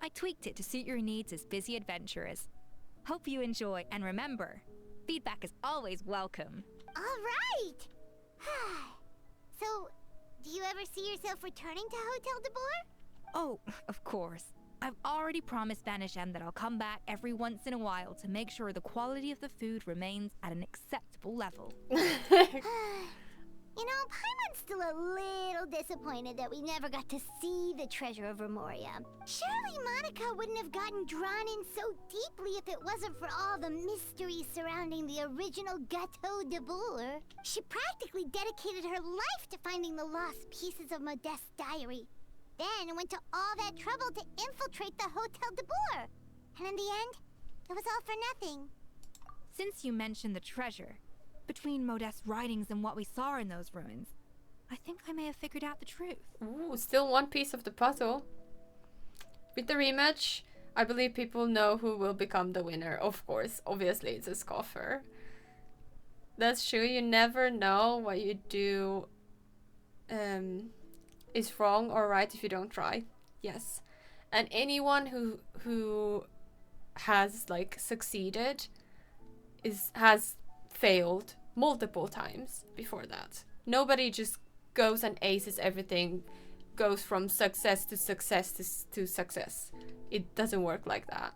I tweaked it to suit your needs as busy adventurers. Hope you enjoy, and remember, feedback is always welcome. All right! So, do you ever see yourself returning to Hotel de Boer? Oh, of course. I've already promised Vanish M that I'll come back every once in a while to make sure the quality of the food remains at an acceptable level. You know, Paimon's still a little disappointed that we never got to see the treasure of Remoria. Surely Monica wouldn't have gotten drawn in so deeply if it wasn't for all the mystery surrounding the original Gâteau de Boer. She practically dedicated her life to finding the lost pieces of Modeste's diary. Then went to all that trouble to infiltrate the Hotel de Boer. And in the end, it was all for nothing. Since you mentioned the treasure, between Modeste's writings and what we saw in those ruins, I think I may have figured out the truth. Ooh, still one piece of the puzzle. With the rematch, I believe people know who will become the winner. Of course, obviously it's Escoffier. That's true, you never know what you do is wrong or right if you don't try. Yes. And anyone who has like succeeded has failed multiple times before that. Nobody just goes and aces everything, goes from success to success to success. It doesn't work like that.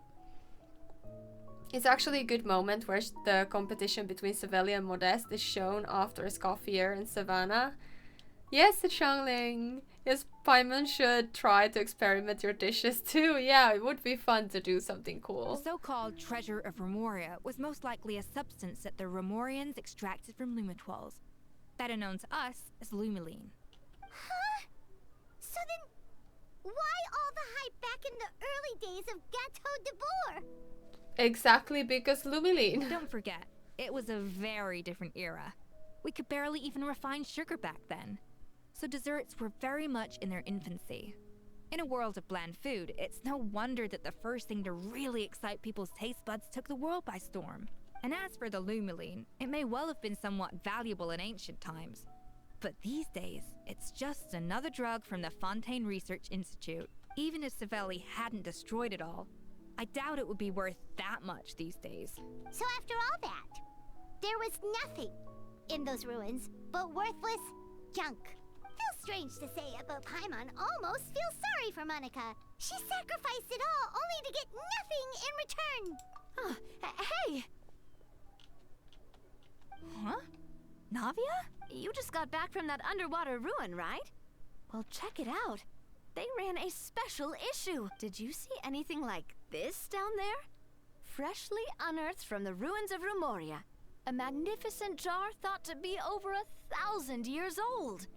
It's actually a good moment where the competition between Savelli and Modeste is shown after Escoffier and Savannah. Yes, Xiangling. Yes, Paimon should try to experiment your dishes too. Yeah, it would be fun to do something cool. The so-called treasure of Remoria was most likely a substance that the Remorians extracted from Lumitwals, better known to us as Lumiline. Huh? So then, why all the hype back in the early days of Gateau de Bourg? Exactly, because Lumiline. Don't forget, it was a very different era. We could barely even refine sugar back then. So desserts were very much in their infancy. In a world of bland food, it's no wonder that the first thing to really excite people's taste buds took the world by storm. And as for the Lumiline, it may well have been somewhat valuable in ancient times. But these days, it's just another drug from the Fontaine Research Institute. Even if Savelli hadn't destroyed it all, I doubt it would be worth that much these days. So after all that, there was nothing in those ruins but worthless junk. Feels strange to say it, but Paimon almost feels sorry for Monica. She sacrificed it all only to get nothing in return. Hey! Huh? Navia? You just got back from that underwater ruin, right? Well, check it out. They ran a special issue. Did you see anything like this down there? Freshly unearthed from the ruins of Remoria. A magnificent jar thought to be over 1,000 years old.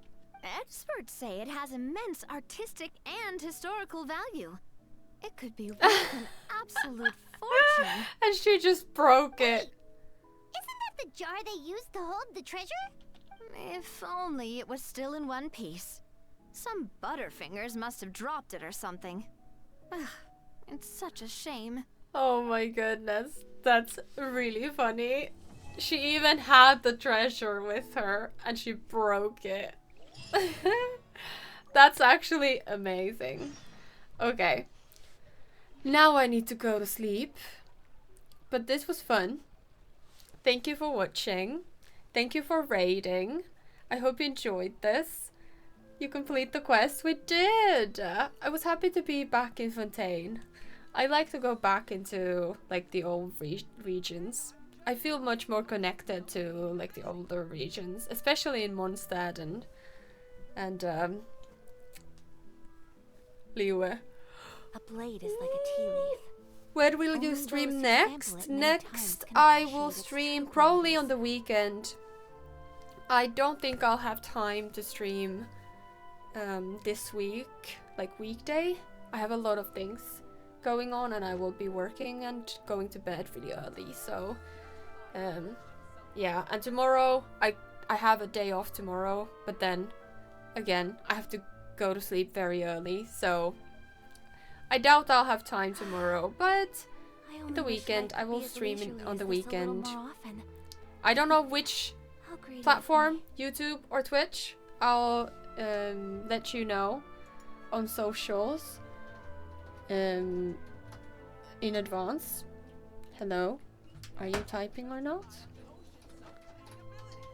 Experts say it has immense artistic and historical value. It could be worth an absolute fortune. And she just broke it. Isn't that the jar they used to hold the treasure? If only it was still in one piece. Some butterfingers must have dropped it or something. Ugh, it's such a shame. Oh my goodness, that's really funny. She even had the treasure with her and she broke it. That's actually amazing. Okay. Now I need to go to sleep. But this was fun. Thank you for watching. Thank you for raiding. I hope you enjoyed this. You complete the quest. We did! I was happy to be back in Fontaine. I like to go back into like the old regions. I feel much more connected to like the older regions, especially in Mondstadt and Liyue. A blade is like a tea leaf. Where will you stream next? Next, I will stream probably on the weekend. I don't think I'll have time to stream this week, like weekday. I have a lot of things going on and I will be working and going to bed really early, so yeah. And tomorrow I have a day off tomorrow, but then again I have to go to sleep very early, so I doubt I'll have time tomorrow, but the weekend I will stream on the weekend. I don't know which platform, YouTube or Twitch. I'll let you know on socials in advance. Hello, are you typing or not?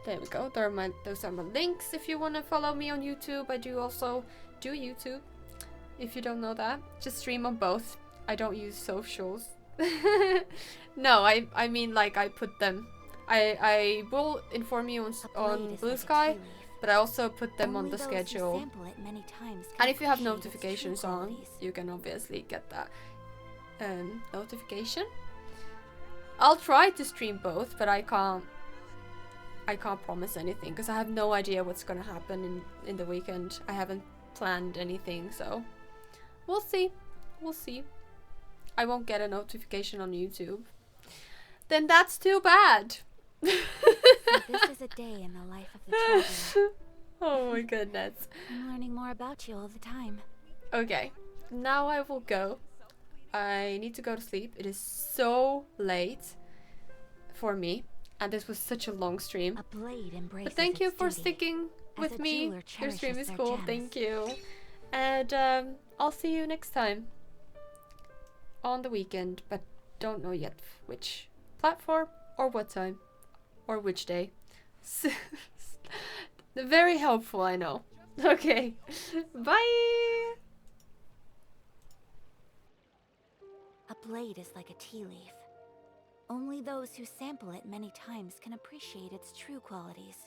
There we go. Those are my links if you want to follow me on YouTube. I do also do YouTube. If you don't know that, just stream on both. I don't use socials. No, I mean like I put them. I will inform you on Blue Sky, but I also put them on the schedule. And if you have notifications on, you can obviously get that notification. I'll try to stream both, but I can't promise anything because I have no idea what's gonna happen in the weekend. I haven't planned anything, so we'll see. We'll see. I won't get a notification on YouTube. Then that's too bad. So this is a day in the life of the traveler. Oh my goodness. I'm learning more about you all the time. Okay, now I will go. I need to go to sleep. It is so late for me, and this was such a long stream. A blade embraces but thank you its for duty, sticking as with a me. jeweler Your stream cherishes is their cool. gems. Thank you. And I'll see you next time on the weekend, but don't know yet which platform or what time or which day. Very helpful, I know. Okay, bye! A blade is like a tea leaf. Only those who sample it many times can appreciate its true qualities.